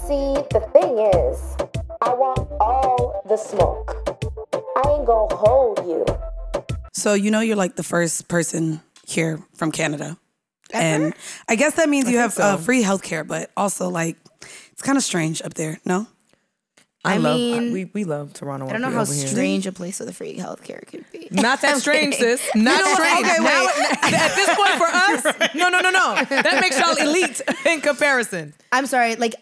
See, the thing is, I want all the smoke. I ain't gonna hold you. So you're like the first person here from Canada. And I guess that means you have free healthcare, but also like it's kind of strange up there, no? I mean, we love Toronto. I don't know how strange a place with a free healthcare could be. Not that strange, sis. Not strange. Okay, now, at this point for us, no. That makes y'all elite in comparison. I'm sorry, like,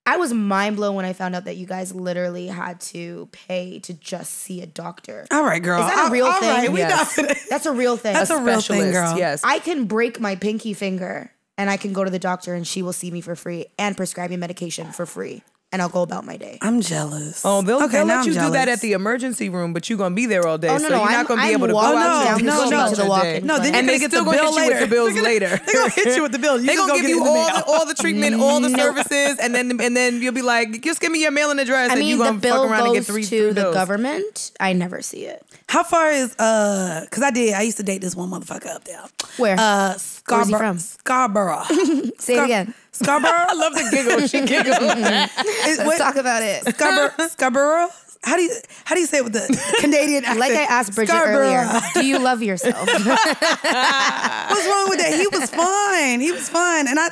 I was mind blown when I found out that you guys literally had to pay to just see a doctor. All right, girl. Is that a real thing? Right, yes. That's a real thing. That's a real thing, girl. Yes. I can break my pinky finger and I can go to the doctor and she will see me for free and prescribe me medication for free. And I'll go about my day. I'm jealous. Oh, they'll let you do that at the emergency room, but you're going to be there all day. Oh, no, so no, you're not going to be able to go out to the walk-in. No, then and you're they going to get still the going to bill hit you later. with the bills later. They're going to hit you with the bill. They're going to give you all the treatment, all the services, and then you'll be like, just give me your mailing address and you're going to fuck around and get three to the government. I never see it. How far is, because I used to date this one motherfucker up there. Where? Where's he from? Scarborough. Say it again. Scarborough? I love the giggle. She giggled. Let's talk about it. Scarborough? How do you say it with the Canadian accent? Like I asked Bridget earlier, do you love yourself? What's wrong with that? He was fine. And I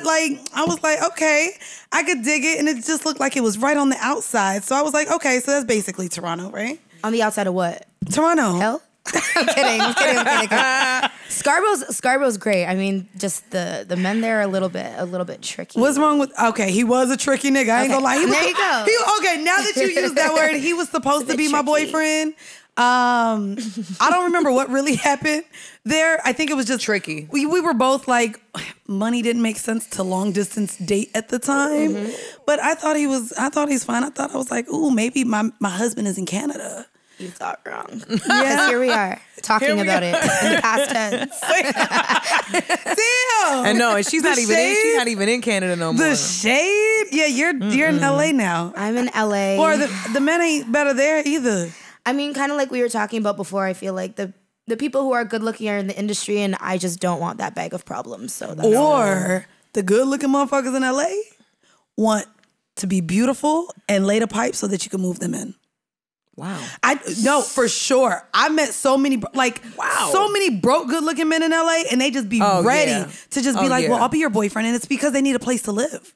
was like, okay, I could dig it. And it just looked like it was right on the outside. So I was like, okay, so that's basically Toronto, right? On the outside of what? Toronto. Hell? I'm kidding. Scarborough's great. I mean, just the men there are a little bit tricky. What's wrong with? Okay, he was a tricky nigga. I ain't gonna lie. There you go. Okay, now that you use that word, he was supposed to be my boyfriend. I don't remember what really happened there. I think it was just tricky. We were both like, money didn't make sense to long distance date at the time. Mm-hmm. But I thought he's fine. I was like, ooh, maybe my husband is in Canada. You thought wrong. Because here we are talking about it in the past tense. Damn. And no, she's not even in Canada no more. The shade? Yeah, you're in LA now. I'm in LA. Or the men ain't better there either. I mean, kind of like we were talking about before, I feel like the people who are good looking are in the industry and I just don't want that bag of problems. So the good looking motherfuckers in LA want to be beautiful and lay the pipe so that you can move them in. Wow. No, for sure. I met so many so many broke good looking men in LA and they just be ready to just be like, well, I'll be your boyfriend, and it's because they need a place to live.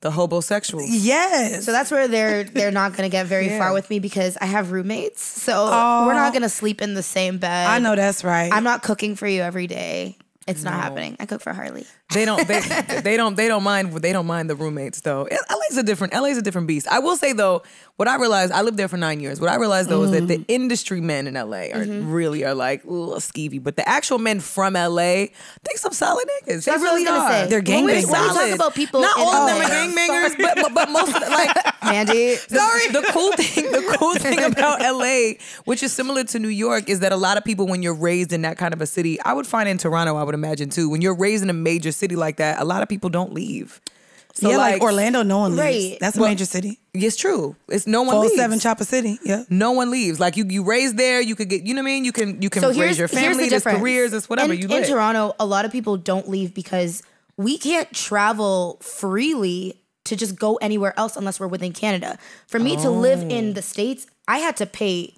The hobosexuals. Yes. So that's where they're not going to get very far with me because I have roommates. So we're not going to sleep in the same bed. I know that's right. I'm not cooking for you every day. It's not happening. I cook for Harley. They don't mind the roommates though. LA's a different beast. I will say though, what I realized, I lived there for 9 years. What I realized though is that the industry men in LA are like a little skeevy, but the actual men from LA, they some solid niggas. They really are. They're gangbangers. When we talk about people, not all of them are LA. gangbangers, but most of them, like Mandii. The cool thing about LA, which is similar to New York, is that a lot of people, when you're raised in that kind of a city, I would find in Toronto, I would imagine too, when you're raised in a major city like that, a lot of people don't leave. So yeah, like Orlando, no one leaves. Right. That's a major city. It's true. It's no one leaves. 407 Chopper City. Yeah. No one leaves. Like you raised there, you could get, you know what I mean? You can raise your family, there's careers, there's whatever you live. In Toronto, a lot of people don't leave because we can't travel freely to just go anywhere else unless we're within Canada. For me to live in the States, I had to pay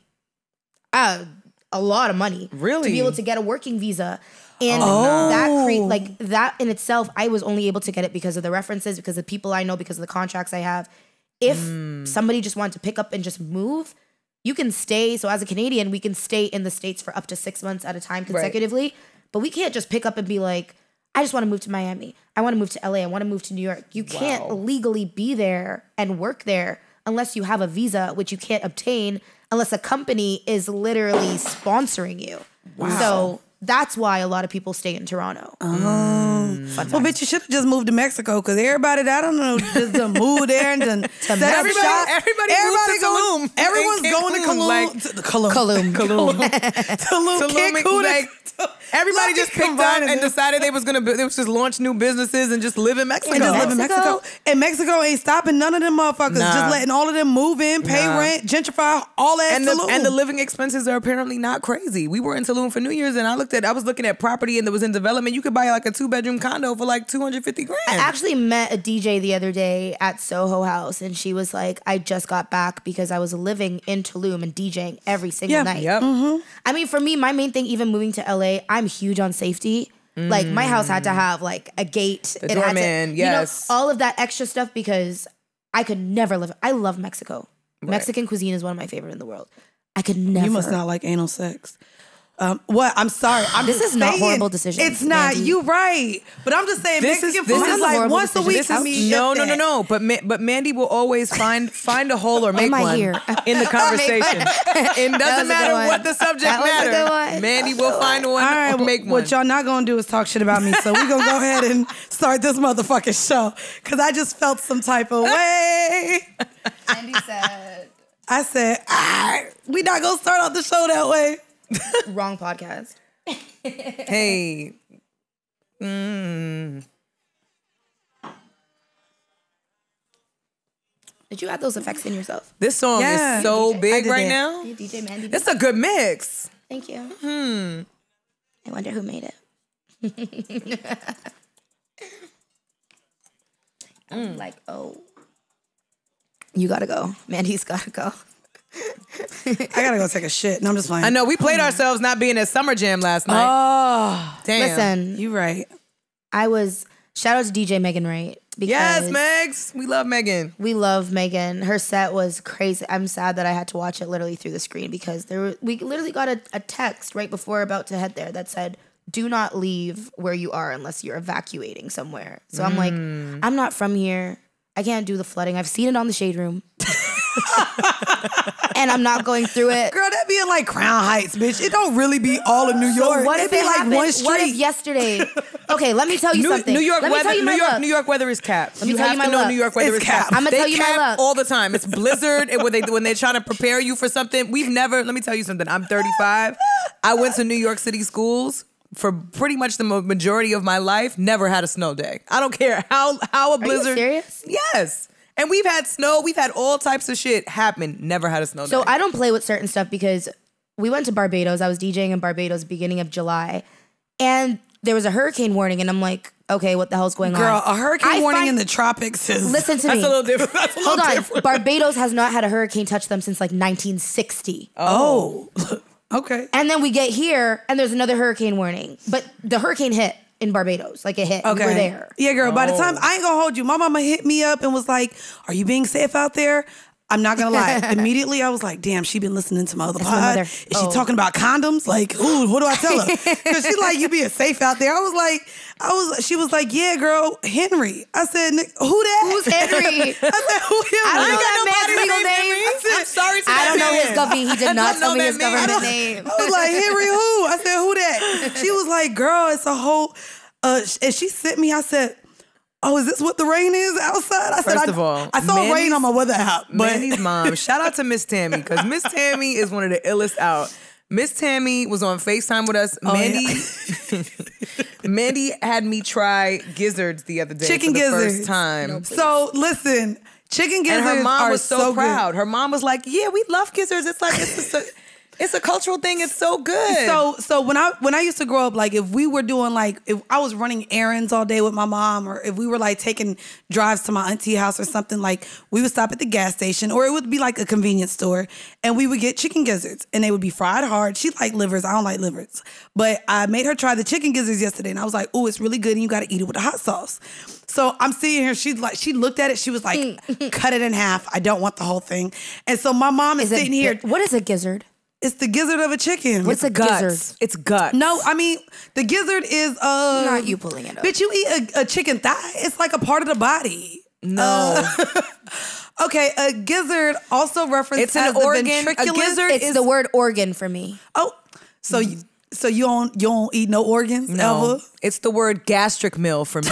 a lot of money to be able to get a working visa. And that in itself, I was only able to get it because of the references, because of the people I know, because of the contracts I have. If somebody just wanted to pick up and just move, you can stay. So as a Canadian, we can stay in the States for up to 6 months at a time consecutively. Right. But we can't just pick up and be like, I just want to move to Miami. I want to move to LA. I want to move to New York. You can't legally be there and work there unless you have a visa, which you can't obtain unless a company is literally sponsoring you. Wow. So that's why a lot of people stay in Toronto. Well, bitch, you should have just moved to Mexico, because everybody that I don't know just done moved there and done set up shop. Everybody moved to Tulum. Everyone's going to Tulum. Tulum. Everybody just picked up and decided they was just launch new businesses and just live in Mexico. And Mexico ain't stopping none of them motherfuckers. Just letting all of them move in, pay rent, gentrify, all that. And the living expenses are apparently not crazy. We were in Tulum for New Year's and I looked was looking at property and that was in development. You could buy like a 2-bedroom condo for like $250,000. I actually met a DJ the other day at Soho House, and she was like, I just got back because I was living in Tulum and DJing every single night. Yep. I mean, for me, my main thing, even moving to LA, I'm huge on safety. Like, my house had to have like a gate. The doorman, yes. You know, all of that extra stuff because I could never live. I love Mexico. Right. Mexican cuisine is one of my favorite in the world. I could never. You must not like anal sex. What? I'm sorry. This is not horrible decision. It's not. Mandii. You right. But I'm just saying Mexican food is like once a week for me. No. But Mandii will always find a hole or make one here? in the conversation. It doesn't matter what the subject matter. Mandii will find one or make one. What y'all not gonna do is talk shit about me. So we're gonna go ahead and start this motherfucking show. Cause I just felt some type of way. Mandii said. I said, we not gonna start off the show that way. Wrong podcast. Hey. Did you add those effects in yourself? This song is so big right now. DJ Mandii. It's a good mix. Thank you. I wonder who made it. I'm like, oh. You gotta go. Mandi's gotta go. I gotta go take a shit. No, I'm just playing. I know we played ourselves not being at Summer Jam last night. Oh, damn. Listen, you right. Shout out to DJ Megan Wright. Yes, Megs. We love Megan. We love Megan. Her set was crazy. I'm sad that I had to watch it literally through the screen because we literally got a text right before about to head there that said, do not leave where you are unless you're evacuating somewhere. So I'm like, I'm not from here. I can't do the flooding. I've seen it on the Shade Room. And I'm not going through it. Girl, that be in like Crown Heights, bitch. It don't really be all in New York. So what if it be like happened? one street? What if yesterday? Okay, let me tell you something. New York let me weather. tell you my luck. New York weather is capped. Let me you tell have you my to know luck. New York weather It's is capped. capped. I'ma tell you my cap luck. all the time. It's blizzard, and when they're trying to prepare you for something. We've never. Let me tell you something. I'm 35. I went to New York City schools for pretty much the majority of my life. Never had a snow day. I don't care how a blizzard. Are you serious? Yes. And we've had snow. We've had all types of shit happen. Never had a snow day. So I don't play with certain stuff because we went to Barbados. I was DJing in Barbados beginning of July. And there was a hurricane warning. And I'm like, okay, what the hell's going on? Girl, a hurricane warning in the tropics is... Listen to me. That's a little different. Hold on. Barbados has not had a hurricane touch them since like 1960. Oh. Okay. And then we get here and there's another hurricane warning. But the hurricane hit in Barbados. Like it hit. Okay. We were there. Yeah, girl. By the time, I ain't gonna hold you. My mama hit me up and was like, are you being safe out there? I'm not gonna lie. Immediately, I was like, damn, she been listening to my other pod. Is she talking about condoms? Like, ooh, what do I tell her? Because she's like, you being safe out there. She was like, yeah, girl, Henry. I said, who that? Who's Henry? I said, who Henry? I don't know that man's legal name. I'm sorry to I don't know that his government. He did not tell me his government I name. was like, Henry who? I said, who that? She was like, girl, it's a whole... and she sent me, I said, oh, is this what the rain is outside? I said, First of all, I saw rain on my weather app. But Mandi's mom, shout out to Miss Tammy, because Miss Tammy is one of the illest out. Miss Tammy was on FaceTime with us. Mandii had me try gizzards the other day chicken for the gizzards. first time. No, so listen, chicken gizzards And her mom are was so proud. good. Her mom was like, yeah, we love gizzards. It's like, it's a cultural thing. It's so good. So when I used to grow up, like if we were doing like, if I was running errands all day with my mom, or if we were like taking drives to my auntie house or something, like we would stop at the gas station, or it would be like a convenience store, and we would get chicken gizzards, and they would be fried hard. She liked livers. I don't like livers. But I made her try the chicken gizzards yesterday, and I was like, oh, it's really good, and you got to eat it with the hot sauce. So I'm sitting here, she looked at it, she was like, cut it in half. I don't want the whole thing. And so my mom is sitting here. What is a gizzard? It's the gizzard of a chicken. What's a gizzard? It's guts. No, I mean, the gizzard is Not you pulling it up. Bitch, you eat a chicken thigh. It's like a part of the body. No. Okay, a gizzard also referenced It's an as the organ. A ventriculus. gizzard It's the word organ for me. Oh, so you don't eat no organs No, ever? it's the word gastric mill for me.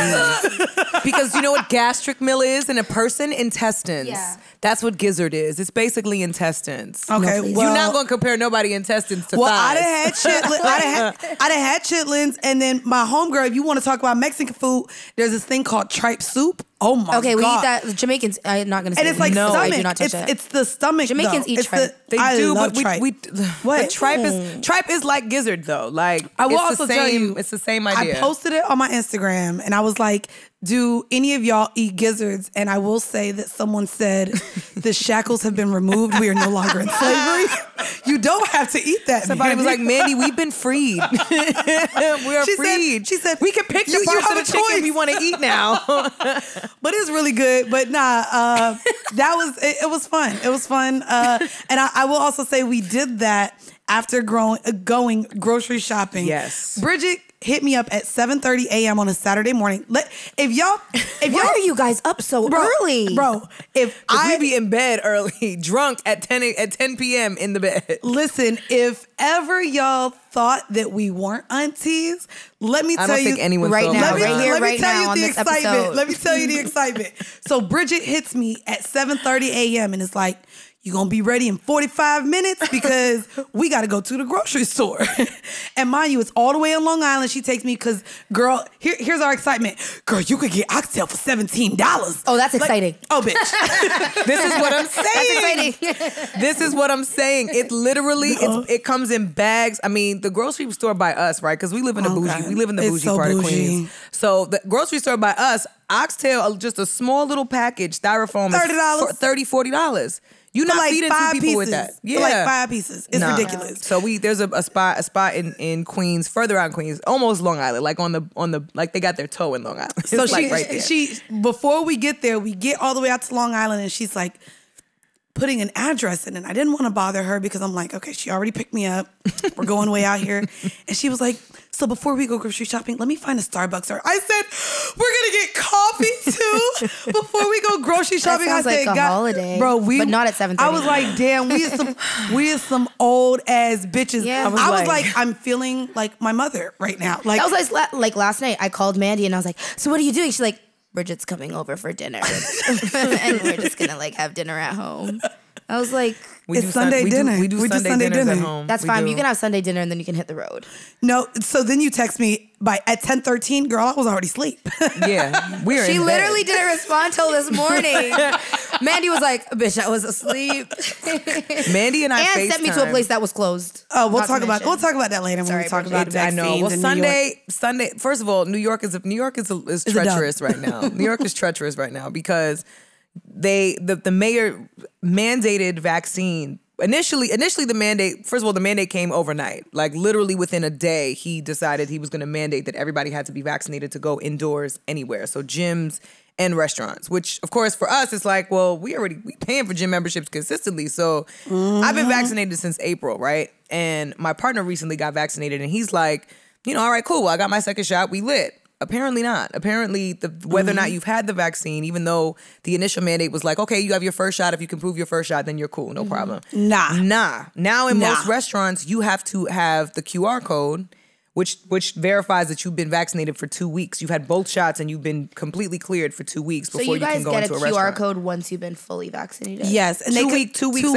Because you know what gastric mill is in a person? Intestines. Yeah. That's what gizzard is. It's basically intestines. Okay, please. well, You're not going to compare nobody intestines to well, thighs. I done had chitlins, and then my homegirl, if you want to talk about Mexican food, there's this thing called tripe soup. Oh my god. Okay, we eat that. Jamaicans, I'm not gonna say And it's like no, stomach. I do not touch that. It's the stomach. Jamaicans eat tripe. They I do, love but tripe. what? Tripe is like gizzard though. Like I will it's also the tell same, you, it's the same idea. I posted it on my Instagram and I was like, do any of y'all eat gizzards? And I will say that someone said the shackles have been removed. We are no longer in slavery. You don't have to eat that. Somebody was like, Mandii, we've been freed. We are freed. She said, we can pick the parts of the chicken we want to eat now. But it's really good. But nah, it was fun. It was fun. And I will also say we did that after going grocery shopping. Yes. Bridget hit me up at 7:30 a.m. on a Saturday morning. If y'all Why are you guys up so early? Bro, if we be in bed early, drunk at 10 p.m. in the bed. Listen, if ever y'all thought that we weren't aunties, let me tell you. I don't think anyone right thought now, that. Let me tell you on the this excitement. episode. Let me tell you the excitement. So Bridget hits me at 7:30 a.m. and it's like, you gonna be ready in 45 minutes because we gotta go to the grocery store. And mind you, it's all the way on Long Island. She takes me because, girl, here's our excitement. Girl, you could get oxtail for $17. Oh, that's exciting. Oh, bitch. This is what I'm saying. That's exciting. This is what I'm saying. It literally, it comes in bags. I mean, the grocery store by us, right? Because we live in the bougie. God. We live in the It's bougie so part bougie. of Queens. So the grocery store by us, oxtail, just a small little package, styrofoam, $30. $30, $40. You're not feeding two people with that. Yeah. For like 5 pieces. It's ridiculous. So there's a spot in Queens, further out in Queens, almost Long Island, like on the like they got their toe in Long Island. It's So like right there. she before we get there, we get all the way out to Long Island and she's like putting an address in, and I didn't want to bother her because I'm like, okay, she already picked me up. We're going way out here. And she was like, so before we go grocery shopping, let me find a Starbucks. Or I said, we're gonna get coffee too before we go grocery shopping. That sounds I said, like a holiday, bro, but not at 7:30. I was like, damn, we are some old ass bitches. Yeah. I was like, I'm feeling like my mother right now. Like that was like last night. I called Mandii and I was like, so what are you doing? She's like, Bridget's coming over for dinner. And we're just gonna like have dinner at home. I was like, it's Sunday dinner. We do Sunday dinners at home. That's fine. You can have Sunday dinner and then you can hit the road. No, so then you text me at 10:13, girl, I was already asleep. Yeah, we are. She in literally bed. didn't respond till this morning. Mandii was like, bitch, I was asleep. Mandii and I and sent me to a place that was closed. Oh, we'll talk about that later when we talk about I vaccines. know. Well, in New York. Sunday. First of all, New York is treacherous right now. New York is treacherous right now because the mayor mandated vaccine. Initially the mandate, first of all, the mandate came overnight. Like literally within a day, he decided he was going to mandate that everybody had to be vaccinated to go indoors anywhere. So gyms and restaurants, which of course for us, it's like, well, we paying for gym memberships consistently. So I've been vaccinated since April, right? And my partner recently got vaccinated and he's like, all right, cool. Well, I got my second shot. We lit. Apparently not. Apparently, whether or not you've had the vaccine, even though the initial mandate was like, okay, you have your first shot. If you can prove your first shot, then you're cool. No problem. Nah. Now in most restaurants, you have to have the QR code, which verifies that you've been vaccinated for 2 weeks. You've had both shots and you've been completely cleared for 2 weeks before you can go into a restaurant. So you guys get a QR code once you've been fully vaccinated? Yes. And 2 weeks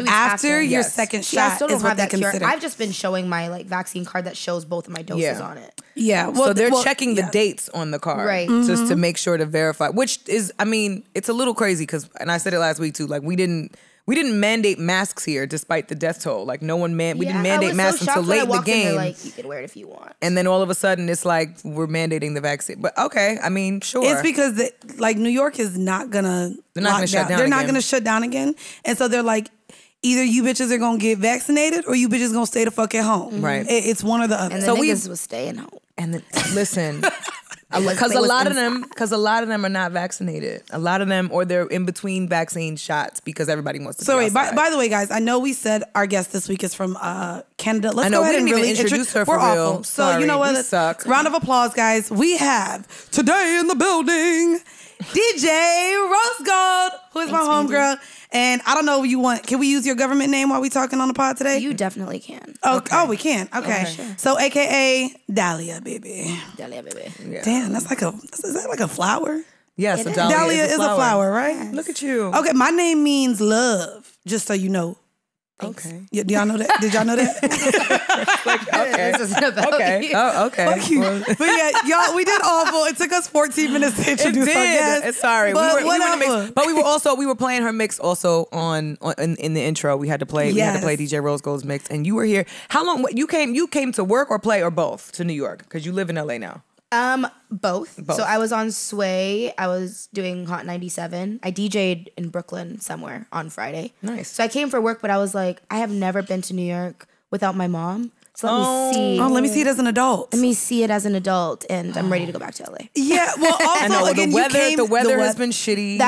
after your Yes. second See, I shot still is don't what have they that consider. I've just been showing my like vaccine card that shows both of my doses on it. Yeah. So they're checking the dates on the card. Right. Just to make sure to verify, which is, I mean, it's a little crazy because, and I said it last week too, like we didn't mandate masks here despite the death toll. Like we didn't mandate masks until late in the game. Like you can wear it if you want. And then all of a sudden it's like we're mandating the vaccine. But okay, I mean, sure. It's because New York is not gonna They're not gonna shut down They're not again. gonna shut down again. And so they're like, either you bitches are gonna get vaccinated or you bitches gonna stay the fuck at home. Right. It's one or the other. And the niggas was staying home. And then, listen, because a lot of them are not vaccinated. A lot of them, or they're in between vaccine shots because everybody wants to. So be wait, outside. by the way, guys, I know we said our guest this week is from Canada. Let's I know, go ahead we and didn't really even introduce her for We're real. awful. So Sorry, you know what? we suck. Round of applause, guys. We have today in the building DJ Rose Gold, who is my homegirl. And I don't know if you want, can we use your government name while we talking on the pod today? You definitely can. Oh, we can. Okay. Sure. So AKA Dahlia, baby. Dahlia, baby. Yeah. Damn, is that like a flower? Yes, It a is. dahlia Dahlia is a flower, right? Look at you. Okay, my name means love, just so you know. Okay. Yeah, do y'all know that? Did y'all know that? Okay. This isn't about Okay. you. Oh, okay. Fuck you. But yeah, y'all, we did awful. It took us 14 minutes to introduce our guest. Sorry, but we were in the whatever. mix, but we were playing her mix also in the intro. We had to play DJ Rose Gold's mix, and you were here. How long? You came to work or play or both to New York because you live in LA now. Both. So I was on Sway. I was doing Hot 97. I DJ'd in Brooklyn somewhere on Friday. Nice. So I came for work, but I was like, I have never been to New York without my mom. So let me see. Oh, let me see it as an adult. Let me see it as an adult, and I'm ready to go back to LA. Yeah, well, also, I know again, the weather has been shitty.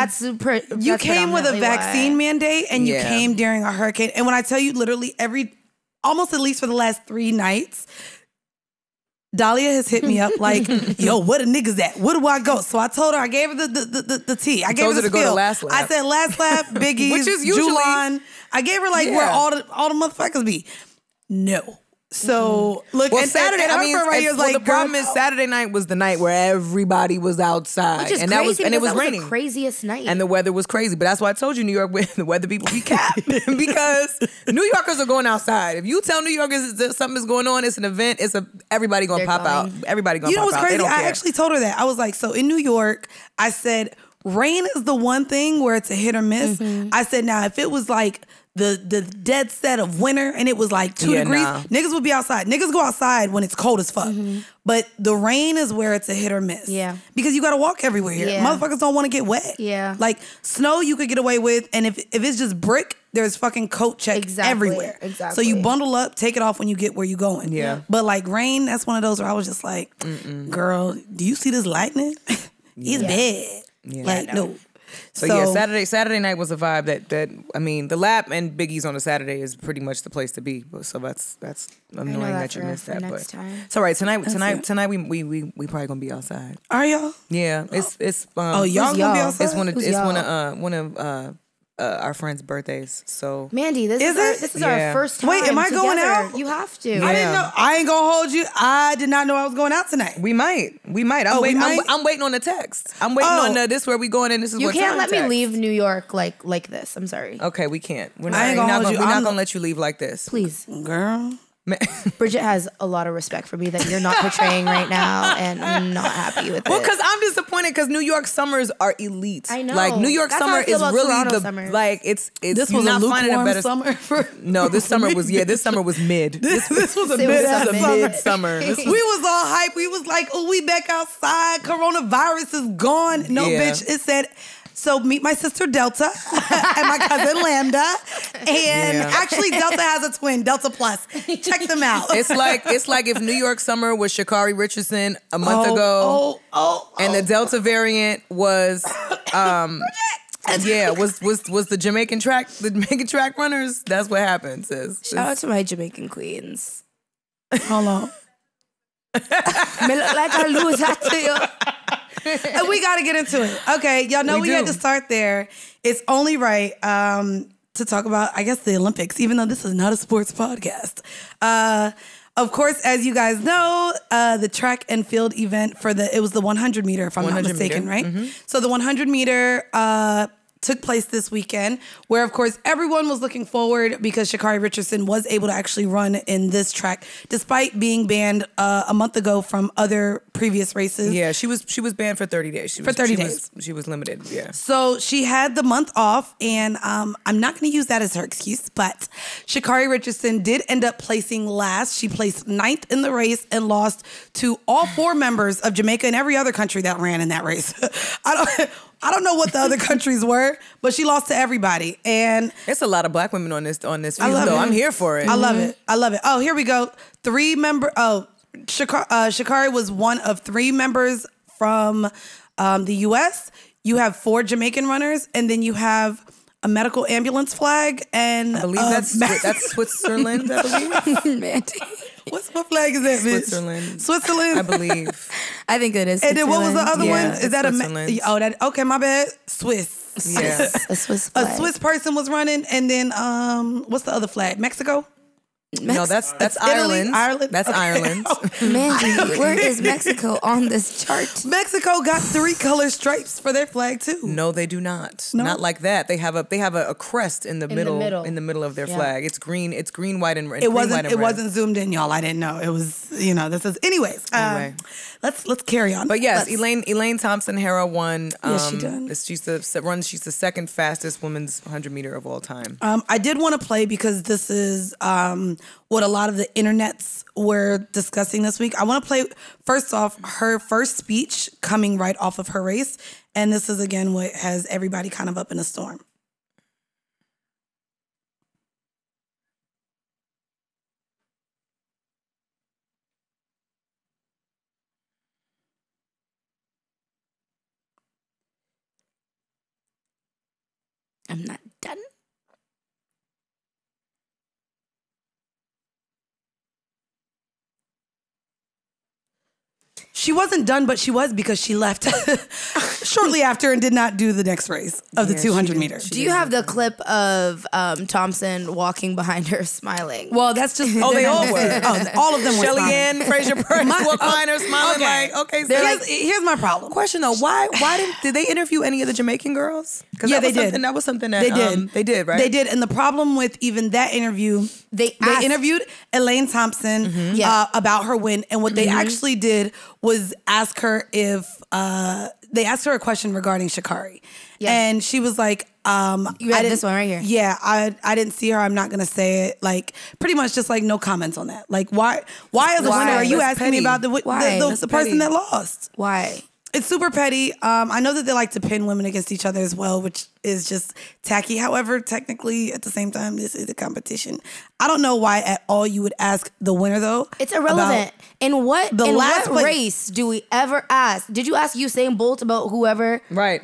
You came with a vaccine mandate, and you Yeah. came during a hurricane. And when I tell you, literally almost at least for the last 3 nights, Dahlia has hit me up like, yo, where the niggas at? Where do I go? So I told her, I gave her the tea. I gave her the to go to spiel. Last Lap. I said Last Lap, Biggie's, Which is usually- Juwan. I gave her like where all the motherfuckers be. No. So look, Well, and Saturday. and I mean, right here is like, the problem girl, is Saturday night was the night where everybody was outside, Which is and crazy it was because that raining. was the craziest night. And the weather was crazy. But that's why I told you New York, the weather people be capped. Because New Yorkers are going outside. If you tell New Yorkers that something is going on, it's an event, everybody going to pop out. Everybody going to You know pop what's out. crazy? They don't I care. actually told her that. I was like, so in New York, I said, rain is the one thing where it's a hit or miss. I said, now, if it was like the dead set of winter and it was like 2 degrees, niggas would be outside. Niggas go outside when it's cold as fuck. But the rain is where it's a hit or miss. Yeah. Because you got to walk everywhere here. Yeah. Motherfuckers don't want to get wet. Yeah. Like snow you could get away with, and if it's just brick, there's fucking coat check Exactly. everywhere. Exactly. So you bundle up, take it off when you get where you going. Yeah. But like rain, that's one of those where I was just like, girl, do you see this lightning? It's bad. Yeah. Like, no. So yeah, Saturday night was a vibe that I mean, the Lap and Biggie's on a Saturday is pretty much the place to be. So that's annoying that you missed that. next But time. it's all right. Tonight we probably gonna be outside. Are y'all? Yeah, it's Oh, y'all gonna be outside? It's one Who's of y'all? one of our friends' birthdays. So Mandii, this Is is it? our Yeah. first time. Wait, am I going together. out? You have to. I didn't know. I ain't gonna hold you. I did not know I was going out tonight. we might. I'm we waiting. might? I'm waiting on the text. I'm waiting Oh. on this where we going and this is You what can't time let me text. leave New York like this. I'm sorry. Okay, we can't. We're I not, ain't gonna hold you. we're not I'm- gonna let you leave like this. Please. Girl. Bridget has a lot of respect for me that you're not portraying right now, and I'm not happy with Well, it. because I'm disappointed because New York summers are elite. I know. Like New York That's how summer I feel is about really Toronto the summers. like it's This you're was a not finding lukewarm better summer for No, this summer was this summer was mid. This was a It was mid a ass mid- summer. Mid-summer. This We was all hype. We was like, oh, we back outside. Coronavirus is gone. No, Yeah. bitch. It said, so meet my sister Delta and my cousin Lambda. And Yeah. actually, Delta has a twin, Delta Plus. Check them out. It's like if New York summer was Sha'carri Richardson a month ago, and the Delta variant was was the Jamaican track runners. That's what happens. Shout out to my Jamaican queens. Hold on. Me look like a loser to you. And we got to get into it. Okay, y'all know we had do. to start there. It's only right to talk about, I guess, the Olympics, even though this is not a sports podcast. Of course, as you guys know, the track and field event it was the 100 meter, if I'm not 100 mistaken, meter. right? Mm-hmm. So the 100 meter took place this weekend, where, of course, everyone was looking forward because Sha'carri Richardson was able to actually run in this track, despite being banned a month ago from other previous races. Yeah, she was banned for 30 days. She was limited. Yeah. So she had the month off, and I'm not going to use that as her excuse, but Sha'carri Richardson did end up placing last. She placed 9th in the race and lost to all 4 members of Jamaica and every other country that ran in that race. I don't know what the other countries were, but she lost to everybody. And It's a lot of black women on this field, love though. it. I'm here for it. I love it. I love it. Oh, here we go. Sha'carri was one of 3 members from the U.S. You have 4 Jamaican runners, and then you have a medical ambulance flag, and I believe that's Switzerland, I believe. Mandii. what flag is that, bitch? Switzerland. Switzerland. I believe. I think it is. And then what was the other Yeah, one? Is that Switzerland. okay, my bad. Swiss. Yeah. a Swiss A flag. Swiss person was running, and then what's the other flag? Mexico? No, that's Italy, Ireland. Ireland. That's Okay. Ireland. Mandy, where is Mexico on this chart? Mexico got 3 color stripes for their flag too. No, they do not. No? Not like that. They have a crest in the middle of their Yeah. flag. It's green, white, and red. It wasn't zoomed in, y'all. I didn't know. It was, this is anyways. Anyway. Let's carry on. But yes, Let's- Elaine Thompson-Herah won. Yes, she did. She's the second fastest women's 100-meter of all time. I did want to play because this is what a lot of the internets were discussing this week. I want to play, first off, her first speech coming right off of her race. And this is, again, what has everybody kind of up in a storm. I'm not done. She wasn't done, but she was because she left shortly after and did not do the next race of the 200 meters. Do you have the clip of Thompson walking behind her smiling? Well, that's just... Oh, they all were. All of them were Shelly smiling. Ann, Fraser Price, walk behind her smiling okay. like, okay. So Here's my problem. question though, why did they interview any of the Jamaican girls? Yeah, they did. That was something that They did. they did, right? They did. And the problem with even that interview, they interviewed Elaine Thompson about her win. And what they actually did was ask her if they asked her a question regarding Sha'carri. Yeah. And she was like, You have this one right here. Yeah, I didn't see her. I'm not gonna say it. Like, pretty much just like no comments on that. Like, why as a winner are you That's asking me petty. about the That's person petty. that lost? Why? It's super petty. I know that they like to pin women against each other as well, which is just tacky. However, technically, at the same time, this is a competition. I don't know why at all you would ask the winner, though. It's irrelevant. In what race do we ever ask? Did you ask Usain Bolt about whoever Right.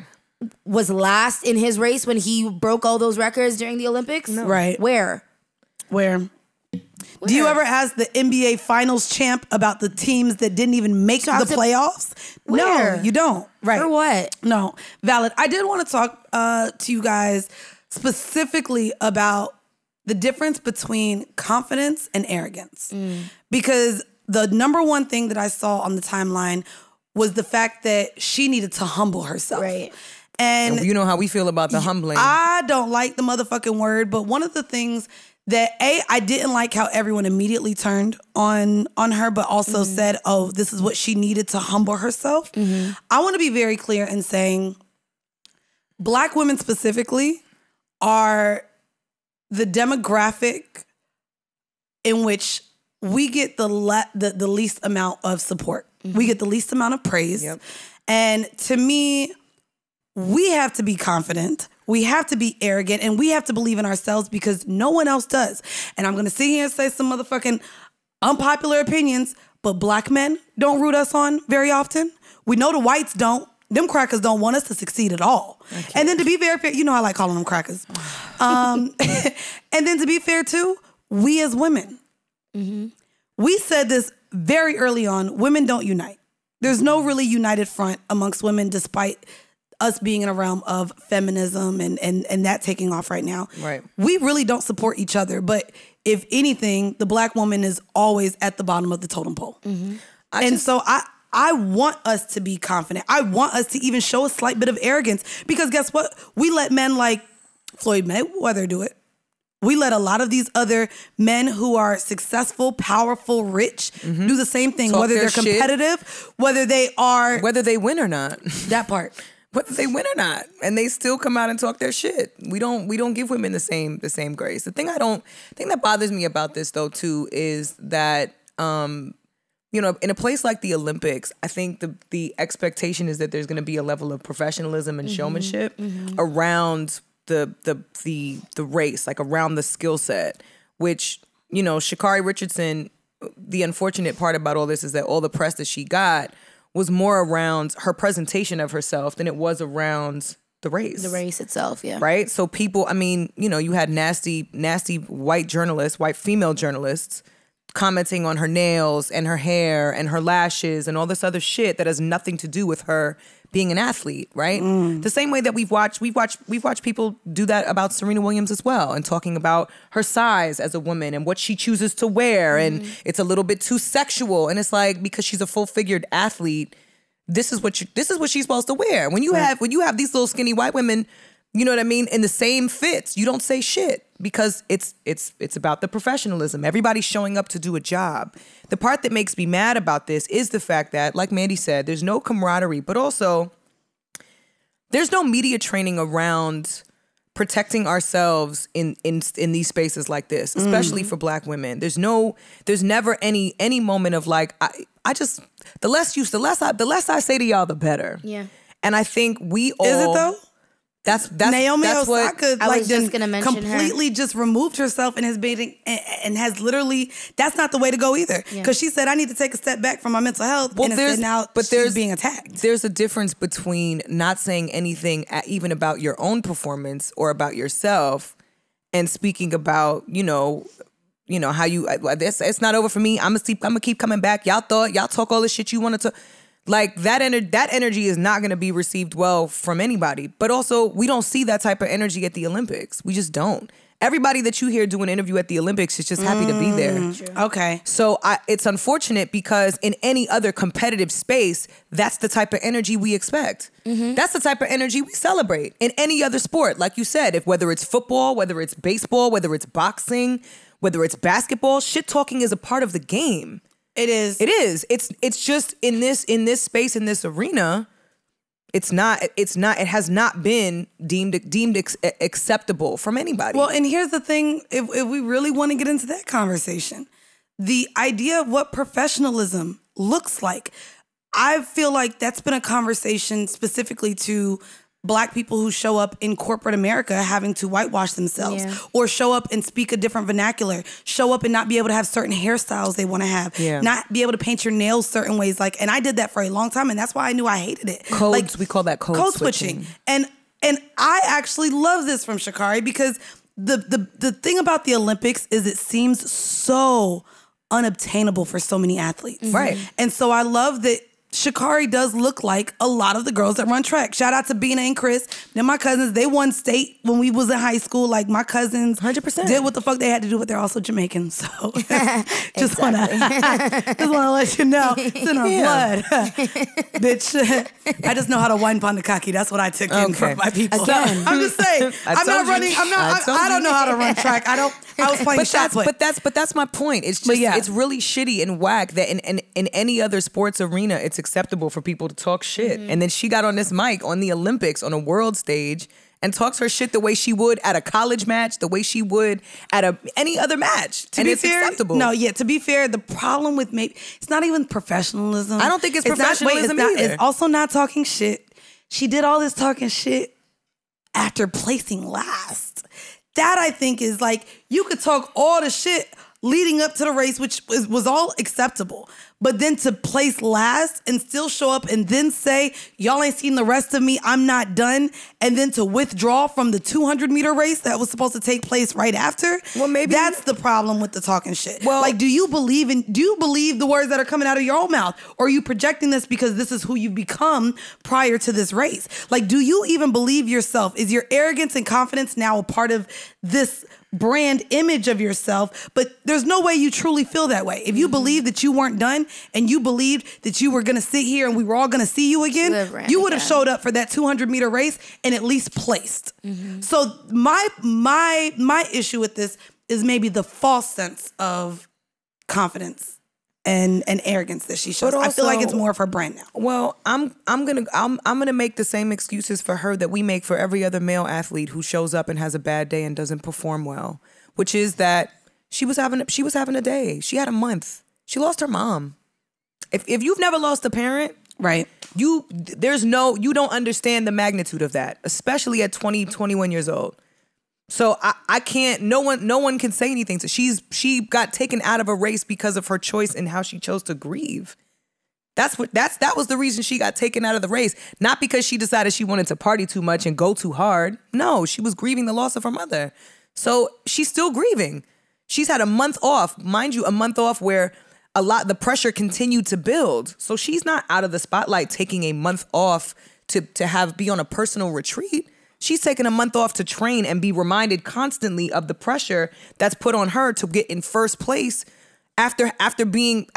was last in his race when he broke all those records during the Olympics? No. Right. Where? Do you ever ask the NBA Finals champ about the teams that didn't even make the playoffs? Where? No, you don't. Right. For what? No. Valid. I did want to talk to you guys specifically about the difference between confidence and arrogance. Because the number one thing that I saw on the timeline was the fact that she needed to humble herself. Right. And you know how we feel about the humbling. I don't like the motherfucking word, but one of the things that I didn't like how everyone immediately turned on her, but also said, oh, this is what she needed to humble herself. I want to be very clear in saying Black women specifically are the demographic in which we get the least amount of support. We get the least amount of praise. Yep. And to me, we have to be confident. We have to be arrogant, and we have to believe in ourselves because no one else does. And I'm going to sit here and say some motherfucking unpopular opinions, but Black men don't root us on very often. We know the whites don't. Them crackers don't want us to succeed at all. And then to be very fair, you know I like calling them crackers. And then to be fair too, we as women, we said this very early on, women don't unite. There's no really united front amongst women despite us being in a realm of feminism and that taking off right now. Right. We really don't support each other. But if anything, the Black woman is always at the bottom of the totem pole. So I want us to be confident. I want us to even show a slight bit of arrogance because guess what? We let men like Floyd Mayweather do it. We let a lot of these other men who are successful, powerful, rich do the same thing, Talk whether their they're competitive, whether they win or not. that part. Whether they win or not, and they still come out and talk their shit. We don't give women the same grace. The thing that bothers me about this though too is that in a place like the Olympics, I think the expectation is that there's going to be a level of professionalism and showmanship around the race, like around the skill set, which Sha'carri Richardson. The unfortunate part about all this is that all the press that she got was more around her presentation of herself than it was around the race. The race itself, yeah. Right? So people, you had nasty white female journalists commenting on her nails and her hair and her lashes and all this other shit that has nothing to do with her being an athlete, right? The same way that we've watched people do that about Serena Williams as well, and talking about her size as a woman and what she chooses to wear, and it's a little bit too sexual, and it's like, because she's a full-figured athlete, this is what she's supposed to wear. When you have these little skinny white women, you know what I mean, in the same fits, you don't say shit, because it's about the professionalism. Everybody's showing up to do a job. The part that makes me mad about this is the fact that, like Mandii said, there's no camaraderie, but also there's no media training around protecting ourselves in these spaces like this, especially for Black women. There's never any moment of like, I just, the less I say to y'all, the better. Yeah. And I think we all. Is it though? That's Naomi Osaka I was just gonna mention completely just removed herself and has literally, that's not the way to go either. Because she said, I need to take a step back from my mental health. Well, she's being attacked. There's a difference between not saying anything even about your own performance or about yourself, and speaking about, how you, it's not over for me. I'm gonna keep coming back. Y'all talk all the shit you wanted to. Like, that energy is not going to be received well from anybody. But also, we don't see that type of energy at the Olympics. We just don't. Everybody that you hear do an interview at the Olympics is just happy to be there. True. Okay. So it's unfortunate, because in any other competitive space, that's the type of energy we expect. That's the type of energy we celebrate in any other sport. Like you said, whether it's football, whether it's baseball, whether it's boxing, whether it's basketball, shit talking is a part of the game. It is. It's just in this space, in this arena, it has not been deemed acceptable from anybody. Well, and here's the thing, if we really want to get into that conversation, the idea of what professionalism looks like, I feel like that's been a conversation specifically to Black people who show up in corporate America having to whitewash themselves, or show up and speak a different vernacular, show up and not be able to have certain hairstyles they want to have, not be able to paint your nails certain ways. Like, and I did that for a long time, and that's why I knew I hated it. We call that code switching. And I actually love this from Sha'carri, because the thing about the Olympics is it seems so unobtainable for so many athletes. Right. And so I love that Sha'carri does look like a lot of the girls that run track. Shout out to Bina and Chris. They're my cousins. They won state when we was in high school. Like, my cousins 100% did what the fuck they had to do, but they're also Jamaican. So just want to let you know. It's in our blood. Bitch, I just know how to wine pandakaki. That's what I took in for my people. Again. I'm just saying. I don't know how to run track. I was playing shot put. But that's my point. It's just, it's really shitty and whack that in any other sports arena, it's acceptable for people to talk shit. And then she got on this mic on the Olympics on a world stage and talks her shit the way she would at a college match, the way she would at any other match. And it's acceptable. No, to be fair, the problem with it's not even professionalism. I don't think it's professionalism either. It's also not talking shit. She did all this talking shit after placing last. That, I think, is like, you could talk all the shit leading up to the race, which was all acceptable. But then to place last and still show up and then say, y'all ain't seen the rest of me, I'm not done. And then to withdraw from the 200-meter race that was supposed to take place right after. Well, maybe that's the problem with the talking shit. Well, like, do you believe the words that are coming out of your own mouth? Or are you projecting this because this is who you become prior to this race? Like, do you even believe yourself? Is your arrogance and confidence now a part of this brand image of yourself? But there's no way you truly feel that way. If you believe that you weren't done and you believed that you were going to sit here and we were all going to see you again, you would have showed up for that 200-meter race and at least placed. So my issue with this is maybe the false sense of confidence and arrogance that she shows. I feel like it's more of her brand now. Well, I'm gonna make the same excuses for her that we make for every other male athlete who shows up and has a bad day and doesn't perform well, which is that she was having a day. She had a month. She lost her mom. If you've never lost a parent, right, you don't understand the magnitude of that, especially at 20, 21 years old. So I can't, no one can say anything. So she got taken out of a race because of her choice and how she chose to grieve. That was the reason she got taken out of the race. Not because she decided she wanted to party too much and go too hard. No, she was grieving the loss of her mother. So she's still grieving. She's had a month off, mind you, a month off where the pressure continued to build. So she's not out of the spotlight taking a month off to be on a personal retreat. She's taking a month off to train and be reminded constantly of the pressure that's put on her to get in first place after being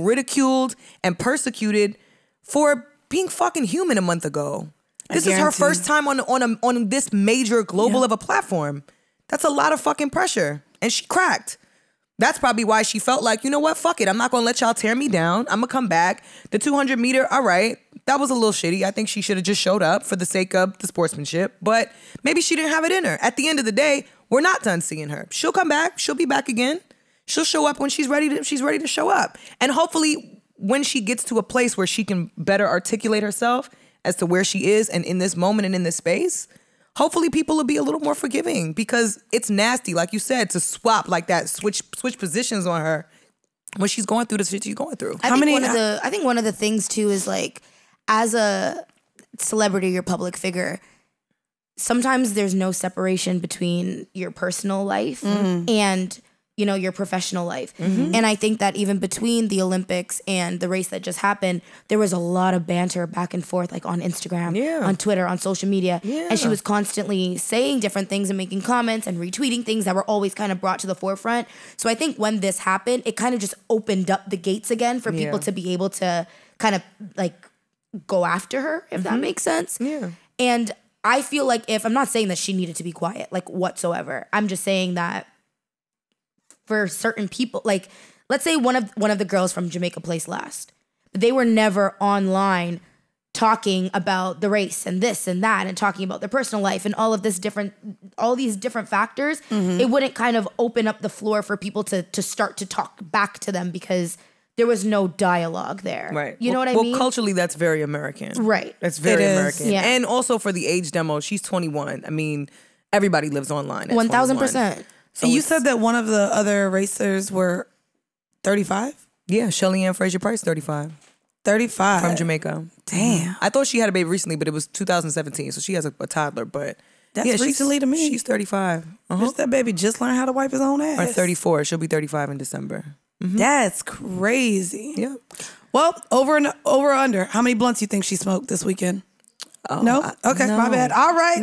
ridiculed and persecuted for being fucking human a month ago. This is her first time on this major global of a platform. That's a lot of fucking pressure. And she cracked. That's probably why she felt like, you know what, fuck it. I'm not going to let y'all tear me down. I'm going to come back. The 200 meter, all right, that was a little shitty. I think she should have just showed up for the sake of the sportsmanship. But maybe she didn't have it in her. At the end of the day, we're not done seeing her. She'll come back. She'll be back again. She'll show up when she's ready to show up. And hopefully when she gets to a place where she can better articulate herself as to where she is and in this moment and in this space, hopefully people will be a little more forgiving, because it's nasty, like you said, to swap like that, switch positions on her when she's going through the shit she's going through. I think one of the things too is, like, as a celebrity or public figure, sometimes there's no separation between your personal life and, you know, your professional life. And I think that even between the Olympics and the race that just happened, there was a lot of banter back and forth, like on Instagram, on Twitter, on social media. And she was constantly saying different things and making comments and retweeting things that were always kind of brought to the forefront. So I think when this happened, it kind of just opened up the gates again for people to be able to kind of like go after her, if that makes sense. And I feel like I'm not saying that she needed to be quiet, like, whatsoever. I'm just saying that for certain people, like, let's say one of the girls from Jamaica placed last. They were never online talking about the race and this and that and talking about their personal life and all these different factors. It wouldn't kind of open up the floor for people to start to talk back to them, because there was no dialogue there. Right. You know what I mean? Well, culturally, that's very American. Right. That's very American. Yeah. And also for the age demo, she's 21. I mean, everybody lives online at 1,000%. So you said that one of the other racers were 35? Yeah, Shelly Ann Fraser-Price, 35. 35. From Jamaica. Damn. I thought she had a baby recently, but it was 2017, so she has a toddler. But that's yeah, recently to me. She's 35. Bitch, that baby just learned how to wipe his own ass. Or 34. She'll be 35 in December. That's crazy. Yeah. Well, over or under, how many blunts you think she smoked this weekend? Oh, No? Okay, no. my bad. All right.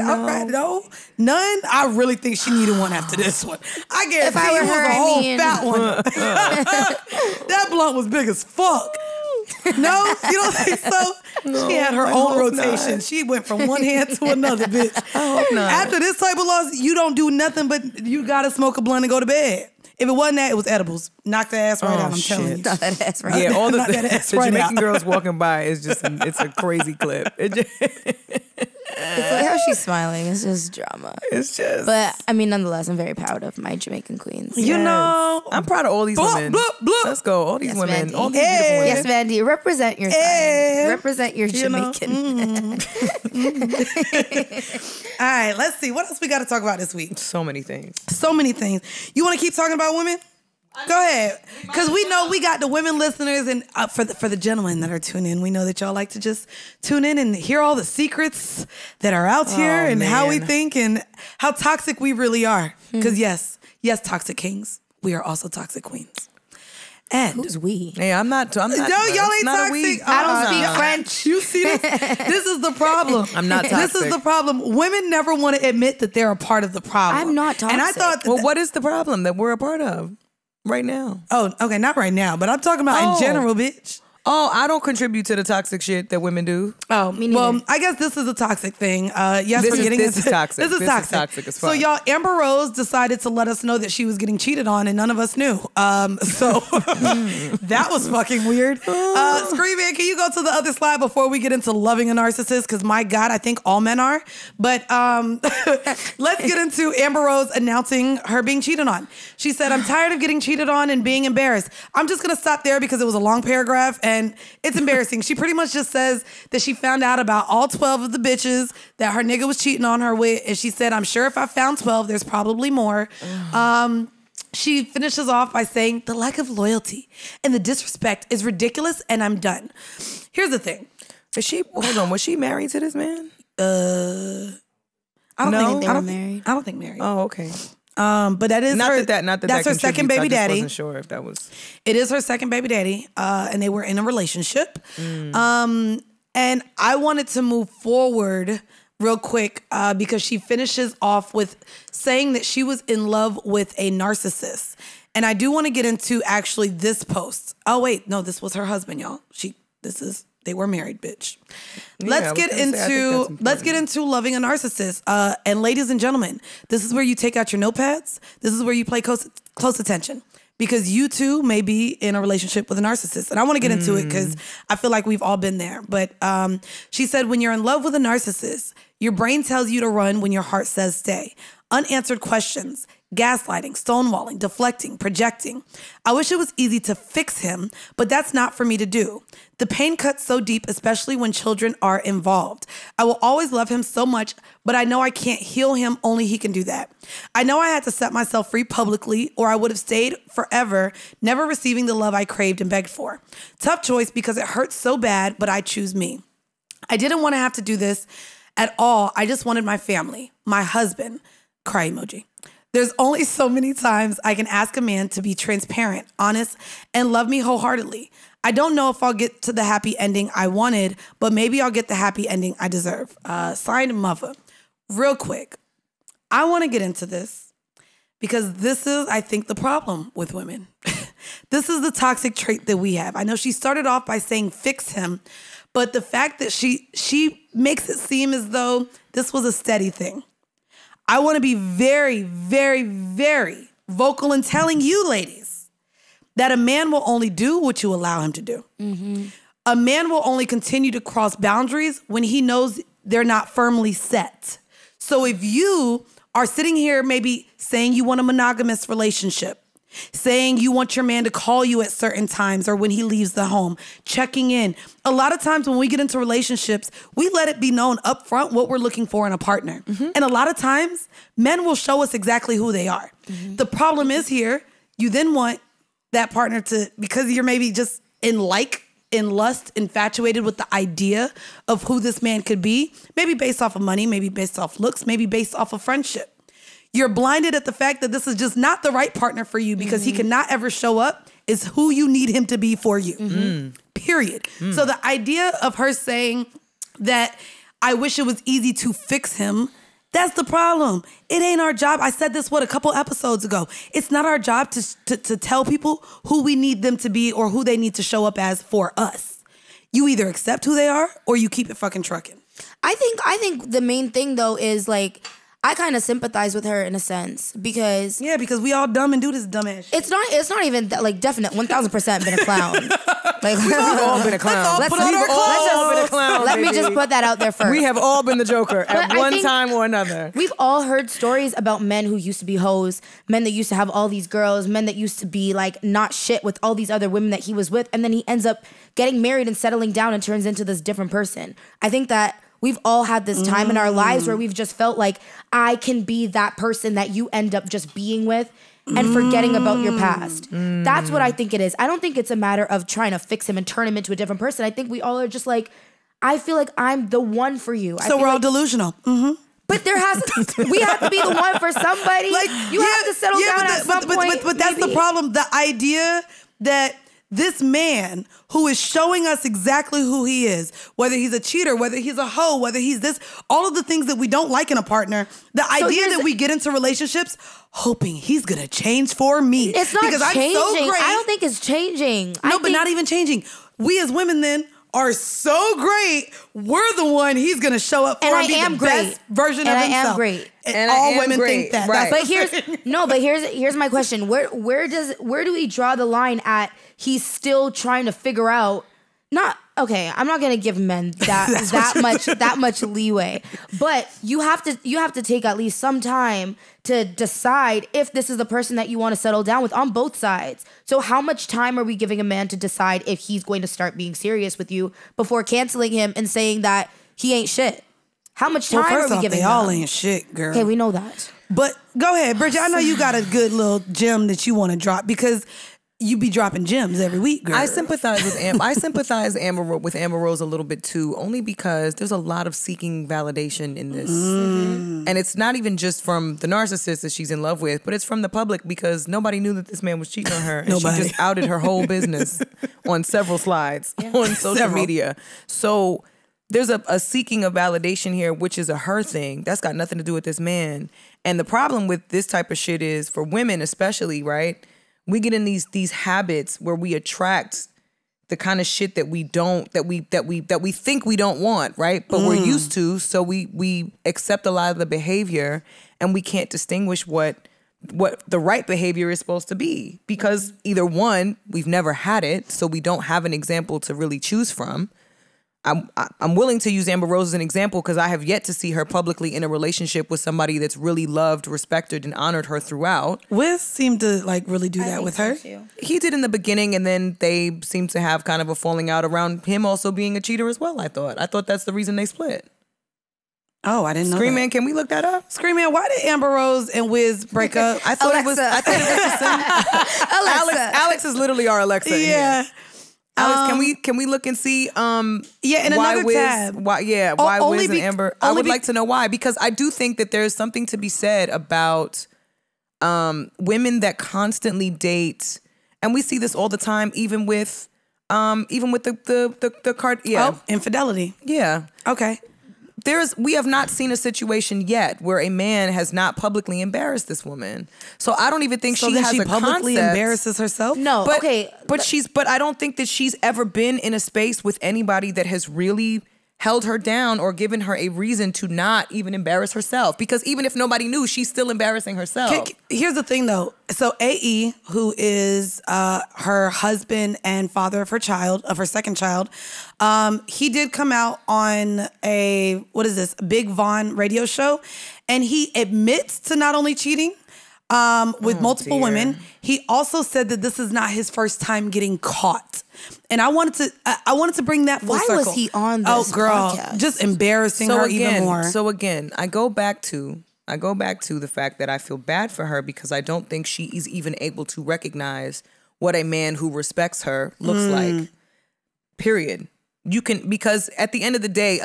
No. None? I really think she needed one after this one. I guarantee I were it was her, a I whole mean- fat one. That blunt was big as fuck. No? You don't think so? She had her own rotation. not. She went from one hand to another, bitch. I hope not. After this type of loss, you don't do nothing but you gotta smoke a blunt and go to bed. If it wasn't that, it was edibles. Knock the ass right out, I'm telling you. Knock that ass right Yeah, all the Knock that ass the right Jamaican out. girls walking by is just it's a crazy clip. It's like how she's smiling. It's just drama. It's just. But I mean, nonetheless, I'm very proud of my Jamaican queens. You know, I'm proud of all these Blup, women. blup, blup. Let's go, all these Yes, women, Mandy. all these beautiful women. Yes, Mandy, represent your side. Represent your You know, Jamaican. all right, let's see. What else we got to talk about this week? So many things. So many things. You want to keep talking about women? Go ahead, because we know we got the women listeners, and for the gentlemen that are tuning in, we know that y'all like to just tune in and hear all the secrets that are out here and how we man. think and how toxic we really are. Because yes, toxic kings, we are also toxic queens. And Who's we? Hey, I'm not. no, y'all ain't not a toxic. we. I don't speak French. You see this? This is the problem. I'm not This toxic. is the problem. Women never want to admit that they're a part of the problem. I'm not And I toxic. thought that Well, what is the problem that we're a part of right now? oh, okay, not right now, but I'm talking about in Oh. general, bitch. Oh, I don't contribute to the toxic shit that women do. Oh, Me neither. well, I guess this is a toxic thing. Yes, This we're is- getting this into is toxic. This is This is toxic. toxic as So fuck. y'all, Amber Rose decided to let us know that she was getting cheated on, and none of us knew. So that was fucking weird. Scream Man, can you go to the other slide before we get into loving a narcissist? Because my God, I think all men are. But let's get into Amber Rose announcing her being cheated on. She said, "I'm tired of getting cheated on and being embarrassed." I'm just gonna stop there because it was a long paragraph and it's embarrassing. She pretty much just says that she found out about all 12 of the bitches that her nigga was cheating on her with, and she said, "I'm sure if I found 12, there's probably more." She finishes off by saying, "The lack of loyalty and the disrespect is ridiculous, and I'm done." Here's the thing. Hold on, was she married to this man? I don't No? think They I were don't married. think, I don't think married. Oh, okay. But that is Not her, that that's her second baby contributes. I just daddy. wasn't sure if that was. It is her second baby daddy, and they were in a relationship. And I wanted to move forward real quick because she finishes off with saying that she was in love with a narcissist. And I do want to get into actually this post. Oh, wait. No, this was her husband, y'all. They were married, bitch. Let's get into loving a narcissist. And ladies and gentlemen, this is where you take out your notepads. This is where you pay close attention. Because you too may be in a relationship with a narcissist. And I want to get into it because I feel like we've all been there. But she said, when you're in love with a narcissist, your brain tells you to run when your heart says stay. Unanswered questions, gaslighting, stonewalling, deflecting, projecting. I wish it was easy to fix him, but that's not for me to do. The pain cuts so deep, especially when children are involved. I will always love him so much, but I know I can't heal him. Only he can do that. I know I had to set myself free publicly, or I would have stayed forever, never receiving the love I craved and begged for. Tough choice because it hurts so bad, but I choose me. I didn't want to have to do this at all. I just wanted my family, my husband. Cry emoji. There's only so many times I can ask a man to be transparent, honest, and love me wholeheartedly. I don't know if I'll get to the happy ending I wanted, but maybe I'll get the happy ending I deserve. Signed, Mother. Real quick, I want to get into this because this is, I think, the problem with women. This is the toxic trait that we have. I know she started off by saying fix him, but the fact that she makes it seem as though this was a steady thing. I want to be very, very, very vocal in telling you, ladies, that a man will only do what you allow him to do. Mm-hmm. A man will only continue to cross boundaries when he knows they're not firmly set. So if you are sitting here maybe saying you want a monogamous relationship, saying you want your man to call you at certain times or when he leaves the home, checking in. A lot of times when we get into relationships, we let it be known up front what we're looking for in a partner. Mm-hmm. And a lot of times, men will show us exactly who they are. Mm-hmm. The problem is here, you then want that partner to, because you're maybe just in lust, infatuated with the idea of who this man could be, maybe based off of money, maybe based off looks, maybe based off of friendship. You're blinded at the fact that this is just not the right partner for you because he cannot ever show up as who you need him to be for you. Mm-hmm. Period. Mm. So the idea of her saying that I wish it was easy to fix him, that's the problem. It ain't our job. I said this, a couple episodes ago. It's not our job to tell people who we need them to be or who they need to show up as for us. You either accept who they are or you keep it fucking trucking. I think the main thing though is like, I kind of sympathize with her in a sense because we all dumb and do this dumbass shit. It's not even that, like definite 1000% been a clown. Like we've all been a clown. Let me just put that out there first. We have all been the Joker at one time or another. We've all heard stories about men who used to be hoes, men that used to have all these girls, men that used to be like not shit with all these other women that he was with, and then he ends up getting married and settling down and turns into this different person. I think that we've all had this time in our lives where we've just felt like I can be that person that you end up just being with and forgetting about your past. That's what I think it is. I don't think it's a matter of trying to fix him and turn him into a different person. I think we all are just like, I feel like I'm the one for you. So we're all delusional. Mm-hmm. But we have to be the one for somebody. Like you have to settle down at some point. But that's the problem. The idea that this man who is showing us exactly who he is, whether he's a cheater, whether he's a hoe, whether he's this, all of the things that we don't like in a partner, the idea that we get into relationships hoping he's going to change for me. It's not because changing. I'm so great. I don't think it's changing. But not even changing. We as women then are so great, we're the one he's going to show up for and be the best version of himself. And I am great. And all women think that. Right. But here's my question. Where do we draw the line at he's still trying to figure out I'm not gonna give men that much leeway. But you have to take at least some time to decide if this is the person that you want to settle down with on both sides. So how much time are we giving a man to decide if he's going to start being serious with you before canceling him and saying that he ain't shit? How much time are we giving him? They all ain't shit, girl. Okay, we know that. But go ahead, Bridget. I know you got a good little gem that you want to drop because you be dropping gems every week, girl. I sympathize with Amber Rose a little bit too, only because there's a lot of seeking validation in this. And it's not even just from the narcissist that she's in love with, but it's from the public because nobody knew that this man was cheating on her. And she just outed her whole business on several slides on social media. So there's a seeking of validation here, which is a her thing. That's got nothing to do with this man. And the problem with this type of shit is, for women especially, right? We get in these habits where we attract the kind of shit that we think we don't want, right? But we're used to, so we accept a lot of the behavior, and we can't distinguish what the right behavior is supposed to be, because either one, we've never had it, so we don't have an example to really choose from. I'm willing to use Amber Rose as an example because I have yet to see her publicly in a relationship with somebody that's really loved, respected, and honored her throughout. Wiz seemed to like really do that with her. He did in the beginning, and then they seemed to have kind of a falling out around him also being a cheater as well. I thought that's the reason they split. Oh, I didn't know. Scream that. Man, can we look that up? Scream Man, why did Amber Rose and Wiz break up? I thought it was the same. Alex is literally our Alexa. Yeah. Alex, can we look and see? In why another Wiz, tab. Why Wiz and Amber? I would like to know why, because I do think that there's something to be said about women that constantly date, and we see this all the time, even with the card. Yeah, infidelity. Yeah. Okay. We have not seen a situation yet where a man has not publicly embarrassed this woman. So I don't even think she has a publicly concept. embarrasses herself. No, But, okay. but I don't think that she's ever been in a space with anybody that has really held her down or given her a reason to not even embarrass herself. Because even if nobody knew, she's still embarrassing herself. Here's the thing, though. So AE, who is her husband and father of her second child, he did come out on a Big Von radio show, and he admits to not only cheating with multiple women. He also said that this is not his first time getting caught. And I wanted to bring that full circle. Why was he on this podcast? Just embarrassing her even more. So again, I go back to the fact that I feel bad for her because I don't think she is even able to recognize what a man who respects her looks like. Period. Because at the end of the day,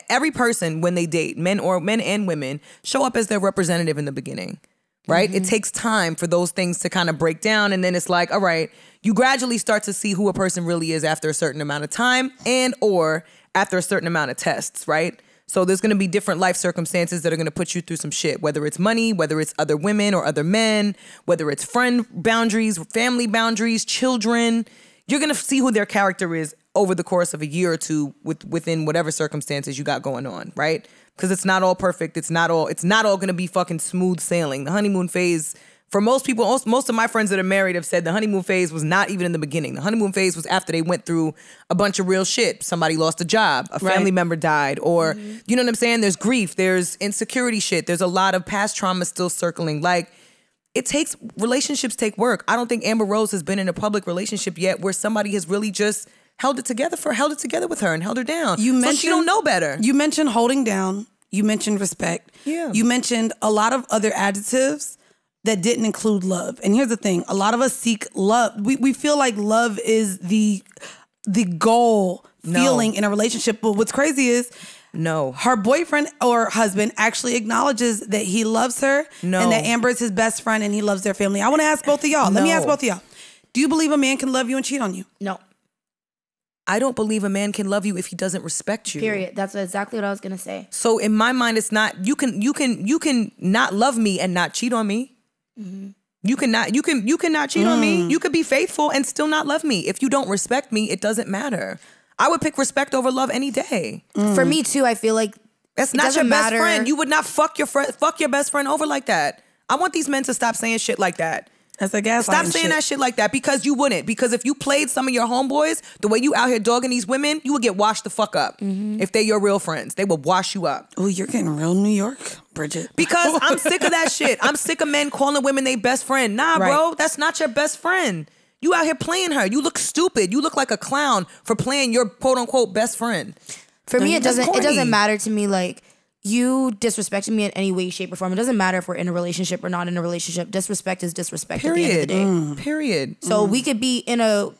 every person when they date, men and women, show up as their representative in the beginning. Right? Mm-hmm. It takes time for those things to kind of break down. And then it's like, all right, you gradually start to see who a person really is after a certain amount of time and or after a certain amount of tests, right? So there's going to be different life circumstances that are going to put you through some shit, whether it's money, whether it's other women or other men, whether it's friend boundaries, family boundaries, children. You're going to see who their character is over the course of a year or two within whatever circumstances you got going on, right? Because it's not all perfect. It's not all going to be fucking smooth sailing. The honeymoon phase, for most people, most of my friends that are married have said the honeymoon phase was not even in the beginning. The honeymoon phase was after they went through a bunch of real shit. Somebody lost a job, a family member died, or you know what I'm saying? There's grief, there's insecurity shit, there's a lot of past trauma still circling. Like, relationships take work. I don't think Amber Rose has been in a public relationship yet where somebody has really just held it together with her and held her down. So she don't know better. You mentioned holding down. You mentioned respect. Yeah. You mentioned a lot of other adjectives that didn't include love. And here's the thing. A lot of us seek love. We feel like love is the goal feeling in a relationship. But what's crazy is her boyfriend or husband actually acknowledges that he loves her and that Amber is his best friend and he loves their family. I want to ask both of y'all. Let me ask both of y'all. Do you believe a man can love you and cheat on you? No. I don't believe a man can love you if he doesn't respect you. Period. That's exactly what I was gonna say. So in my mind, it's not you can not love me and not cheat on me. Mm-hmm. You can not cheat on me. You could be faithful and still not love me. If you don't respect me, it doesn't matter. I would pick respect over love any day. For me too, I feel like that's not your best friend. You would not fuck your best friend over like that. I want these men to stop saying shit like that. That's a gaslighting. Stop saying that shit like that because you wouldn't. Because if you played some of your homeboys the way you out here dogging these women, you would get washed the fuck up. Mm-hmm. If they're your real friends, they will wash you up. Oh, you're getting real New York, Bridget. Because I'm sick of that shit. I'm sick of men calling women their best friend. Nah, bro, that's not your best friend. You out here playing her. You look stupid. You look like a clown for playing your quote unquote best friend. For me, it doesn't matter to me like you disrespecting me in any way, shape, or form. It doesn't matter if we're in a relationship or not in a relationship. Disrespect is disrespect at the end of the day. Period. So we could be in a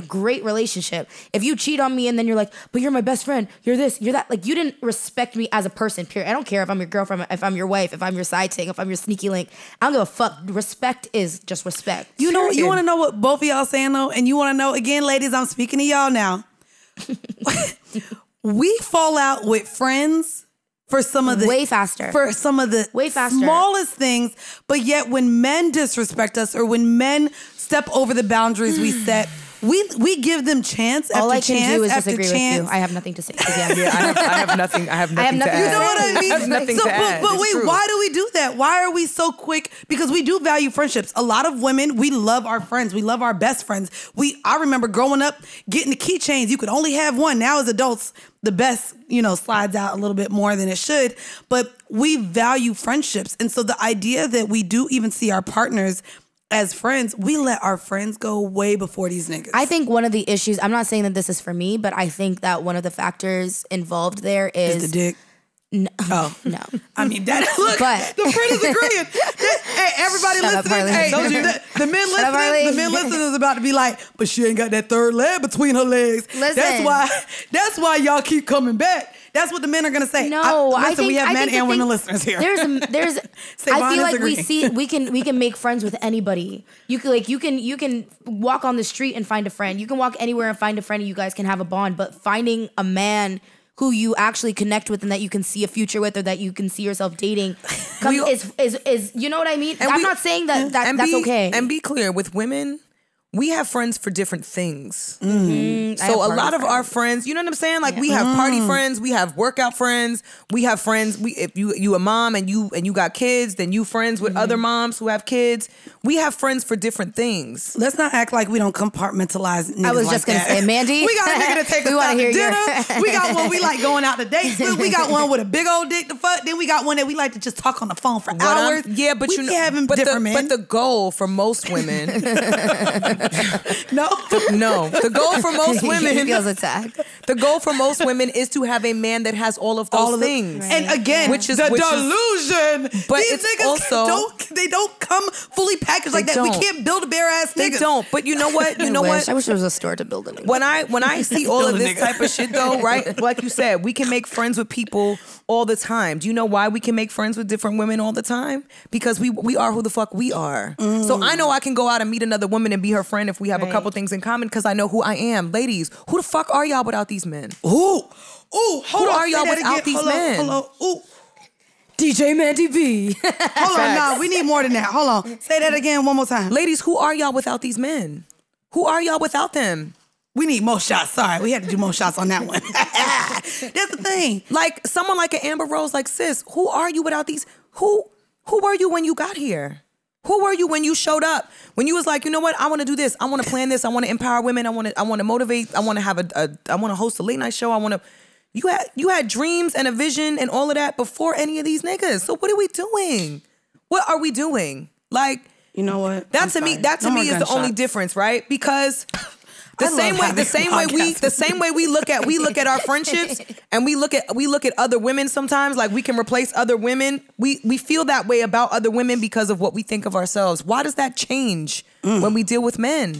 great relationship. If you cheat on me and then you're like, but you're my best friend, you're this, you're that. Like, you didn't respect me as a person, period. I don't care if I'm your girlfriend, if I'm your wife, if I'm your side chick, if I'm your sneaky link. I don't give a fuck. Respect is just respect. You know, you want to know what both of y'all saying though? And you want to know, again, ladies, I'm speaking to y'all now. we fall out with friends for some of the way faster. For some of the way faster. Smallest things, but yet when men disrespect us or when men step over the boundaries we set, we give them chance after chance. All I can do is after disagree chance. with you. I have nothing to say. Again. Yeah, I have nothing to add. You know what I mean? I have nothing to add. But It's wait, true. why do we do that? Why are we so quick? Because we do value friendships. A lot of women, we love our friends. We love our best friends. I remember growing up, getting the keychains. You could only have one. Now as adults, the best, slides out a little bit more than it should. But we value friendships. And so the idea that we do even see our partners as friends, we let our friends go way before these niggas. I think one of the issues, I'm not saying that this is for me, but I think that one of the factors involved there is the dick. No. No. I mean, look, But- the friend is agreeing. Hey, everybody Shut up, listening. Harley. Hey, the men Shut up, Harley. listening, the men listening is about to be like, but she ain't got that third leg between her legs. Listen. That's why y'all keep coming back. That's what the men are gonna say. No, I think we have men I think and the women thing- listeners here. There's I Savon feel is like agreeing. we can make friends with anybody. You can walk on the street and find a friend. You can walk anywhere and find a friend and you guys can have a bond, but finding a man who you actually connect with and that you can see a future with or that you can see yourself dating is you know what I mean? I'm not saying that's okay. And be clear, with women, we have friends for different things. I have So a party lot of our friends. friends, you know what I'm saying? Like we have party friends, we have workout friends, we have friends. If you a mom and you got kids, then you friends with other moms who have kids. We have friends for different things. Let's not act like we don't compartmentalize niggas I was like just gonna that. say, Mandii. We got a nigga to take us We wanna out hear to your- dinner. We got one we like going out to dates with. We got one with a big old dick to fuck. Then we got one that we like to just talk on the phone for hours. Yeah, but we be having different men. But the goal for most women, no. the goal for most He women, feels attacked. the goal for most women is to have a man that has all of those things. And again, Which is- the which is- delusion. But These it's niggas also- they don't come fully packaged like They that. We don't. can't build a bare ass They nigga. don't. But you know what? You know what? I wish there was a store to build it. When I see all of Still a this nigga. type of shit though, right? Like you said, we can make friends with people all the time. Do you know why we can make friends with different women all the time? Because we are who the fuck we are. So I know I can go out and meet another woman and be her friend if we have a couple things in common because I know who I am. Ladies, who the fuck are y'all without these men? Ooh, hold Who on. are y'all Say that without again. these Hold on, men? hold on. Ooh. DJ Mandii B. Hold on, nah, we need more than that. Hold on. Say that again one more time. Ladies, who are y'all without these men? Who are y'all without them? We need more shots. Sorry, we had to do more shots on that one. That's the thing. Like someone like an Amber Rose, like sis, who are you without these? Who were you when you got here? Who were you when you showed up? When you was like, you know what? I want to do this. I want to plan this. I want to empower women. I want to motivate. I want to have I want to host a late night show. You had dreams and a vision and all of that before any of these niggas. So what are we doing? What are we doing? Like, You know what? that to me is the only difference, right? Because the same way we look at our friendships and we look at other women sometimes, like we can replace other women. We feel that way about other women because of what we think of ourselves. Why does that change when we deal with men?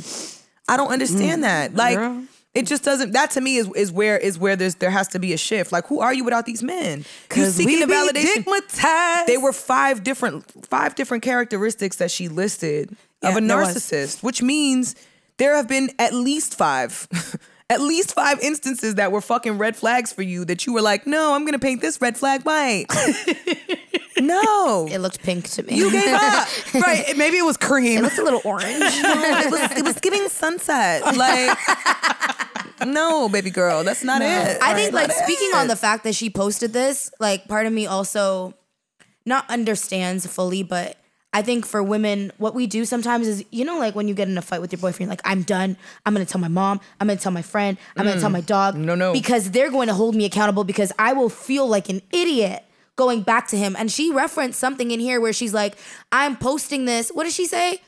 I don't understand that. Like, Girl. it just doesn't. That to me is where there has to be a shift. Like, who are you without these men? You Because seeking we the be validation. digmatized. They were five different characteristics that she listed of a Yeah, there was. narcissist, which means there have been at least 5 instances that were fucking red flags for you that you were like, no, I'm gonna paint this red flag white. No. It looked pink to me. You gave up. right. Maybe it was cream. It looked a little orange. It was giving sunset. Like, no, baby girl, that's not it. I think, like, Not speaking it. on the fact that she posted this, like, part of me also not understands fully, but I think for women, what we do sometimes is, you know, like when you get in a fight with your boyfriend, like, I'm done. I'm going to tell my mom. I'm going to tell my friend. I'm going to tell my dog. No. Because they're going to hold me accountable because I will feel like an idiot going back to him. And she referenced something in here where she's like, I'm posting this. What did she say?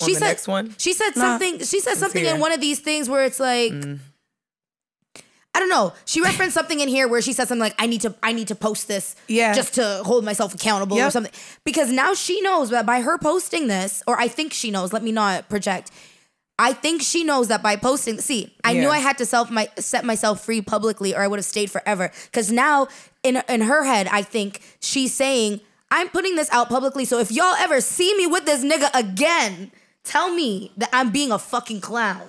On the next one? She said something. She said something hear. in one of these things where it's like, I don't know. She referenced something in here where she said something like, I need to post this just to hold myself accountable or something. Because now she knows that by her posting this, or I think she knows, let me not project. I think she knows that by posting, I knew I had to set myself free publicly or I would have stayed forever. Because now in her head, I think she's saying, I'm putting this out publicly. So if y'all ever see me with this nigga again, tell me that I'm being a fucking clown.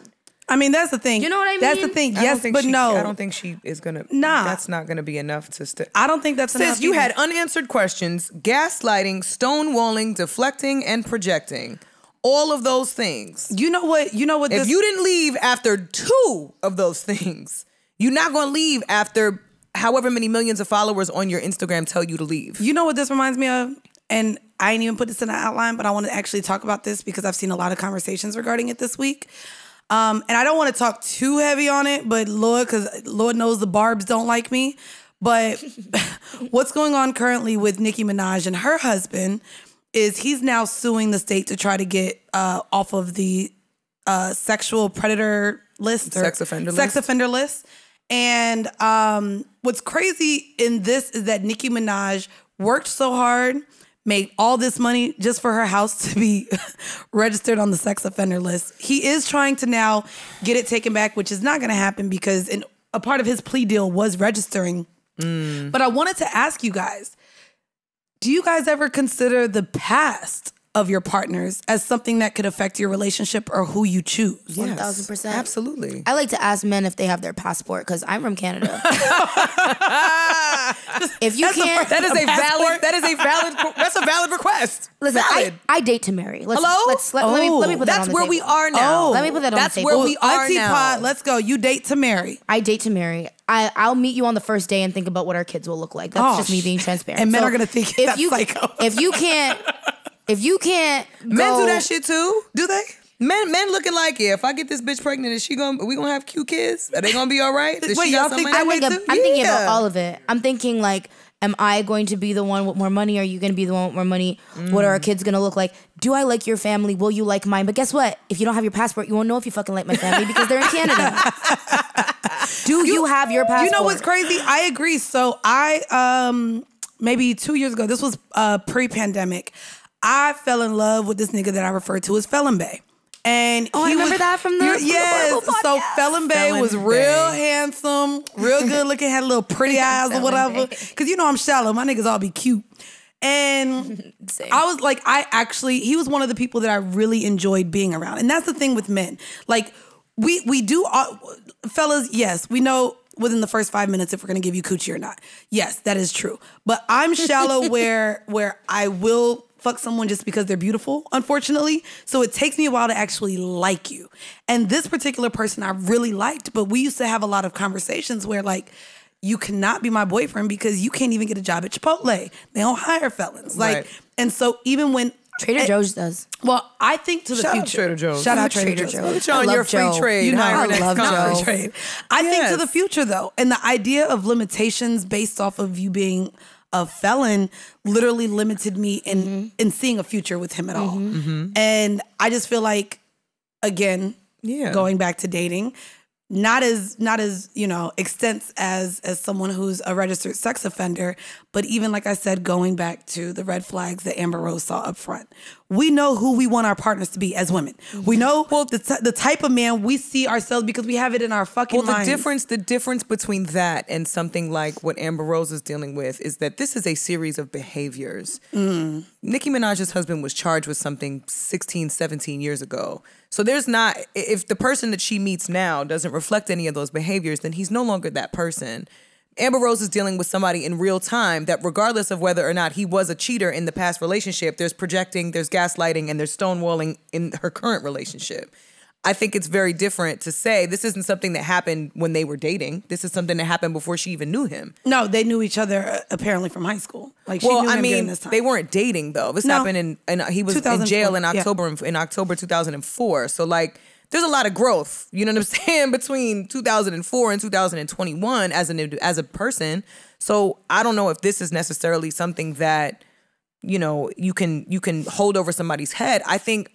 I mean, that's the thing. You know what I mean? That's the thing. Yes, but no. I don't think she is gonna. Nah. That's not gonna be enough to stay. I don't think that's enough. Sis, you either. had unanswered questions, gaslighting, stonewalling, deflecting, and projecting. All of those things. You know what? If you didn't leave after 2 of those things, you're not gonna leave after however many millions of followers on your Instagram tell you to leave. You know what this reminds me of? And I didn't even put this in the outline, but I want to actually talk about this because I've seen a lot of conversations regarding it this week. And I don't want to talk too heavy on it, but because Lord knows the Barbs don't like me. But what's going on currently with Nicki Minaj and her husband is he's now suing the state to try to get off of the sexual predator list. Sex offender list. And what's crazy in this is that Nicki Minaj worked so hard, made all this money just for her house to be registered on the sex offender list. He is trying to now get it taken back, which is not going to happen because a part of his plea deal was registering. But I wanted to ask you guys, do you guys ever consider the past of your partners as something that could affect your relationship or who you choose? Yes, 1000%. absolutely. I like to ask men if they have their passport because I'm from Canada. If you can't, That's a valid request. listen. Valid. I date to marry. Let me put that That's on the where table. we are now. Oh. Let me put that on the That's table. where we are Auntie now. Pod, let's go. You date to marry. I date to marry. I'll meet you on the first day and think about what our kids will look like. That's just me being transparent. And men So are gonna think if that's you psycho. if you can't Men go, do that shit too. Do they? Men looking like, yeah, if I get this bitch pregnant, we gonna have cute kids? Are they gonna be all right? Does Wait, she y'all got think something that like way that? too? I'm thinking about Yeah. all of it. I'm thinking like, am I going to be the one with more money? Are you going to be the one with more money? What are our kids going to look like? Do I like your family? Will you like mine? But guess what? If you don't have your passport, you won't know if you fucking like my family because they're in Canada. Do you have your passport? You know what's crazy? I agree. So I maybe 2 years ago, this was pre-pandemic, I fell in love with this nigga that I referred to as Felon Bay. And I remember that from the yes. Horrible So podcast. Felon Bay Felon was Bay. real handsome, real good looking, had little pretty eyes or Felon whatever. Bay. Because you know I'm shallow. My niggas all be cute. And Same. I was like, he was one of the people that I really enjoyed being around. And that's the thing with men. Like, we do, fellas, yes, we know within the first 5 minutes if we're going to give you coochie or not. Yes, that is true. But I'm shallow where I will fuck someone just because they're beautiful, unfortunately. So it takes me a while to actually like you. And this particular person I really liked, but we used to have a lot of conversations where like, you cannot be my boyfriend because you can't even get a job at Chipotle. They don't hire felons. Like, Right. And so even when Trader Joe's does. well, I think to the Shout out future. Trader Joe's. Shout out Trader Trader Joe's. Joe's. Put you on I your love free Joe. trade. You know, Hire I next love conference. Joe. trade. I think Yes. to the future though, and the idea of limitations based off of you being a felon literally limited me in seeing a future with him at all. And I just feel like, again, Yeah. going back to dating, not as extensive as someone who's a registered sex offender, but even like I said, going back to the red flags that Amber Rose saw up front. We know who we want our partners to be as women. We know the type of man we see ourselves because we have it in our fucking minds. The difference between that and something like what Amber Rose is dealing with is that this is a series of behaviors. Nicki Minaj's husband was charged with something 16, 17 years ago. So there's not, if the person that she meets now doesn't reflect any of those behaviors, then he's no longer that person. Amber Rose is dealing with somebody in real time that regardless of whether or not he was a cheater in the past relationship, there's projecting, there's gaslighting, and there's stonewalling in her current relationship. I think it's very different to say this isn't something that happened when they were dating. This is something that happened before she even knew him. No, they knew each other apparently from high school. Like she knew him during this time. They weren't dating though. This happened and he was in 2004, jail in yeah. October 2004. So like there's a lot of growth, you know what I'm saying, between 2004 and 2021 as a person. So I don't know if this is necessarily something that, you know, you can hold over somebody's head. I think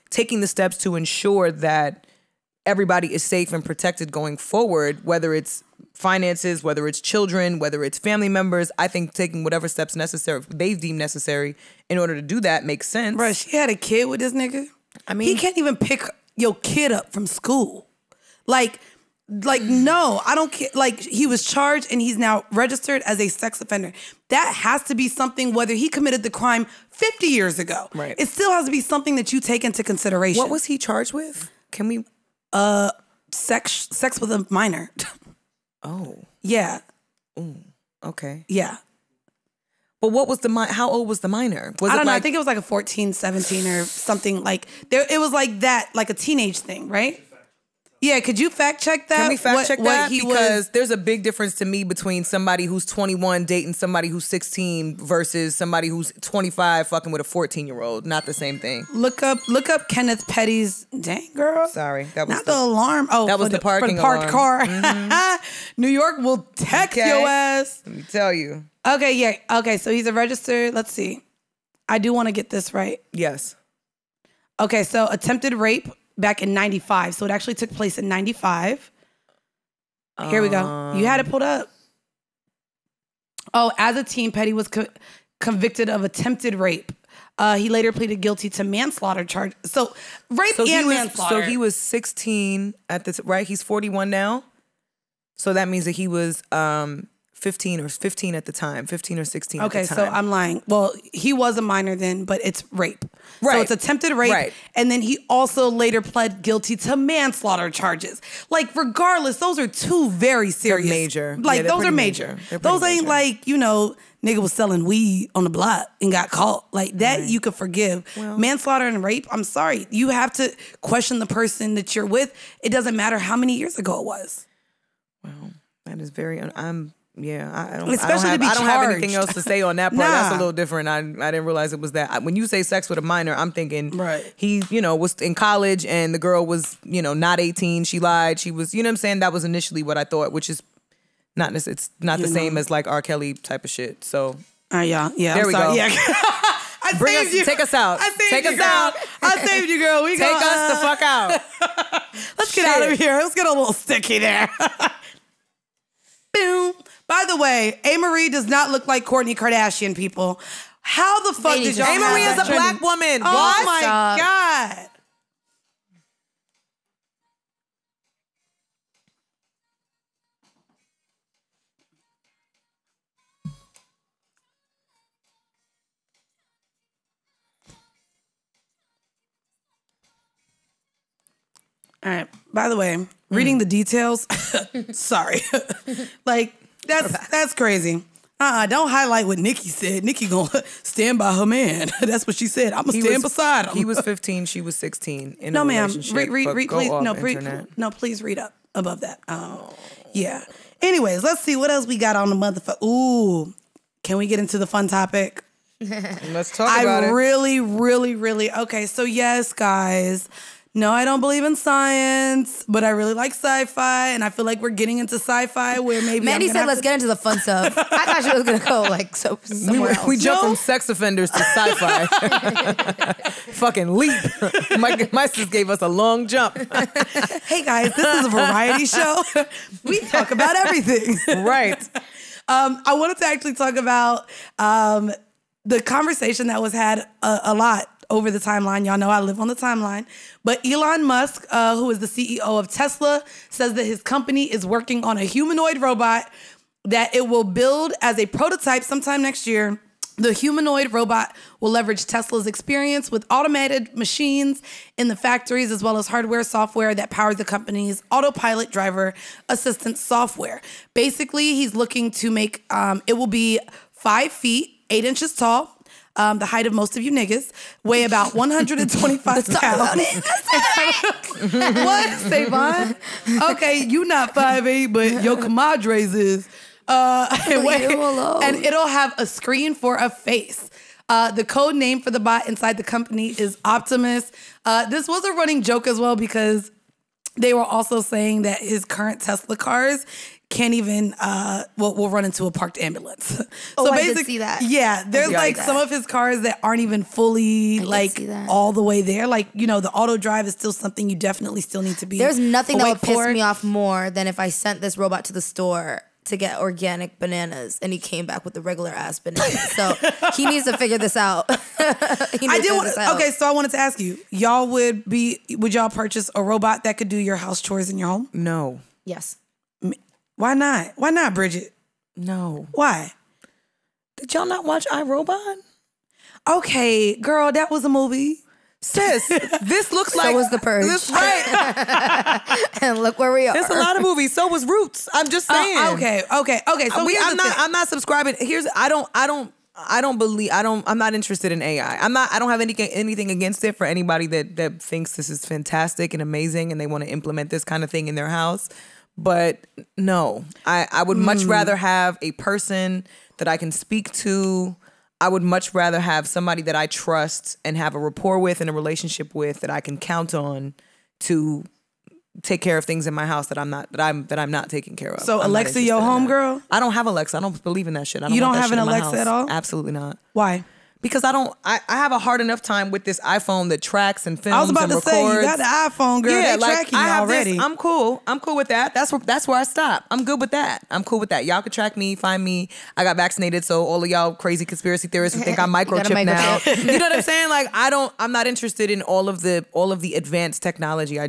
taking the steps to ensure that everybody is safe and protected going forward, whether it's finances, whether it's children, whether it's family members, I think taking whatever steps necessary, they deem necessary in order to do that makes sense. Bruh, she had a kid with this nigga. I mean, he can't even pick your kid up from school. Like no, I don't care. Like he was charged and he's now registered as a sex offender. That has to be something, whether he committed the crime 50 years ago. Right. It still has to be something that you take into consideration. what was he charged with? Can we? Sex with a minor. Oh. Yeah. Ooh. Okay. Yeah. But what was how old was the minor? Was I don't know. like, I think it was like a 14, 17 or something like there. It was like that, like a teenage thing, right? Yeah, could you fact check that? Can we fact check that? Because was, there's a big difference to me between somebody who's 21 dating somebody who's 16 versus somebody who's 25 fucking with a 14-year-old. Not the same thing. Look up Kenneth Petty's. Dang, girl. Sorry, that was not the alarm. Oh, that was the parking parked alarm. car. Mm-hmm. New York will text your ass. Let me tell you. Okay, yeah. Okay, so he's a registered. Let's see. I do want to get this right. Yes. Okay, so attempted rape back in 95. So it actually took place in 95. Here we go. You had it pulled up. Oh, as a teen, Petty was convicted of attempted rape. He later pleaded guilty to manslaughter charge. So rape and manslaughter. So he was 16 at the right. He's 41 now. So that means that he was 15 at the time, 15 or 16 at the time. Okay, so I'm lying. Well, he was a minor then, but it's rape. Right. So it's attempted rape. Right. And then he also later pled guilty to manslaughter charges. Like, regardless, those are two very serious. They're major. Like, Yeah, they're those are pretty major. major. They're Those pretty ain't major. like, nigga was selling weed on the block and got caught. Like, that you could forgive. Manslaughter and rape, I'm sorry. You have to question the person that you're with. It doesn't matter how many years ago it was. Well, that is very. I don't Especially to be I don't have anything charged. else to say on that part. Nah. That's a little different. I didn't realize it was that. When you say sex with a minor, I'm thinking he, was in college and the girl was, not 18. She lied. She was, what I'm saying? That was initially what I thought, which is not necessarily, it's not the same as like R. Kelly type of shit. So Yeah. There I'm we sorry. go. Yeah. I saved you. Take us out. I saved Take you, us girl. out. I saved you, girl. We Take us the fuck out. Let's get out of here. Let's get a little sticky there. Boom. By the way, A. Marie does not look like Kourtney Kardashian, people. How the fuck did y'all A. Marie have is that a black trending? woman. Oh What? my Stop. God. All right. By the way, reading the details, sorry. Like, that's crazy. Don't highlight what Nicki said. Nicki gonna stand by her man. That's what she said. I'm gonna stand beside him. He was 15, she was 16 in no, a ma'am. relationship. Read, Go please. off, No, internet. please read up above that. Yeah. Anyways, let's see what else we got on the motherfucker. Ooh, can we get into the fun topic? Let's talk about it. really. Okay, so yes, guys. No, I don't believe in science, but I really like sci-fi, and I feel like we're getting into sci-fi where maybe Mandy said, "Let's get into the fun stuff." I thought she was gonna go somewhere else. We jumped from sex offenders to sci-fi. Fucking leap. My sis gave us a long jump. Hey guys, this is a variety show. We talk about everything. Right. I wanted to actually talk about the conversation that was had a lot over the timeline. Y'all know I live on the timeline. But Elon Musk, who is the CEO of Tesla, says that his company is working on a humanoid robot that it will build as a prototype sometime next year. The humanoid robot will leverage Tesla's experience with automated machines in the factories, as well as hardware, software that powers the company's autopilot driver assistance software. Basically, he's looking to make, it will be 5 feet, 8 inches tall, the height of most of you niggas, weigh about 125 pounds. What, Savon? Okay, you not 5'8", but your comadres is. And it'll have a screen for a face. The code name for the bot inside the company is Optimus. This was a running joke as well because they were also saying that his current Tesla cars can't even, will run into a parked ambulance. Oh, I did see that. Yeah, there's like that. some of his cars that aren't even fully all the way there. Like, the auto drive is still something you definitely still need to be There's nothing that awake would piss for. me off more than if I sent this robot to the store to get organic bananas and he came back with the regular ass bananas. So he needs to figure this out. Okay, so I wanted to ask you, would y'all purchase a robot that could do your house chores in your home? No. Yes. Why not? Why not, Bridget? No. Why? Did y'all not watch iRobot? Okay, girl, that was a movie. Sis, this looks like... So was The Purge. This, right. And look where we are. There's a lot of movies. So was Roots. I'm just saying. Okay. So I'm not subscribing. I'm not interested in AI. I don't have anything against it for anybody that thinks this is fantastic and amazing and they want to implement this kind of thing in their house. But no, I would much rather have a person that I can speak to. I would much rather have somebody that I trust and have a rapport with and a relationship with that I can count on to take care of things in my house that I'm not taking care of. So Alexa, your homegirl? I don't have Alexa. I don't believe in that shit. You don't have an Alexa at all? Absolutely not. Why? Because I have a hard enough time with this iPhone that tracks and films I was about and to records. say, you got the iPhone, girl. Yeah, they tracking you already. This. I'm cool with that. That's where I stop. I'm good with that. I'm cool with that. Y'all can track me, find me. I got vaccinated, so all of y'all crazy conspiracy theorists who think I'm microchipped now. You know what I'm saying? Like I'm not interested in all of the advanced technology. I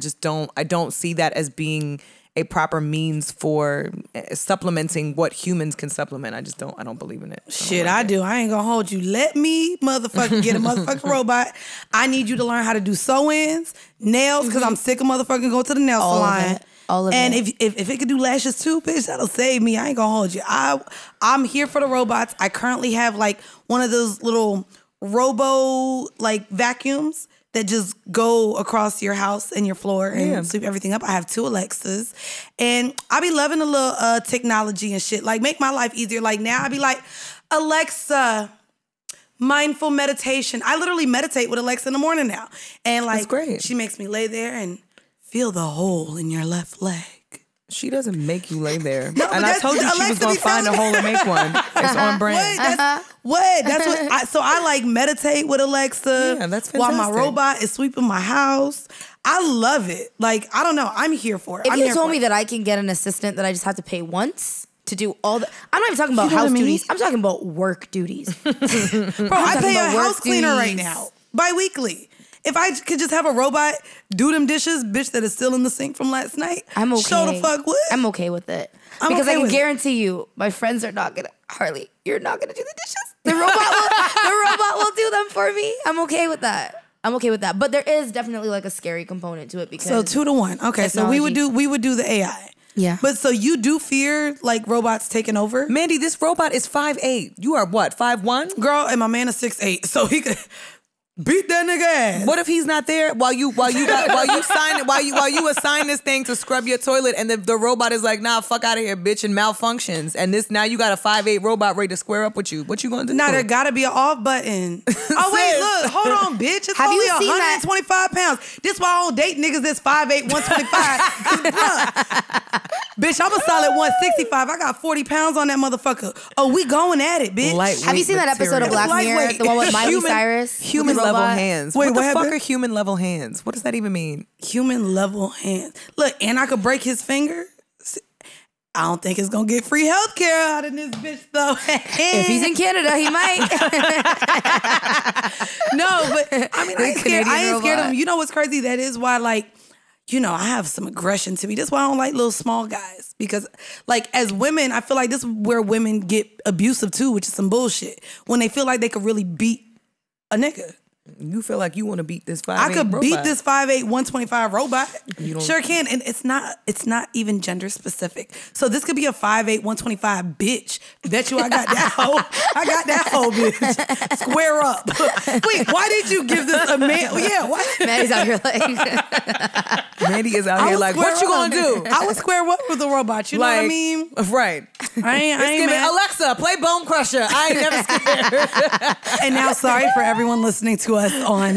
don't see that as being a proper means for supplementing what humans can supplement. I don't believe in it. I do. I ain't gonna hold you. Let me motherfucking get a motherfucking robot. I need you to learn how to do sew-ins, nails, because I'm sick of motherfucking going to the nail salon. All of it. And if it could do lashes too, bitch, that'll save me. I ain't gonna hold you. I'm here for the robots. I currently have like one of those little robo like vacuums that just go across your house and your floor and sweep everything up. I have 2 Alexas. And I be loving a little technology and shit. Like, make my life easier. Like, now I be like, Alexa, mindful meditation. I literally meditate with Alexa in the morning now. And, like, that's great. She makes me lay there and feel the hole in your left leg. She doesn't make you lay there. No, and I told you she was going to find a hole and make one. It's on brand. That's what. So I like meditate with Alexa. Yeah, that's fantastic. While my robot is sweeping my house. I love it. Like, I don't know. I'm here for it. If you told me that I can get an assistant that I just have to pay once to do all the... I'm not even talking about house duties. I'm talking about work duties. Bro, I pay a house cleaner right now. Bi-weekly. If I could just have a robot do them dishes, bitch, that is still in the sink from last night. I'm okay. Show the fuck what? I'm okay with it. Because I can guarantee you, my friends are not gonna... Harley, you're not gonna do the dishes. The robot will do them for me. I'm okay with that. But there is definitely like a scary component to it because... So 2 to 1. Okay, so we would do the AI. Yeah. But so you do fear like robots taking over? Mandy, this robot is 5'8". You are what, 5'1"? Girl, and my man is 6'8", so he could... beat that nigga ass. What if he's not there while you assign this thing to scrub your toilet and the robot is like, nah, fuck out of here, bitch, and malfunctions. And now you got a 5'8" robot ready to square up with you. What you gonna do? Nah, there gotta be an off button. Oh wait, look, hold on, bitch. It's only 125 pounds. This why I don't date niggas that's 5'8", 125. Bitch, I'm a solid 165. I got 40 pounds on that motherfucker. Oh, we going at it, bitch. Have you seen that episode of Black Mirror? The one with Miley Cyrus? Human level hands. Wait, what the fuck are human level hands? What does that even mean? Human level hands. Look, and I could break his finger. I don't think it's gonna get free healthcare out of this bitch though. If he's in Canada, he might. No, but I mean, I ain't scared of him. You know what's crazy? That is why, like, you know, I have some aggression to me. That's why I don't like little small guys. Because, like, as women, I feel like this is where women get abusive too, which is some bullshit. When they feel like they could really beat a nigga. You feel like you want to beat this 5'8" I could robot. beat this 5'8", 125 robot. Sure can. And it's not even gender specific. So this could be a 5'8", 125 bitch. Bet you I got that hoe. I got that hoe, bitch. Square up. Wait, why did you give this a man? Yeah, why? Mandy's out here like... Mandy is out here like, what you gonna do? I would square up with a robot. You know what I mean? Right. I ain't mad. Alexa, play Bone Crusher. I ain't never scared. And now, sorry for everyone listening to us on.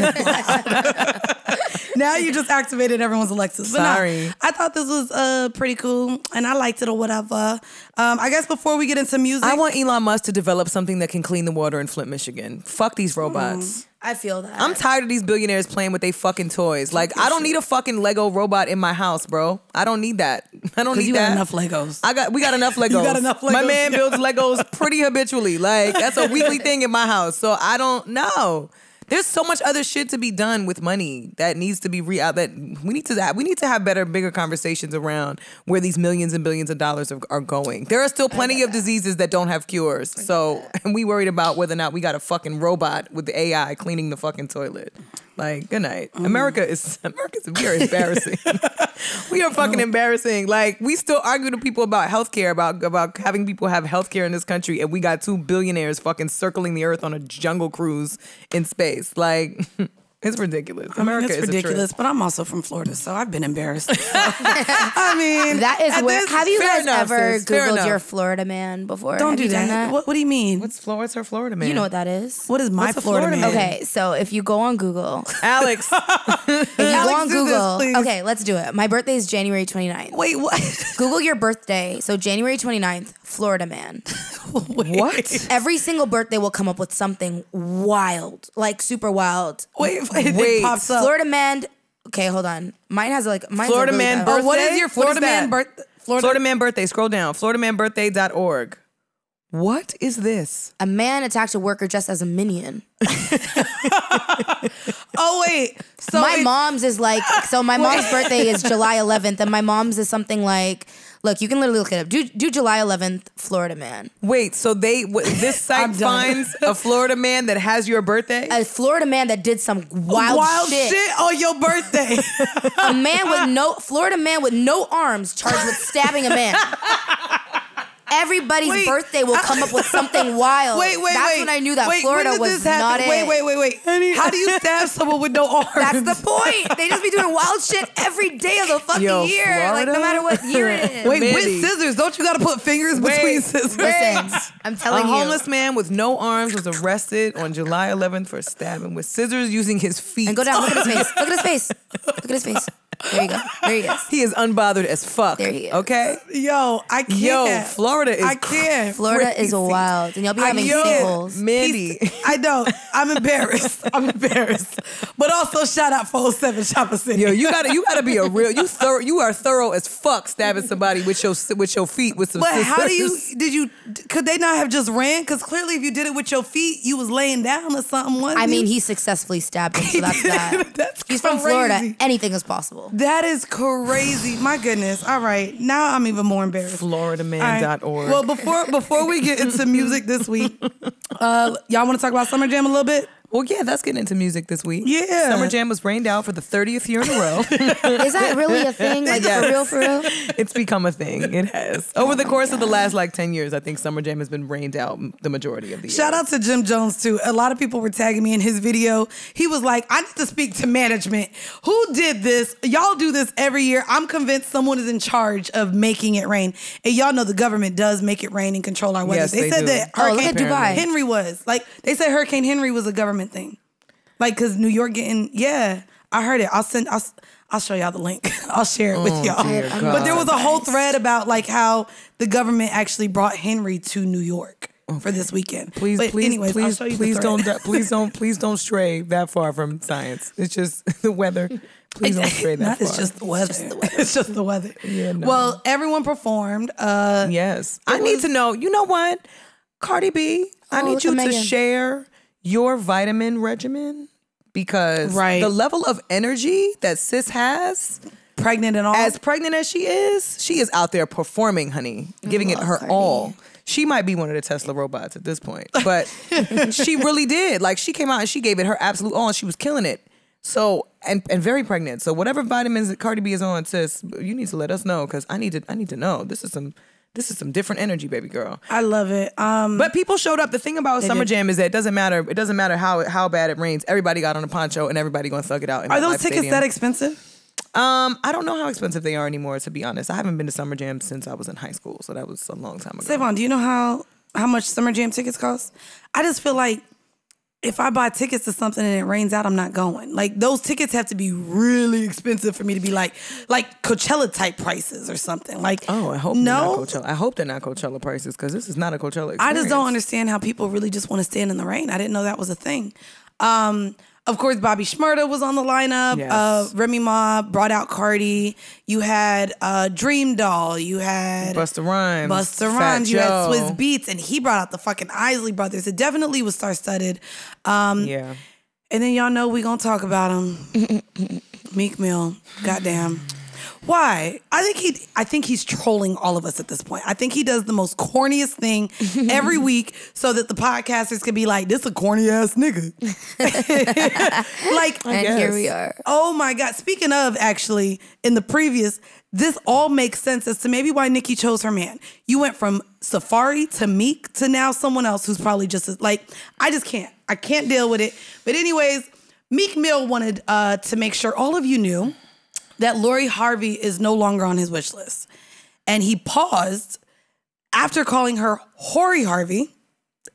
Now you just activated everyone's Alexas. But sorry. No, I thought this was pretty cool, and I liked it or whatever. I guess before we get into music, I want Elon Musk to develop something that can clean the water in Flint, Michigan. Fuck these robots. I feel that. I'm tired of these billionaires playing with their fucking toys. Like, I don't need a fucking Lego robot in my house, bro. I don't need that. I don't need you that. Got enough Legos. We got enough Legos. You got enough Legos. My man builds Legos pretty habitually. Like, that's a weekly thing in my house. So I don't know. There's so much other shit to be done with money that needs to be that we need to have better, bigger conversations around where these millions and billions of dollars are going. There are still plenty of diseases that don't have cures. So, and we worried about whether or not we got a fucking robot with the AI cleaning the fucking toilet. Like, good night. America's we are embarrassing. We are fucking embarrassing. Like, we still argue to people about healthcare, about having people have healthcare in this country, and we got 2 billionaires fucking circling the earth on a jungle cruise in space. Like, it's ridiculous. America it's is ridiculous, but I'm also from Florida, so I've been embarrassed. So, I mean, That is where. Have you fair guys enough, ever sis. Fair Googled enough. your Florida man before? don't Have do you done that. What do you mean? What's her Florida man? You know what that is? What is my What's a Florida Florida man? man? Okay, so if you go on Google, Alex. if you go on do this, Google, please. okay, let's do it. My birthday is January 29th. Wait, what? Google your birthday. So January 29th, Florida man. What? Every single birthday will come up with something wild, like super wild. Wait, Wait. it pops up. Florida man. Okay, hold on. Mine has like mine's Florida a really man bad- birthday. What is your Florida What is man that? birthday? Florida man birthday. Scroll down. FloridamanBirthday.org. What is this? A man attacked a worker dressed as a minion. Oh wait, so my it- mom's is like, so my mom's birthday is July 11th, and my mom's is something like, look, you can literally look it up. Do July 11th, Florida man. Wait, so this site I'm done. finds a Florida man that has your birthday? A Florida man that did some wild shit. on your birthday. A man with Florida man with no arms charged with stabbing a man. Everybody's Wait, birthday will come up with something wild. Wait, That's when I knew that Florida when did was this happen? not it. Wait. How do you stab someone with no arms? That's the point. They just be doing wild shit every day of the fucking Yo, year. Like, Florida? no matter what year it is. Wait, Mandy. with scissors. Don't you got to put fingers between scissors? Listen, I'm A telling you. homeless man with no arms was arrested on July 11th for stabbing with scissors using his feet. And go down. Look at his face. Look at his face. Look at his face. There you go. There he is. He is unbothered as fuck. There he is. Okay? Yo, I can't. Yo, Florida is I can't. Florida is crazy. wild, and y'all be having Yo, sequels. Mandy. I know. I'm embarrassed. But also, shout out 407 Shopper City. Yo, you gotta be a real. You are thorough as fuck stabbing somebody with your feet with some. But scissors. how could they not have just ran? Because clearly if you did it with your feet, you was laying down or something. I mean, he successfully stabbed him, so that's that. That's He's from crazy. Florida. Anything is possible. That is crazy. My goodness. All right. Now I'm even more embarrassed. FloridaMan.org. All right. Well, before we get into music this week, y'all want to talk about Summer Jam a little bit? Well, yeah, that's getting into music this week. Yeah. Summer Jam was rained out for the 30th year in a row. Is that really a thing? Like, Yes. for real? It's become a thing. It has. Over the course of the last 10 years, I think Summer Jam has been rained out the majority of the year. Shout out to Jim Jones too. A lot of people were tagging me in his video. He was like, I need to speak to management. Who did this? Y'all do this every year. I'm convinced someone is in charge of making it rain. And y'all know the government does make it rain and control our weather. Yes, they said do. that Oh, look Hurricane at Dubai. Henry was. Like, they said Hurricane Henry was a government thing. Like, cause New York I heard it. I'll show y'all the link. I'll share it with y'all. dear God. But there was a whole thread about like how the government actually brought Henry to New York for this weekend. Please, But anyways, I'll show you the thread. please don't stray that far from science. It's just the weather. Please don't stray that far. It's just the weather. It's just the weather. Yeah, no. Well, everyone performed. Yes. I need to know, you know what? Cardi B, I need look you at to Megan. share your vitamin regimen because Right. the level of energy that sis has, Pregnant and all. as pregnant as she is out there performing, honey, giving it her Cardi. all. She might be one of the Tesla robots at this point, but she really did. Like, she came out and she gave it her absolute all and she was killing it. So, and very pregnant. So whatever vitamins that Cardi B is on, sis, you need to let us know because I need to know. This is some different energy, baby girl. I love it. But people showed up. The thing about Summer did. Jam is that it doesn't matter. It doesn't matter how bad it rains. Everybody got on a poncho and everybody gonna thug it out. In Are that those live tickets stadium. that expensive? I don't know how expensive they are anymore. To be honest, I haven't been to Summer Jam since I was in high school, so that was a long time ago. Savon, do you know how much Summer Jam tickets cost? I just feel like if I buy tickets to something and it rains out, I'm not going. Like, those tickets have to be really expensive for me to be like Coachella type prices or something. Like, Oh, I hope they're not Coachella. I hope they're not Coachella prices because this is not a Coachella experience. I just don't understand how people really just want to stand in the rain. I didn't know that was a thing. Of course, Bobby Shmurda was on the lineup. Yes. Remy Ma brought out Cardi. You had Dream Doll. You had Busta Rhymes. Fat you had Joe. Swizz Beatz, and he brought out the fucking Isley Brothers. It definitely was star-studded. Yeah. And then y'all know we gonna talk about him. Meek Mill. Goddamn. Why? I think he's trolling all of us at this point. I think he does the most corniest thing every week so that the podcasters can be like, this a corny ass nigga. Like, and here we are. Oh my God. Speaking of, actually, in the previous, this all makes sense as to maybe why Nicki chose her man. You went from Safari to Meek to now someone else who's probably just as, like, I just can't. I can't deal with it. But anyways, Meek Mill wanted to make sure all of you knew that Lori Harvey is no longer on his wish list. And he paused after calling her Hori Harvey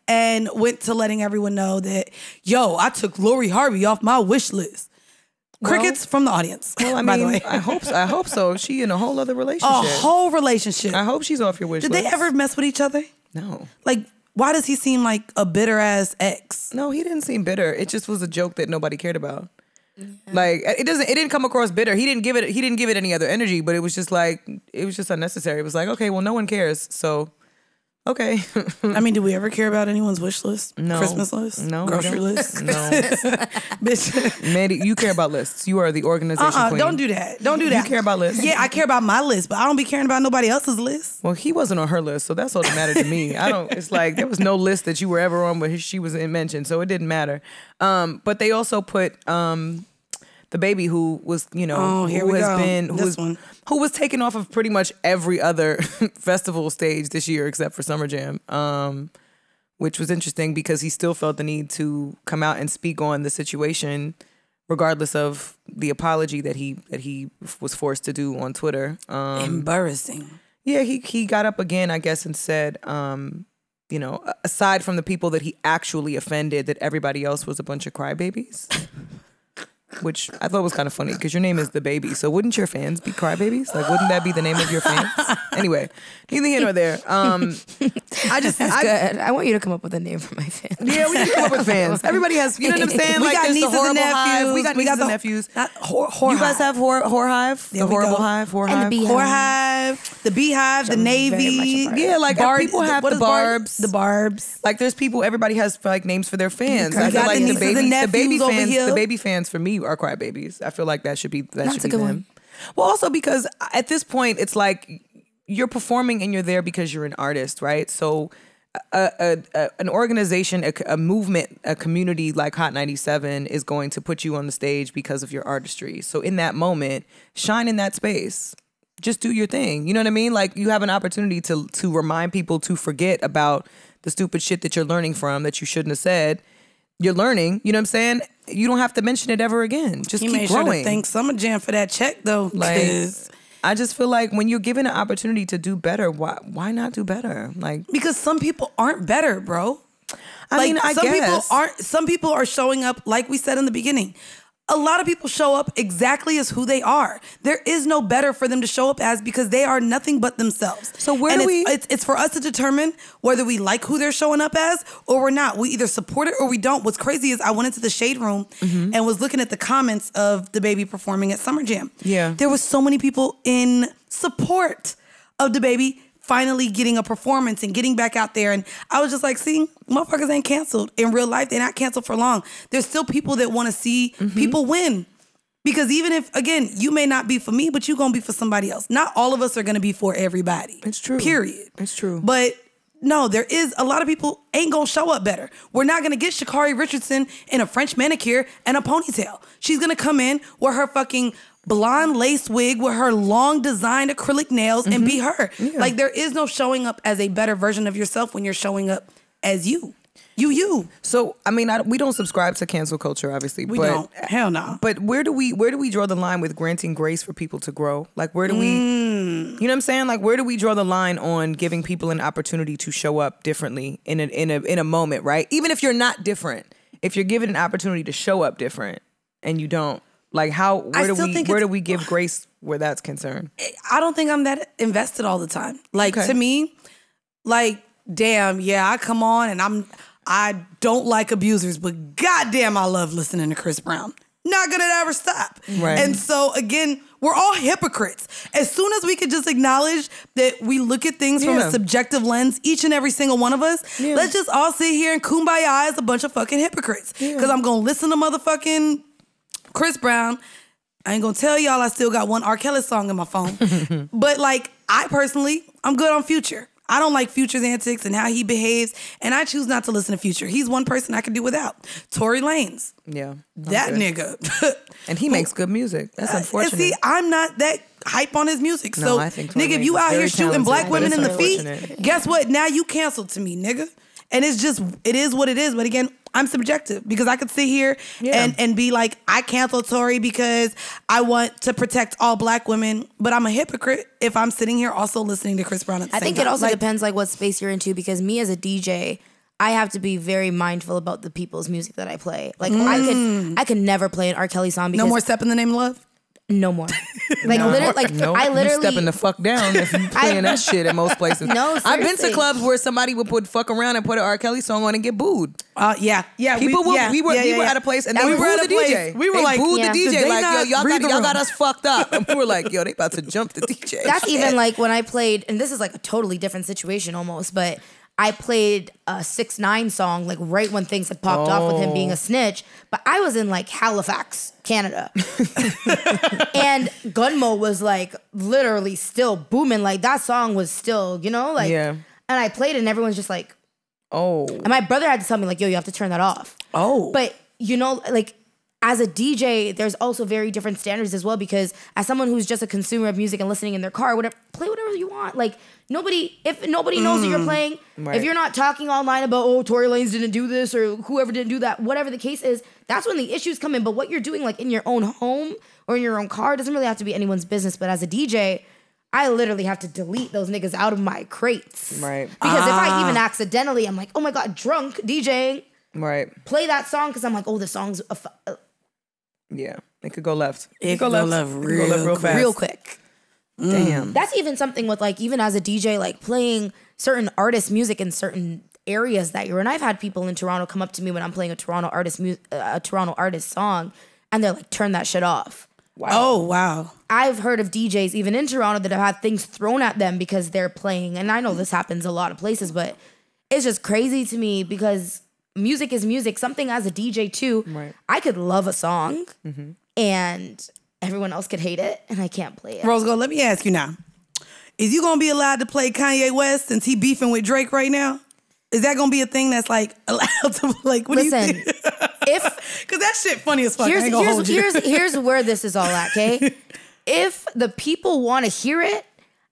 and went to letting everyone know that, yo, I took Lori Harvey off my wish list. Crickets from the audience, well, I mean, by the way. I hope so. She in a whole other relationship. A whole relationship. I hope she's off your wish list. Did they ever mess with each other? No. Like, why does he seem like a bitter-ass ex? No, he didn't seem bitter. It just was a joke that nobody cared about. Yeah. Like, it didn't come across bitter. He didn't give it any other energy, but it was just unnecessary. It was like, okay, well, no one cares, so okay. I mean, do we ever care about anyone's wish list? No. Christmas list? No. Grocery list? No. Bitch. Mandy, you care about lists. You are the organization queen. Don't do that. Don't do that. You care about lists? Yeah, I care about my list, but I don't be caring about nobody else's list. Well, he wasn't on her list, so that's all that mattered to me. It's like there was no list that you were ever on where she was mentioned, so it didn't matter. But they also put the baby who was, who was taken off of pretty much every other festival stage this year except for Summer Jam, which was interesting because he still felt the need to come out and speak on the situation, regardless of the apology that he was forced to do on Twitter. Embarrassing. Yeah, he got up again, I guess, and said, aside from the people that he actually offended, that everybody else was a bunch of crybabies. Which I thought was kind of funny because your name is The Baby. So wouldn't your fans be crybabies? Like, wouldn't that be the name of your fans? Anyway, neither here nor there. Good. I want you to come up with a name for my fans. Yeah, we need to come up with fans. Everybody has, you know what I'm saying? We got there's nieces the horrible and nephews. hive. We got nieces and the nephews. You guys have whore hive? There The horrible hive? Whore hive? And the Whore hive, the beehive, the navy. Yeah, like people have the barbs. The barbs. Like there's people, everybody has like names for their fans. I We feel got like the the nieces and baby nephews over fans, here. the baby fans for me are crybabies. I feel like that should be That's a good them. one. Well, also because at this point it's like you're performing and you're there because you're an artist, right? So an organization, a movement, a community like Hot 97 is going to put you on the stage because of your artistry. So in that moment, shine in that space. Just do your thing. You know what I mean? Like you have an opportunity to remind people to forget about the stupid shit that you're learning from that you shouldn't have said. You're learning, you know what I'm saying? You don't have to mention it ever again. Just keep made growing. Sure to thank Summer Jam for that check though. Like, I just feel like when you're given an opportunity to do better, why not do better? Like because some people aren't better, bro. I mean, I guess some people are showing up like we said in the beginning. A lot of people show up exactly as who they are. There is no better for them to show up as because they are nothing but themselves. So it's for us to determine whether we like who they're showing up as or we're not. We either support it or we don't. What's crazy is I went into the Shade Room and was looking at the comments of the baby performing at Summer Jam. Yeah. There was so many people in support of the baby finally getting a performance and getting back out there. And I was just like, see, motherfuckers ain't canceled. In real life, they're not canceled for long. There's still people that want to see people win. Because even if, again, you may not be for me, but you're going to be for somebody else. Not all of us are going to be for everybody. It's true. Period. It's true. But no, there is a lot of people ain't going to show up better. We're not going to get Sha'carri Richardson in a French manicure and a ponytail. She's going to come in with her fucking blonde lace wig with her long designed acrylic nails and be her. Yeah. Like there is no showing up as a better version of yourself when you're showing up as you. You. So I mean, we don't subscribe to cancel culture, obviously. We don't. Hell no. But where do we draw the line with granting grace for people to grow? Like where do we? You know what I'm saying? Like where do we draw the line on giving people an opportunity to show up differently in a moment, right? Even if you're not different, if you're given an opportunity to show up different and you don't. Like where do we give grace where that's concerned? I don't think I'm that invested all the time. Like to me, like damn, yeah, I come on and I don't like abusers, but goddamn, I love listening to Chris Brown. Not gonna ever stop. Right. And so again, we're all hypocrites. As soon as we could just acknowledge that we look at things from a subjective lens, each and every single one of us, let's just all sit here and kumbaya as a bunch of fucking hypocrites. Because I'm gonna listen to motherfucking Chris Brown I ain't gonna tell y'all I still got one R. Kelly song in my phone. But like, I personally, I'm good on Future. I don't like Future's antics and how he behaves, and I choose not to listen to Future. He's one person I could do without. Tory Lanez. Yeah. That nigga. And he makes good music. That's unfortunate. And see, I'm not that hype on his music. No, So, I think Tory nigga, if Lanez you is out here very shooting talented, black but women it's in the unfortunate. feet, guess what? Now you canceled to me, nigga. And it's just, it is what it is. But again, I'm subjective because I could sit here and be like, I canceled Tory because I want to protect all black women, but I'm a hypocrite if I'm sitting here also listening to Chris Brown at the I same think time. it also depends like what space you're into, because me as a DJ, I have to be very mindful about the people's music that I play. Like I could never play an R. Kelly song because No more Step in the Name of Love? no more. Like literally, like Nope, I literally you stepping the fuck down if you playing that shit at most places. No, I've been to seriously. clubs where somebody would put fuck around and put an R. Kelly song on and get booed. Yeah. We were at a place and And they we were booed at the a place. DJ. We were They like, booed yeah. the Did DJ they like, not yo, read the y'all got room? us fucked up. And we were like, yo, they about to jump the DJ. That's even like when I played, and this is like a totally different situation almost, but I played a 6ix9ine song like right when things had popped off with him being a snitch, but I was in like Halifax, Canada. And Gunmo was like literally still booming. Like that song was still, you know, like, Yeah. and I played it and everyone's just like, Oh. and my brother had to tell me like, yo, you have to turn that off. Oh. But you know, like as a DJ, there's also very different standards as well, because as someone who's just a consumer of music and listening in their car, whatever, play whatever you want. Like if nobody knows what you're playing, Right. if you're not talking online about, oh, Tory Lanez didn't do this or whoever didn't do that, whatever the case is, that's when the issues come in. But what you're doing like in your own home or in your own car doesn't really have to be anyone's business. But as a DJ, I literally have to delete those niggas out of my crates. Right. Because if I even accidentally, I'm like, oh my God, drunk DJing, Right. play that song because I'm like, oh, the song's Yeah. It could go left. It could go left real fast. real quick. Damn. That's even something with like, even as a DJ, like playing certain artist music in certain areas that you're in. I've had people in Toronto come up to me when I'm playing a Toronto artist song, and they're like, turn that shit off. Wow. Oh, wow. I've heard of DJs even in Toronto that have had things thrown at them because they're playing, and I know this happens a lot of places, but it's just crazy to me because music is music. Something as a DJ too, Right. I could love a song and everyone else could hate it, and I can't play it. Rose Gold, let me ask you now. Is you going to be allowed to play Kanye West since he beefing with Drake right now? Is that going to be a thing that's like allowed to, like, what Listen, do you think? if Because that shit funny as fuck. I ain't gonna hold you. here's where this is all at, okay? If the people want to hear it,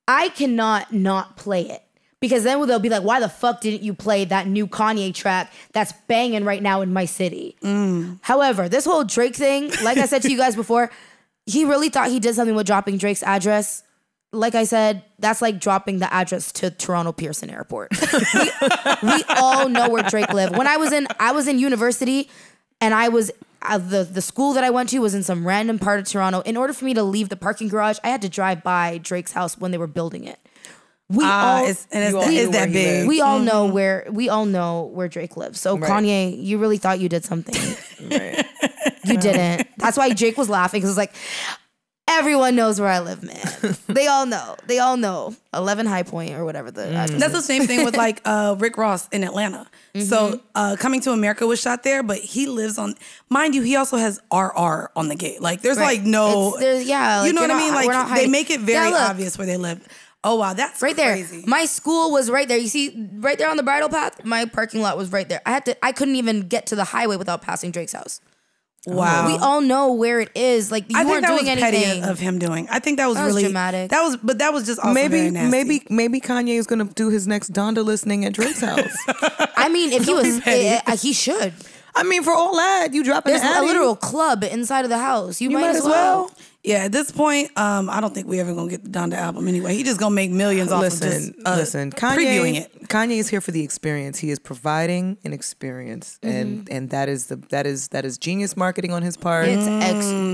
I cannot not play it. Because then they'll be like, why the fuck didn't you play that new Kanye track that's banging right now in my city? However, this whole Drake thing, like I said to you guys before, he really thought he did something with dropping Drake's address. Like I said, that's like dropping the address to Toronto Pearson Airport. we all know where Drake lived. When I was in university, and I was the school that I went to was in some random part of Toronto. In order for me to leave the parking garage, I had to drive by Drake's house when they were building it. It's that big. We all know where Drake lives. So Right. Kanye, you really thought you did something. Right. You didn't. That's why Jake was laughing, because it's like, everyone knows where I live, man. They all know. 11 High Point or whatever the address That's the is. same thing with like Rick Ross in Atlanta. So Coming to America was shot there, but he lives on, mind you, he also has RR on the gate. Like there's Right. like no, There's, yeah, you know like, what I mean? we're not Like they hiding. make it very Yeah, look. obvious where they live. Oh wow, that's Right there. crazy. My school was right there. You see, right there on the bridle path, my parking lot was right there. I couldn't even get to the highway without passing Drake's house. Wow. We all know where it is. Like you I think weren't that doing was petty anything. of him doing. I think that was That was really dramatic. That was just also very nasty. Maybe Kanye is gonna do his next Donda listening at Drake's house. I mean, if he was, petty. he should. I mean, for all that, you dropping There's the a Addy. literal club inside of the house. You might as well. Yeah, at this point, I don't think we ever gonna get the Donda album anyway. He just gonna make millions off of just Listen, previewing it. Kanye is here for the experience. He is providing an experience, and that is genius marketing on his part. It's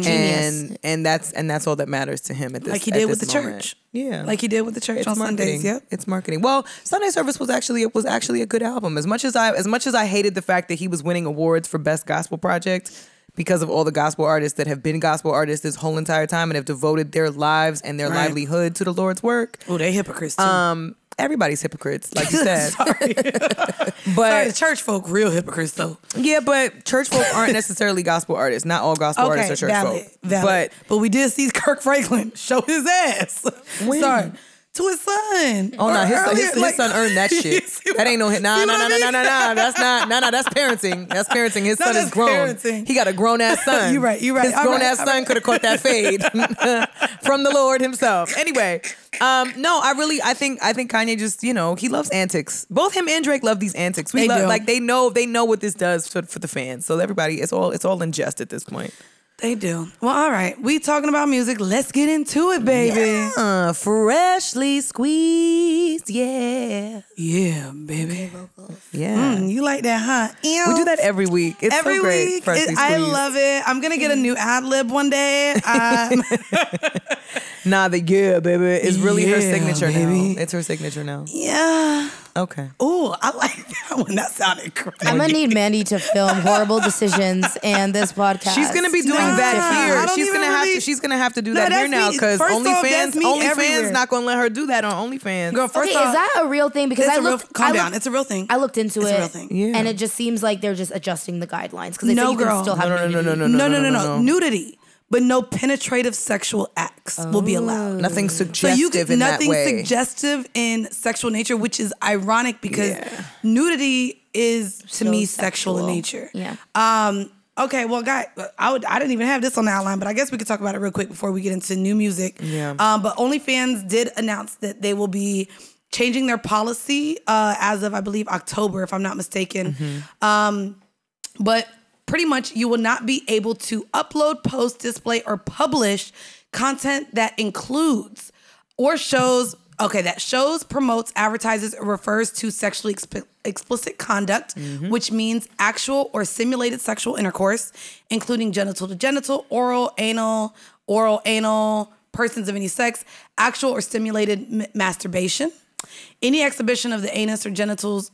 genius. and that's all that matters to him at this. Like he at did with this the moment. church. Yeah, Like he did with the church on marketing. Sundays. Yep. It's marketing. Well, Sunday Service was actually a good album. As much as I hated the fact that he was winning awards for best gospel project, because of all the gospel artists that have been gospel artists this whole entire time and have devoted their lives and their livelihood to the Lord's work. Oh, they hypocrites too. everybody's hypocrites, like you said. Sorry. But church folk, real hypocrites though. yeah, but church folk aren't necessarily gospel artists. Not all gospel artists are church folk. Valid. But we did see Kirk Franklin show his ass. When? Sorry. To his son. Oh no, Earlier, his son earned that shit. That ain't no hit. No. That's not. No. That's parenting. That's parenting. His son is grown. Parenting. He got a grown ass son. You're right. His grown ass son could have caught that fade from the Lord himself. Anyway, no, I think Kanye just, he loves antics. Both him and Drake love these antics. They know what this does for the fans. So everybody, it's all in jest at this point. They do. Well, all right. We talking about music. Let's get into it, baby. Yeah, freshly squeezed. Yeah. Yeah, baby. Yeah. You like that, huh? Ew. We do that every week. It's every so great. week. Freshly I squeezed. love it. I'm going to get a new ad lib one day. Yeah, baby. It's really her Yeah, signature baby. now. It's her signature now. Yeah. Okay. Ooh, I like that one. That sounded great. I'm gonna need Mandii to film horrible decisions and this podcast. She's gonna be doing that I here. don't She's even gonna really- have to. She's gonna have to do No, that here that's now me. because First off, that's me OnlyFans everywhere. not gonna let her do that on OnlyFans. Girl, Okay, first is off, that a real thing? Because calm down. It's a real thing. I looked into It's it, a real thing. Yeah. and it just seems like they're just adjusting the guidelines because they No, say you girl. can still have nudity. No. Nudity. But no penetrative sexual acts will be allowed. Nothing So suggestive in that nothing way. suggestive in sexual nature, which is ironic because nudity is to me sexual in nature. Yeah. Okay, well, guys, I didn't even have this on the outline, but I guess we could talk about it real quick before we get into new music. Yeah. But OnlyFans did announce that they will be changing their policy as of, I believe, October, if I'm not mistaken. But pretty much you will not be able to upload, post, display, or publish content that includes or shows, promotes, advertises, or refers to sexually explicit conduct, which means actual or simulated sexual intercourse, including genital to genital, oral, anal, persons of any sex, actual or stimulated masturbation. Any exhibition of the anus or genitals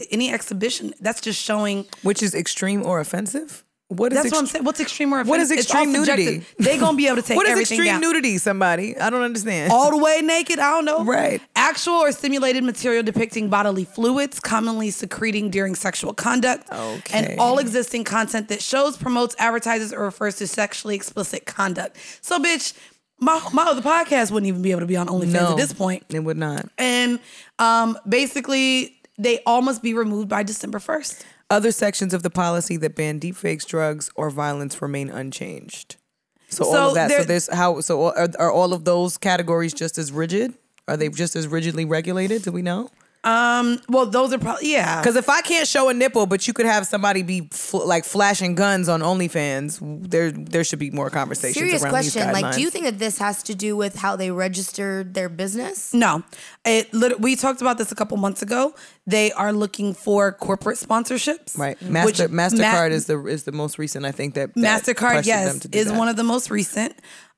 any exhibition, that's just showing. Which is extreme or offensive? What That's what I'm saying. What's extreme or offensive? What is extreme nudity? They're going to be able to take What is everything extreme down. nudity, somebody? I don't understand. All the way naked? I don't know. Right. Actual or simulated material depicting bodily fluids commonly secreting during sexual conduct. Okay. And all existing content that shows, promotes, advertises, or refers to sexually explicit conduct. So, bitch, my other podcast wouldn't even be able to be on OnlyFans at this point. It would not. And basically, they all must be removed by December 1st. Other sections of the policy that ban deepfakes, drugs, or violence remain unchanged. So all of that. Are all of those categories just as rigid? Are they just as rigidly regulated? Do we know? Well, those are probably, yeah. Because if I can't show a nipple, but you could have somebody be flashing guns on OnlyFans, there should be more conversations Serious around question. these guidelines. Like, do you think that this has to do with how they registered their business? No. We talked about this a couple months ago. They are looking for corporate sponsorships. Right. MasterCard is the most recent, I think, that MasterCard, pressured yes, them to do is that. one of the most recent.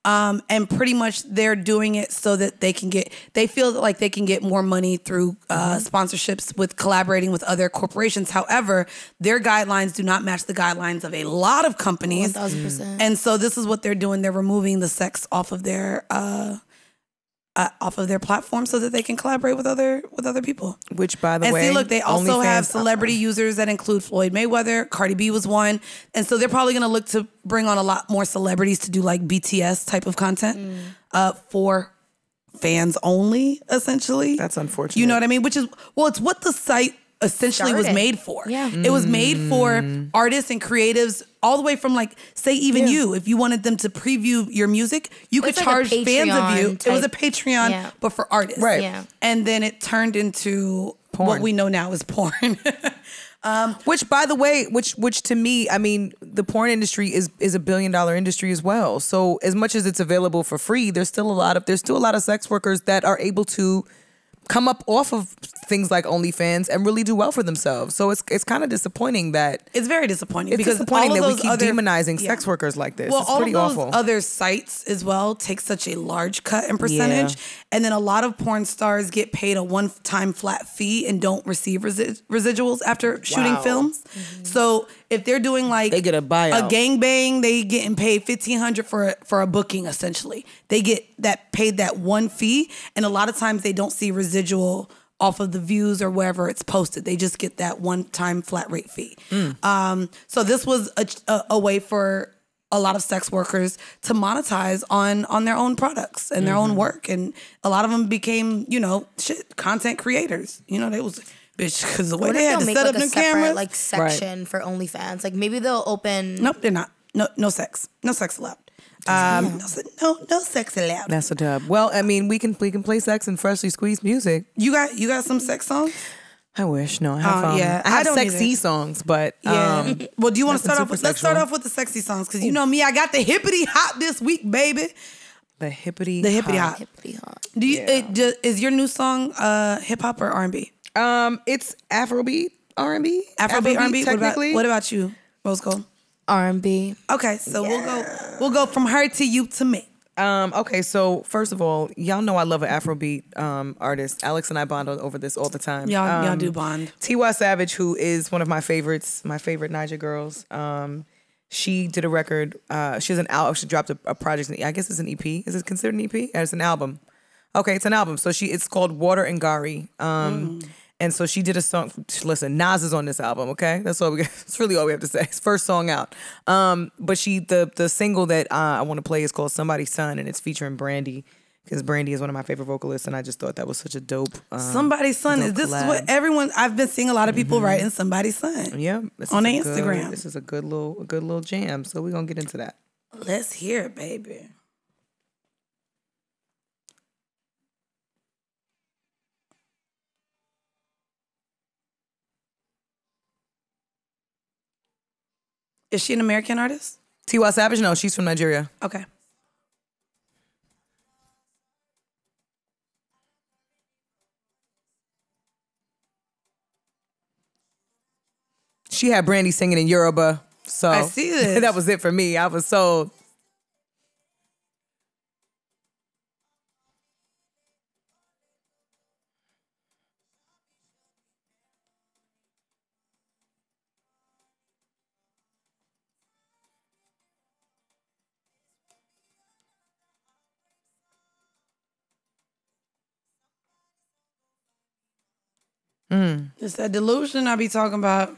And pretty much they're doing it so that they feel like they can get more money through sponsorships with collaborating with other corporations. However, their guidelines do not match the guidelines of a lot of companies. 1000%. And so this is what they're doing. They're removing the sex off of their platform so that they can collaborate with other people. Which, by the way, And see, look, they also have OnlyFans- celebrity users that include Floyd Mayweather. Cardi B was one. And so they're probably going to look to bring on a lot more celebrities to do like BTS type of content for fans only, essentially. That's unfortunate. You know what I mean? Which is, it's what the site essentially was Started. made for. Yeah. It was made for artists and creatives all the way from like, say even you, if you wanted them to preview your music, you could It's like charge a fans of you. Patreon It was a type. Patreon, Yeah. but for artists. Right. Yeah. And then it turned into Porn. what we know now is porn. Which, by the way, which to me, I mean, the porn industry is $1 billion industry as well. So as much as it's available for free, there's still a lot of sex workers that are able to come up off of things like OnlyFans and really do well for themselves. So it's kind of disappointing that It's very disappointing it's because disappointing all of that we those keep other, demonizing yeah. sex workers like this. Well, It's all pretty of those awful. other sites as well take such a large cut and percentage, Yeah. and then a lot of porn stars get paid a one-time flat fee and don't receive residuals after shooting films. So if they're doing like They get a buyout. a gangbang, they getting paid $1,500 for a booking. Essentially, they get paid that one fee, and a lot of times they don't see residual off of the views or wherever it's posted. They just get that one-time flat rate fee. So this was a way for a lot of sex workers to monetize on their own products and their own work. And a lot of them became, content creators. They was, bitch, because the way they had to set up the cameras. Like section for OnlyFans. Like maybe they'll open. Nope, they're not. No sex. No sex allowed. No sex allowed. That's a dub. Well, I mean, we can play sex and freshly squeezed music. You got some sex songs? I wish. No, I have. Yeah, I have don't sexy either. songs, but Yeah. Well, do you want to nothing start off with? super Let's start sexual. off with the sexy songs because you know me. I got the hippity hop this week, baby. the hippity hop. Hippity hop. Do you? Is your new song hip hop or R&B? It's Afrobeat R&B. Afrobeat R&B. Technically. What about you, Rose Gold? R&B. Okay, so we'll go from her to you to me. Okay, so first of all, y'all know I love an Afrobeat artist. Alex and I bond over this all the time. Y'all do bond. T.Y. Savage, who is one of my favorites, my favorite Niger girls. She did a record. She has an album. She dropped a project. I guess it's an EP. Is it considered an EP? It's an album. Okay, it's an album. So it's called Water and Gari. And so she did a song. Listen, Nas is on this album. Okay, that's all. That's really all we have to say. It's first song out. But the single that I want to play is called Somebody's Son, and it's featuring Brandy, because Brandy is one of my favorite vocalists, and I just thought that was such a dope. Somebody's Son. dope This is collab. what everyone. I've been seeing a lot of people writing Somebody's Son. Yeah, on their Instagram. This is a good little jam. So we're gonna get into that. Let's hear it, baby. Is she an American artist? T.Y. Savage? No, she's from Nigeria. Okay. She had Brandy singing in Yoruba. So I see this. that was it for me. I was sold. It's that delusion I be talking about.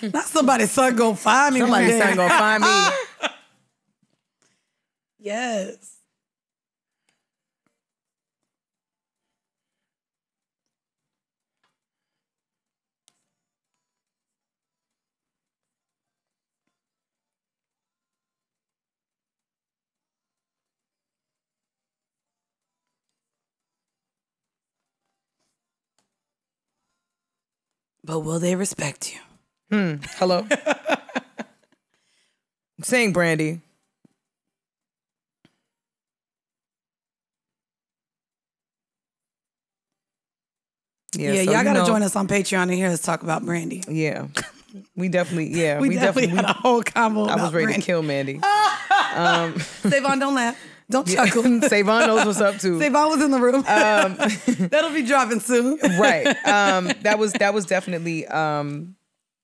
Not somebody's son gonna find me. Somebody's one day. son gonna find me. Yes. But will they respect you? Hello. Sing, Brandy. Yeah, so y'all you gotta know- join us on Patreon and hear us talk about Brandy. Yeah, we definitely. Yeah, We definitely had a whole combo. I was about ready Brandy. to kill Mandy. Savon, don't laugh. Don't chuckle. Savon knows what's up too. Savon was in the room. That'll be dropping soon. Right. That was definitely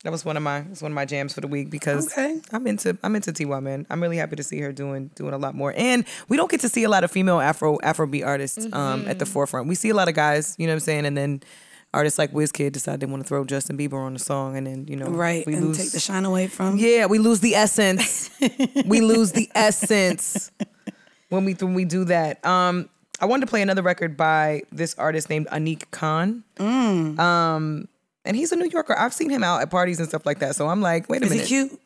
that was one of my jams for the week, because Okay. I'm into T.Y., man. I'm really happy to see her doing a lot more. And we don't get to see a lot of female Afrobeat artists at the forefront. We see a lot of guys, you know what I'm saying, and then artists like WizKid decide they want to throw Justin Bieber on the song, and then Right, we and lose, take the shine away from. yeah, we lose the essence. We lose the essence when we do that. I wanted to play another record by this artist named Anik Khan. And he's a New Yorker. I've seen him out at parties and stuff like that. So I'm like, wait a Is minute. he cute?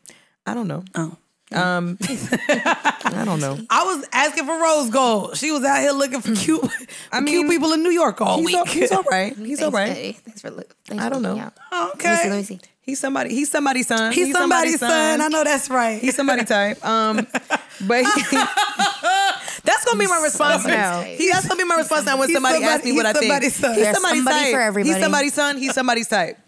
I don't know. Oh. I don't know. I was asking for Rose Gold. She was out here looking for cute, cute people in New York all week. He's all right. He's all right. Eddie. Thanks for I don't know. Okay. Let me see. He's somebody's son. He's somebody's son. I know that's right. He's somebody type. But that's gonna be my response now. That's gonna be my response now when somebody asks me what I think. Somebody's son. He's There's somebody's somebody type. for everybody. He's somebody's son. He's somebody's type.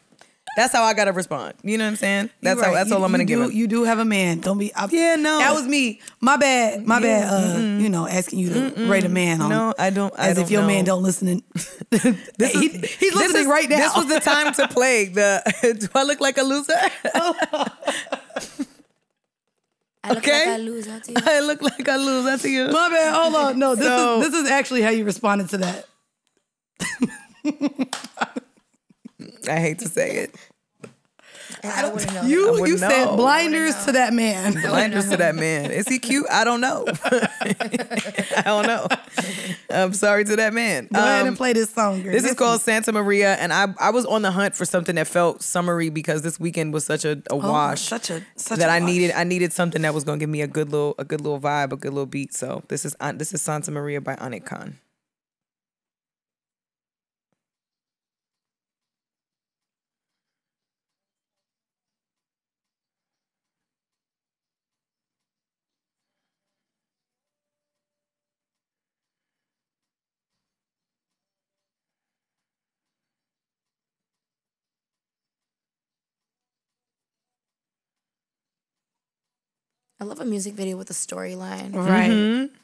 That's how I gotta respond. You know what I'm saying? That's You're right. That's all I'm gonna give him. You do have a man. Don't be. Yeah, no. That was me. My bad. My bad. You know, asking you to rate a man on. No, I don't. As if your know. man don't listen. He's listening right now. This was the time to play the. Do I look like a loser? I look like I lose out to you. I look like I lose. That's you. My bad. Hold on. No, this is actually how you responded to that. I hate to say it. I wouldn't know. You said know. blinders to that man. Blinders to that man. Is he cute? I don't know. I don't know. I'm sorry to that man. Go ahead and play this song, girl. This is called Santa Maria, and I was on the hunt for something that felt summery because this weekend was such a wash. Such a that I wash. needed something that was gonna give me a good little vibe, a good little beat. So this is Santa Maria by Anik Khan. I love a music video with a storyline. Right. Mm-hmm.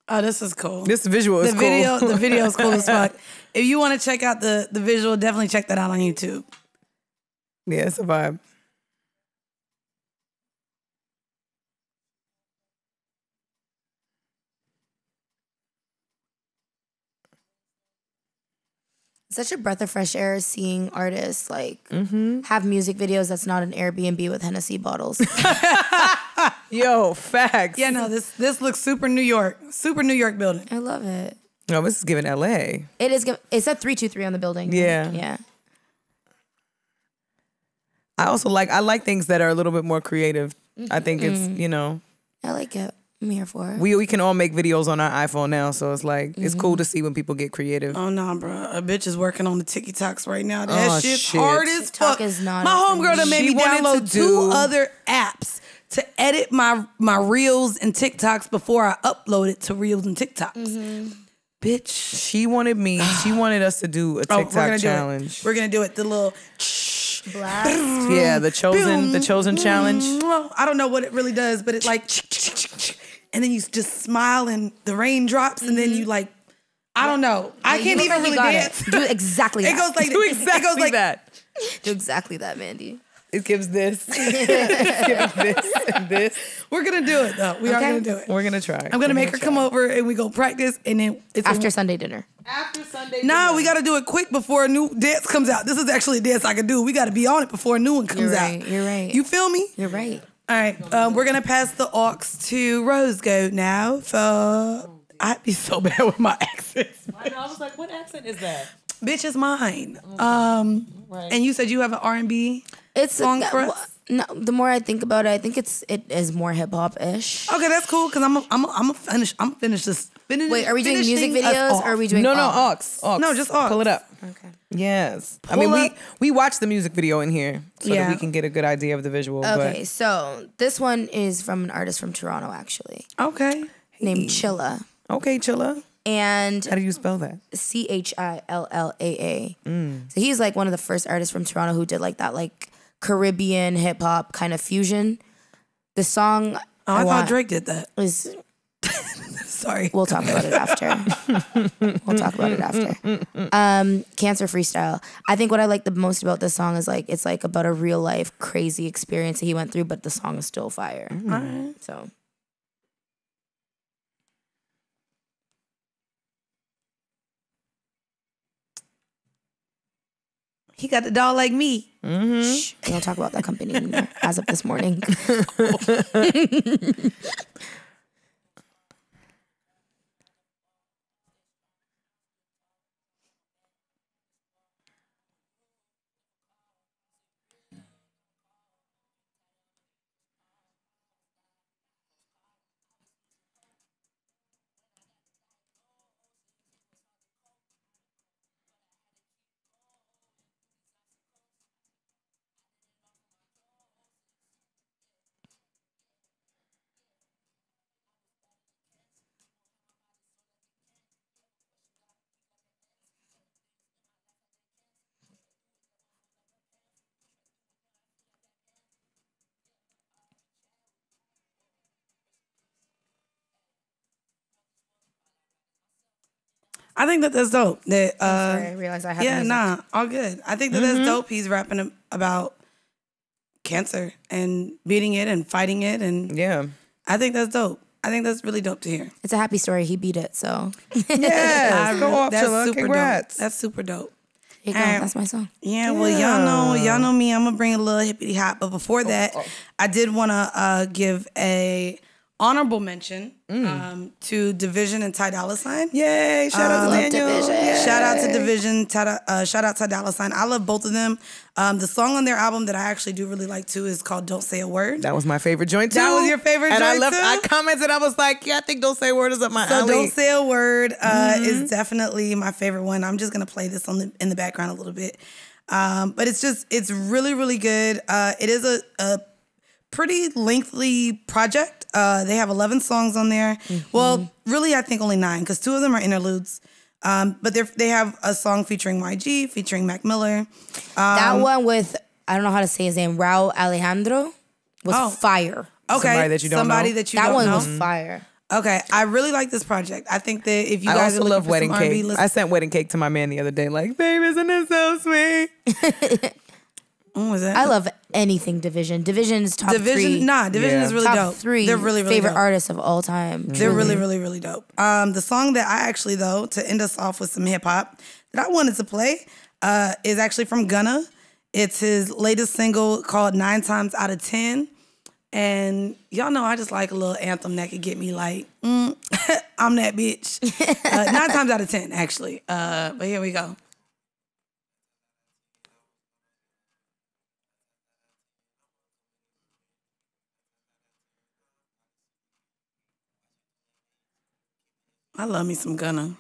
Oh, this is cool. This visual is cool. The video is cool as fuck. If you want to check out the visual, definitely check that out on YouTube. Yeah, it's a vibe. Such a breath of fresh air seeing artists like have music videos that's not an Airbnb with Hennessy bottles. Yo, facts. Yeah, no, this looks super New York building. I love it. No, this is giving LA. It is. It said 323 on the building. Yeah. Yeah. I also like things that are a little bit more creative. I think it's, I like it. I'm here for it. we can all make videos on our iPhone now, so it's like it's cool to see when people get creative. Oh no, bro. A bitch is working on the TikToks right now. That shit's shit. hard as TikTok fuck. is not My for homegirl done me. made She me wanted to download do- 2 other apps to edit my reels and TikToks before I upload it to reels and TikToks. Bitch. She wanted us to do a Oh, TikTok challenge. We're gonna do it. The little Blast. Yeah, the chosen challenge. I don't know what it really does, but it's like, and then you just smile and the rain drops, and then you like, I don't know. I can't even really dance. Do exactly that. It goes like Do this. exactly It goes like that. Do exactly that, Mandy. It gives this. It gives this and this. We're gonna do it though. We are gonna do it. We're gonna try. I'm gonna make her come over and we go practice, and then it's After Sunday dinner. After Sunday. No, we gotta do it quick before a new dance comes out. This is actually a dance I can do. We gotta be on it before a new one comes out. You're right. You feel me? You're right. All right, we're gonna pass the aux to Rose Goat now. For I'd be so bad with my accents. I know. I was like, what accent is that? Bitch is mine. And you said you have an R&B It's song for us. No, the more I think about it, I think it is more hip hop ish. Okay, that's cool because I'm finish this. Wait, are we doing music finishing us videos off. or are we doing No, all? aux. No, just aux. Pull it up. Okay. Yes. I Pull mean, up. we watched the music video in here so that Yeah. we can get a good idea of the visual. Okay, so this one is from an artist from Toronto, actually, Okay. named Chilla. But okay, Chilla. And How do you spell that? Chillaa. So he's like one of the first artists from Toronto who did like that like Caribbean hip hop kind of fusion. The song I thought Drake did that. is. Sorry. We'll talk about it after. Cancer Freestyle. I think what I like the most about this song is like it's like about a real life crazy experience that he went through, but the song is still fire. So. He got the doll like me. Shh, we don't talk about that company anymore as of this morning. I think that's dope. That Sorry, I realized I had yeah, music. nah, all good. I think that's dope. He's rapping about cancer and beating it and fighting it, and Yeah. I think that's dope. I think that's really dope to hear. It's a happy story. He beat it, so Yes. Go off, That's Chilla. super Congrats. dope. That's super dope. here you go. Alright. That's my song. Yeah, well, y'all know me. I'm gonna bring a little hippity hop, but before that, I did want to give a honorable mention to Division and Ty Dolla $ign. Yay. Shout out to Love Daniel. Division. Yay. Shout out to Division. Shout out to Dolla $ign. I love both of them. The song on their album that I actually do really like too is called "Don't Say a Word." That was my favorite joint too. That was your favorite and joint, too? I commented, I was like, yeah, I think Don't Say a Word is up my So alley. "Don't Say a Word" is definitely my favorite one. I'm just gonna play this in the background a little bit, but it's really really good. It is a pretty lengthy project. They have 11 songs on there. Well, really, I think only 9 because 2 of them are interludes. But they have a song featuring YG, featuring Mac Miller. That one with, I don't know how to say his name, Raul Alejandro, was fire. Okay, Somebody that you don't know? That one know. was fire. Okay, I really like this project. I think that if you I guys also are looking love for Wedding some R&B, Cake. listen. I sent Wedding Cake to my man the other day, like, babe, isn't it so sweet? What was that? I love anything Division. Division is top Division. 3. Nah, Division Yeah. is really top dope. 3 They're really really favorite dope. artists of all time. They're really, really, really dope. The song that I actually, though, to end us off with some hip hop that I wanted to play is actually from Gunna. It's his latest single called 9 Times Out of 10. And y'all know I just like a little anthem that could get me like, I'm that bitch. 9 times out of 10, actually. But here we go. I love me some Gunna.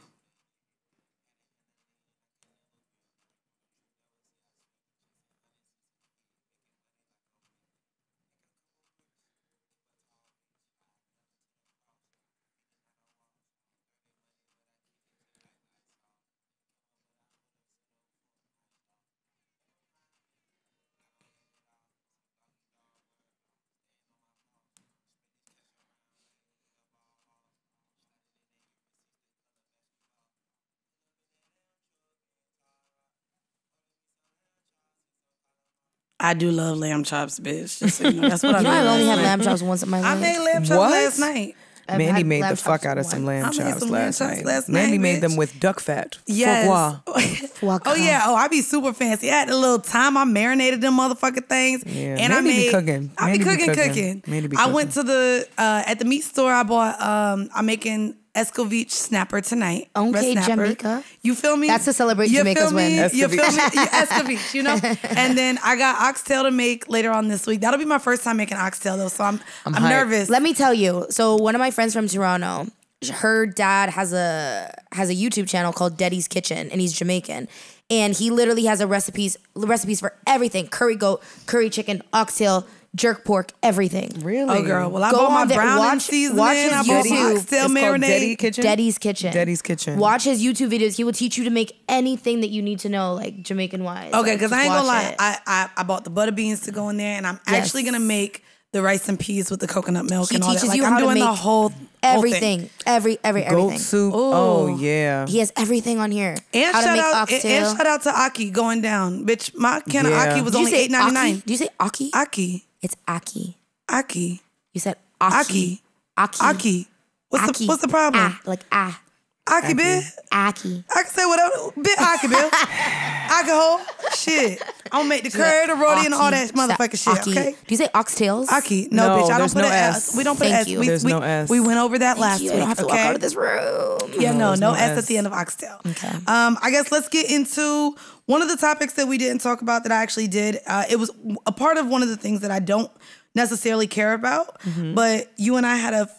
I do love lamb chops, bitch. Just so you know, that's what I You know, love. I've only had lamb chops once in my I life. made lamb chops What? last night. I've Mandy had made lamb the fuck chops out of some once. lamb I made chops some lamb last chops night. last Mandy night, made them bitch. with duck fat. Yes. Foie gras. Oh yeah. Oh, I be super fancy. I had a little time. I marinated them motherfucking things. Yeah, And I Mandy be made cooking. I be Mandy be cooking. cooking. Mandy be I went cooking. to the at the meat store. I bought. I'm making Escovitch snapper tonight. Okay, Red snapper. Jamaica. You feel me? That's to celebrate You Jamaica's feel me? win. You feel me? Escovitch, you know. And then I got oxtail to make later on this week. That'll be my first time making oxtail though, so I'm hyped. nervous. Let me tell you. So one of my friends from Toronto, her dad has a YouTube channel called Daddy's Kitchen, and he's Jamaican. And he literally has recipes for everything: curry goat, curry chicken, oxtail, jerk pork, everything. Really? Oh girl, well I Go bought my on there, brown watch seasoning. his I bought my YouTube. oxtail It's called marinade. Daddy Kitchen? Daddy's Kitchen. Daddy's Kitchen. Watch his YouTube videos. He will teach you to make anything that you need to know, like Jamaican wise. Okay, Like, because just I ain't gonna watch lie. it. I bought the butter beans to go in there, and I'm Yes. actually gonna make the rice and peas with the coconut milk He and all that. teaches Like you I'm how to doing the make whole everything. thing. Everything. Goat soup. Oh yeah. He has everything on here. And how to shout make out oxtail. and shout out to Aki going down, bitch. My can of Yeah. Aki was Did you only say $8.99. Aki? Do you say Aki? Aki, It's Aki. Aki, You said Aki. Aki, Aki. Aki. What's the problem? Ah, like ah. Aki, bitch. Aki. I can say whatever. Bit Aki, bill. Alcohol. Shit. I'm gonna make the curry, the roti, and all that motherfucking shit. Aki. Okay. Do you say oxtails? Aki. No, No, bitch. I don't there's put no an S. S. We don't put Thank an S. you. We, There's we, no S. we went over that last You week. don't have to walk okay? out of this room. Yeah, no there's no S at S. the end of oxtail. Okay. I guess let's get into one of the topics that we didn't talk about that I actually did. It was a part of one of the things that I don't necessarily care about, but you and I had a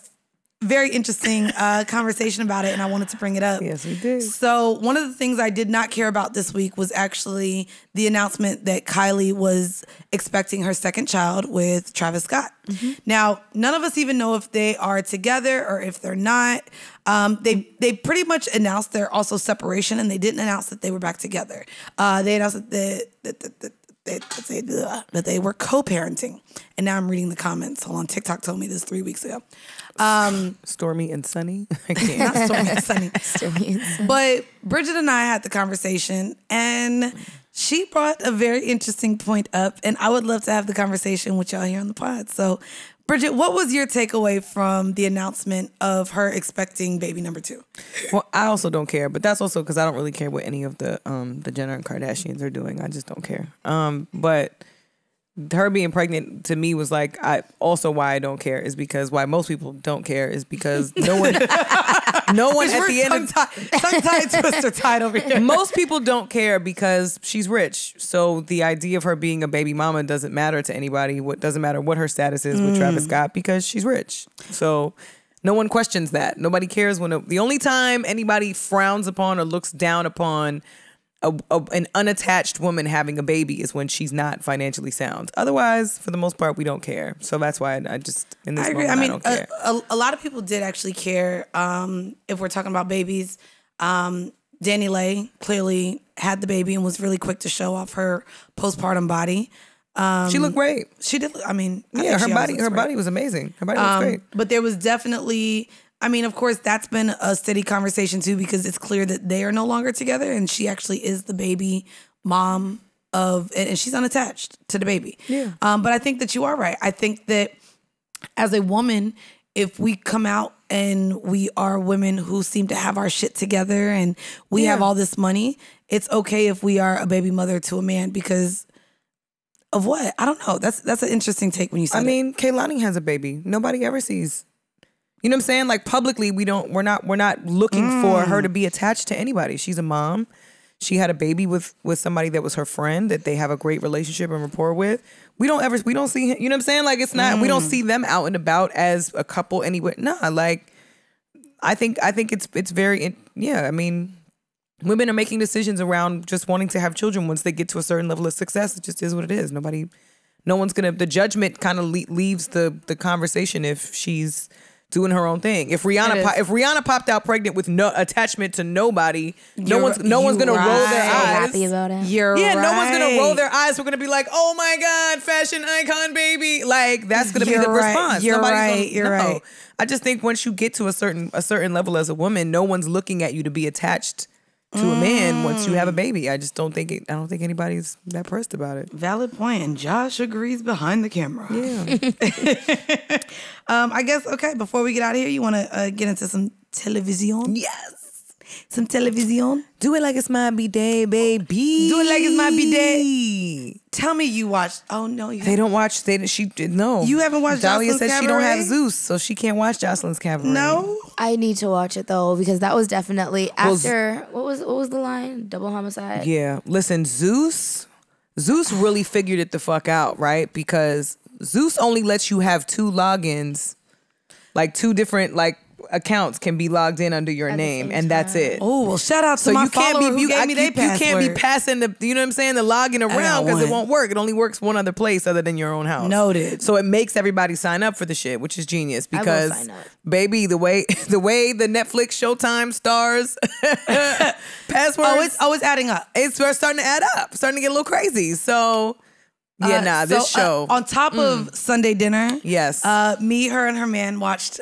very interesting conversation about it, and I wanted to bring it up. Yes, we did. So one of the things I did not care about this week was actually the announcement that Kylie was expecting her second child with Travis Scott. Now, none of us even know if they are together or if they're not. They pretty much announced their also separation, and they didn't announce that they were back together. They announced that that they were co-parenting. And now I'm reading the comments. Hold on, TikTok told me this 3 weeks ago. Stormy and Sunny. I can't. Not Stormy and Sunny. But Bridget and I had the conversation, and she brought a very interesting point up, and I would love to have the conversation with y'all here on the pod. So, Bridget, what was your takeaway from the announcement of her expecting baby number 2? Well, I also don't care, but that's also because I don't really care what any of the Jenner and Kardashians are doing. I just don't care. But her being pregnant to me was like, why I don't care is because why most people don't care is because no one at the end of tongue-tied twister tied over here. Most people don't care because she's rich. So the idea of her being a baby mama doesn't matter to anybody. What doesn't matter what her status is with Travis Scott because she's rich. So no one questions that. Nobody cares the only time anybody frowns upon or looks down upon an unattached woman having a baby is when she's not financially sound. Otherwise, for the most part, we don't care. So that's why I just, in this moment, I don't care. A lot of people did actually care if we're talking about babies. Danny Lay clearly had the baby and was really quick to show off her postpartum body. She looked great. She did. I mean, her body was amazing. Her body was great. But there was definitely, I mean, of course, that's been a steady conversation too, because it's clear that they are no longer together, and she actually is the baby mom and she's unattached to the baby. Yeah. But I think that you are right. I think that as a woman, if we come out and we are women who seem to have our shit together and we have all this money, it's okay if we are a baby mother to a man because of what? I don't know. That's an interesting take when you say I mean, Kehlani has a baby. Nobody ever sees. You know what I'm saying? Like publicly, we're not looking for her to be attached to anybody. She's a mom. She had a baby with somebody that was her friend that they have a great relationship and rapport with. We don't see, you know what I'm saying? Like it's not, we don't see them out and about as a couple anywhere. Nah, like I think it's very, I mean, women are making decisions around just wanting to have children once they get to a certain level of success. It just is what it is. No one's gonna, the judgment kind of leaves the conversation if she's doing her own thing. If Rihanna popped out pregnant with no attachment to nobody, no one's gonna roll their eyes. Happy about it. No one's gonna roll their eyes. We're gonna be like, oh my god, fashion icon baby. Like that's gonna be the response. You're right. I just think once you get to a certain level as a woman, no one's looking at you to be attached to a man once you have a baby. I just don't think anybody's that pressed about it. Valid point. And Josh agrees behind the camera. Yeah. I guess, okay, before we get out of here, you want to get into some television? Yes. Some television? Do it like it's my B-Day, baby. Do it like it's my B-Day. Tell me you watched. Oh, no. They don't watch. No. You haven't watched Dahlia Jocelyn's said she don't have Cabaret? Zeus, so she can't watch Jocelyn's Cabaret. No? I need to watch it though because that was definitely after what was the line? Double homicide. Yeah. Listen, Zeus really figured it the fuck out, right? Because Zeus only lets you have 2 logins, like 2 different accounts can be logged in under your name, and that's it. Oh, well, shout out to my follower who gave me their password. You can't be passing the, you know what I'm saying, the login around because it won't work. It only works one other place other than your own house. Noted. So it makes everybody sign up for the shit, which is genius because, I will sign up. baby, the way the Netflix, Showtime, Stars passwords. It's adding up. It's starting to add up, starting to get a little crazy. So. Yeah, this show. On top of Sunday dinner, yes, me, her, and her man watched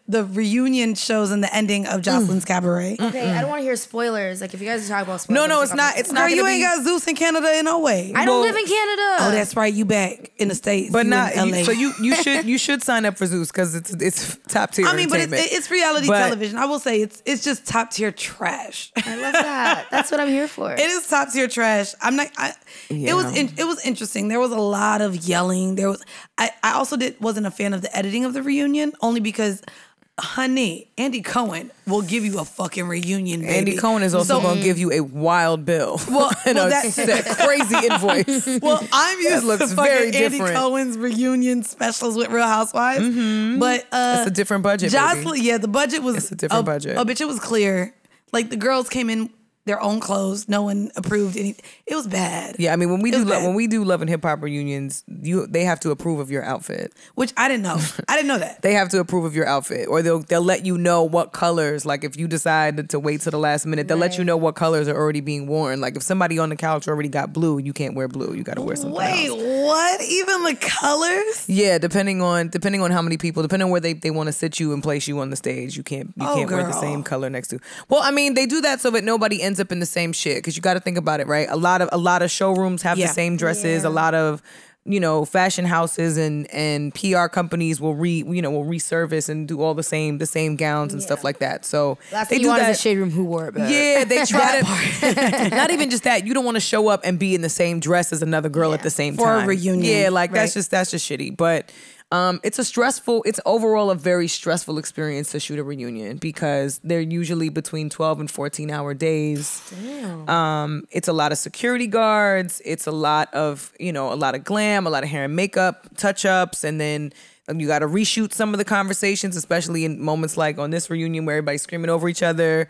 the reunion shows and the ending of Jocelyn's Cabaret. Okay, I don't want to hear spoilers. Like if you guys are talking about spoilers. No, it's not. It's not. Girl, you ain't got Zeus in Canada in no way. I don't live in Canada. Oh, that's right. You back in the States, but not. in LA. So you should sign up for Zeus because it's top tier. I mean, but entertainment. it's reality television. I will say it's just top tier trash. I love that. That's what I'm here for. It is top tier trash. I'm not. It was interesting. There was a lot of yelling. There was. I also wasn't a fan of the editing of the reunion only because. Honey, Andy Cohen will give you a fucking reunion, baby. Andy Cohen is also going to give you a wild bill. That's a crazy invoice. Well, I'm used to fucking very Andy different. Cohen's reunion specials with Real Housewives. Mm-hmm. But it's a different budget, Jocelyn, baby. yeah, the budget was it's a different budget. Bitch, it was clear. Like the girls came in their own clothes. No one approved any. It was bad. Yeah, I mean, when we do Love and Hip Hop reunions, they have to approve of your outfit, which I didn't know. I didn't know that. They have to approve of your outfit, or they'll let you know what colors. Like if you decide to wait till the last minute, they'll let you know what colors are already being worn. Like if somebody on the couch already got blue, you can't wear blue. You got to wear something else. Wait, what? Even the colors? Yeah, depending on how many people, depending on where they want to sit you and place you on the stage, you can't wear the same color next to. Well, I mean, they do that so that nobody ends up in the same shit, because you got to think about it, right? A lot of showrooms have the same dresses. A lot of fashion houses and PR companies will resurface and do all the same gowns and stuff like that. So last thing you want is a shade room who wore it better. Yeah, they try to. Not even just that. You don't want to show up and be in the same dress as another girl at the same time for a reunion. Yeah, like that's just shitty. But it's overall a very stressful experience to shoot a reunion, because they're usually between 12 and 14-hour days. Damn. It's a lot of security guards. It's a lot of glam, a lot of hair and makeup touch-ups, and then you got to reshoot some of the conversations, especially in moments like on this reunion where everybody's screaming over each other.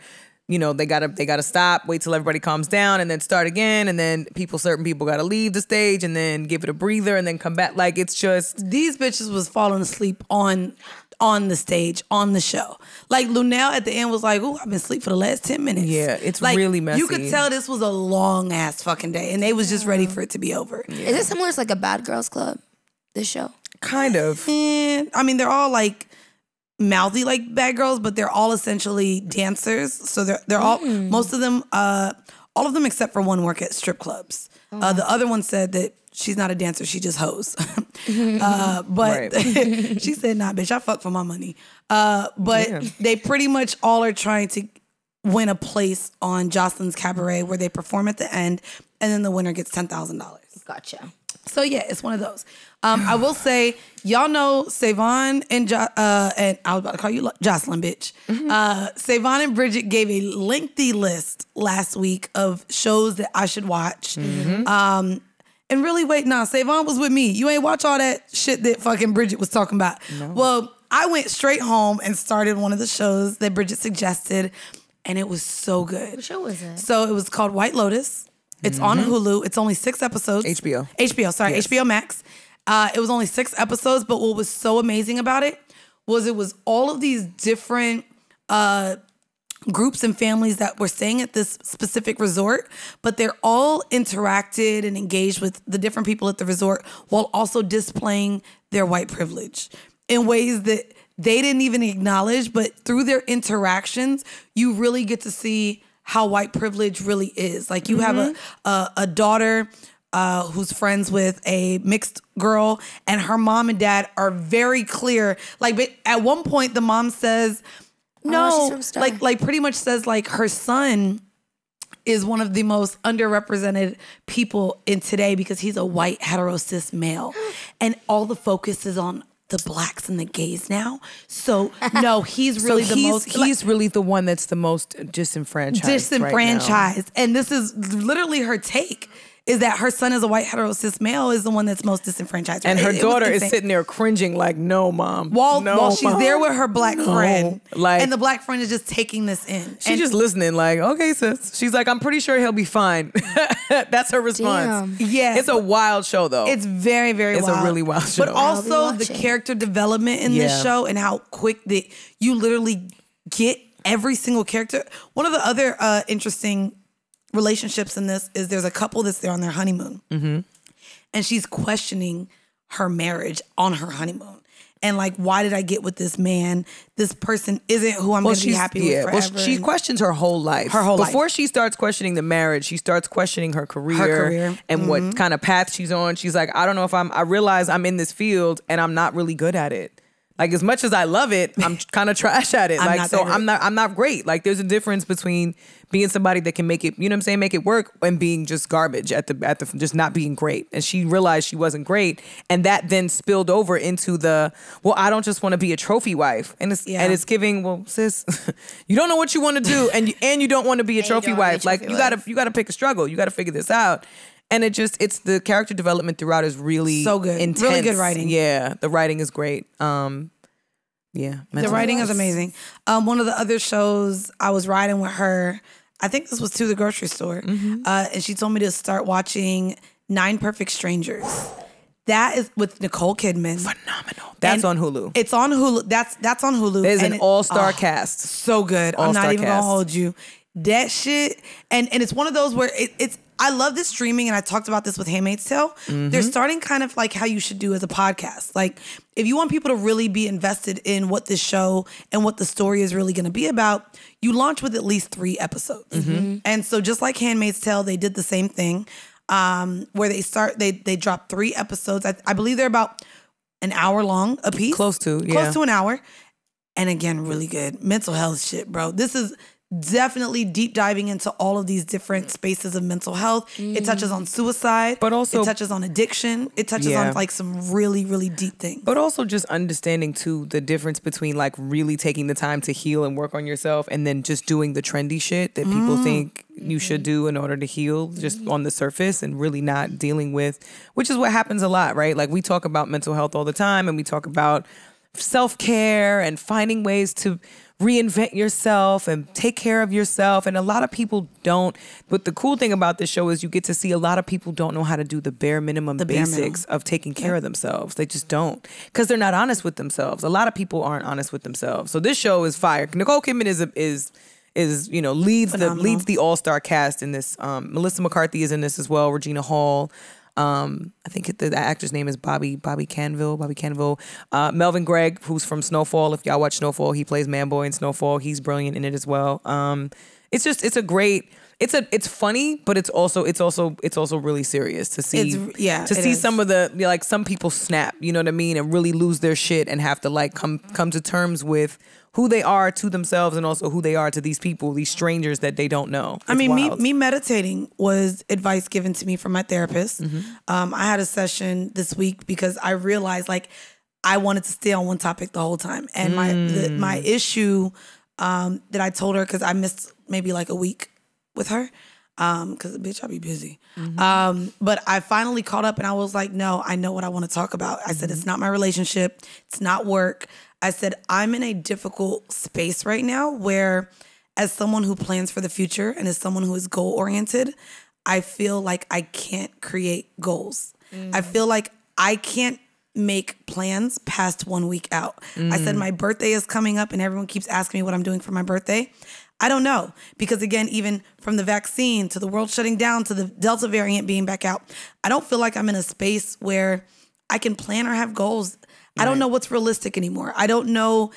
They gotta stop, wait till everybody calms down, and then start again. And then certain people gotta leave the stage and then give it a breather and then come back. Like it's just these bitches was falling asleep on the stage, on the show. Like Lunel at the end was like, "Ooh, I've been asleep for the last 10 minutes." Yeah, it's like, really messy. You could tell this was a long ass fucking day, and they was just ready for it to be over. Yeah. Is it similar to like a Bad Girls Club? This show, kind of. And I mean, they're all like mouthy like bad girls, but they're all essentially dancers. So they're all most of them, all of them except for one work at strip clubs. The other one said that she's not a dancer, she just hoes. But she said, "Nah, bitch, I fuck for my money." But they pretty much all are trying to win a place on Jocelyn's Cabaret, where they perform at the end, and then the winner gets $10,000. Gotcha. So yeah, it's one of those. I will say, y'all know Savon and I was about to call you Jocelyn, bitch. Savon and Bridget gave a lengthy list last week of shows that I should watch. And really, Savon was with me. You ain't watch all that shit that fucking Bridget was talking about. No. Well, I went straight home and started one of the shows that Bridget suggested, and it was so good. What show was it? So it was called White Lotus. It's on Hulu. It's only 6 episodes. HBO, sorry, yes. HBO Max. It was only 6 episodes, but what was so amazing about it was all of these different groups and families that were staying at this specific resort, but they're all interacted and engaged with the different people at the resort while also displaying their white privilege in ways that they didn't even acknowledge, but through their interactions, you really get to see how white privilege really is. Like you have a daughter who's friends with a mixed girl, and her mom and dad are very clear. Like, but at one point, the mom says, "No," like pretty much says like her son is one of the most underrepresented people in today because he's a white hetero cis male, and all the focus is on the blacks and the gays now. So no, he's really he's really the one that's the most disenfranchised. Right, and this is literally her take. Is that her son is a white hetero cis male is the one that's most disenfranchised. And her daughter is sitting there cringing like, "No, mom." While she's there with her black friend. And the black friend is just taking this in. She's just listening like, "Okay, sis." She's like, "I'm pretty sure he'll be fine." That's her response. Damn. Yeah. It's a wild show though. It's very, very wild. It's a really wild show. But also the character development in this show and how quick that you literally get every single character. One of the other interesting relationships in this is there's a couple that's there on their honeymoon, and she's questioning her marriage on her honeymoon, and like, why did I get with this man? This person isn't who I'm going to be happy with forever. Well, she questions her whole life. Before she starts questioning the marriage, she starts questioning her career and what kind of path she's on. She's like, I don't know if I realize I'm in this field and I'm not really good at it. Like, as much as I love it, I'm kind of trash at it. I'm not great. Like, there's a difference between being somebody that can make it, you know what I'm saying, make it work, and being just garbage at the just not being great. And she realized she wasn't great, and that then spilled over into I don't just want to be a trophy wife. And it's giving, well, sis, you don't know what you want to do, and you don't want to be a trophy wife. Like, you gotta pick a struggle. You gotta figure this out. And it's the character development throughout is really so good. Intense. Really good writing. Yeah, the writing is great. The writing is amazing. One of the other shows, I was riding with her. I think this was to the grocery store. And she told me to start watching 9 Perfect Strangers. That is with Nicole Kidman. Phenomenal. That's on Hulu. It's on Hulu. That's on Hulu. There's an all-star cast. So good. I'm not even gonna hold you. That shit. And it's one of those where it's I love this streaming, and I talked about this with Handmaid's Tale. They're starting kind of like how you should do as a podcast. Like, if you want people to really be invested in what this show and what the story is really going to be about, you launch with at least 3 episodes. And so just like Handmaid's Tale, they did the same thing, where they dropped 3 episodes. I believe they're about an hour long a piece. Close to an hour. And again, really good. Mental health shit, bro. This is definitely deep diving into all of these different spaces of mental health. It touches on suicide, but also it touches on addiction. It touches on like some really, really deep things. But also just understanding too the difference between like really taking the time to heal and work on yourself, and then just doing the trendy shit that people think you should do in order to heal just on the surface, and really not dealing with, which is what happens a lot, right? Like, we talk about mental health all the time, and we talk about self-care and finding ways to reinvent yourself and take care of yourself. And a lot of people don't. But the cool thing about this show is you get to see a lot of people don't know how to do the bare minimum basics of taking care of themselves. They just don't, because they're not honest with themselves. A lot of people aren't honest with themselves. So this show is fire. Nicole Kidman is leads the all-star cast in this. Melissa McCarthy is in this as well. Regina Hall. I think the actor's name is Bobby Canville. Melvin Gregg, who's from Snowfall. If y'all watch Snowfall, he plays Manboy in Snowfall. He's brilliant in it as well. It's funny, but it's also really serious to see. See some of the, like, some people snap, you know what I mean, and really lose their shit and have to like come to terms with who they are to themselves, and also who they are to these people, these strangers that they don't know. It's wild. me meditating was advice given to me from my therapist. I had a session this week because I realized, like, I wanted to stay on one topic the whole time. And my issue that I told her, because I missed maybe like a week with her, because bitch, I be busy. But I finally caught up, and I was like, no, I know what I want to talk about. I said, it's not my relationship. It's not work. I said, I'm in a difficult space right now where, as someone who plans for the future and as someone who is goal-oriented, I feel like I can't create goals. I feel like I can't make plans past 1 week out. I said, my birthday is coming up, and everyone keeps asking me what I'm doing for my birthday. I don't know. Because again, even from the vaccine to the world shutting down to the Delta variant being back out, I don't feel like I'm in a space where I can plan or have goals. I don't know what's realistic anymore. I don't know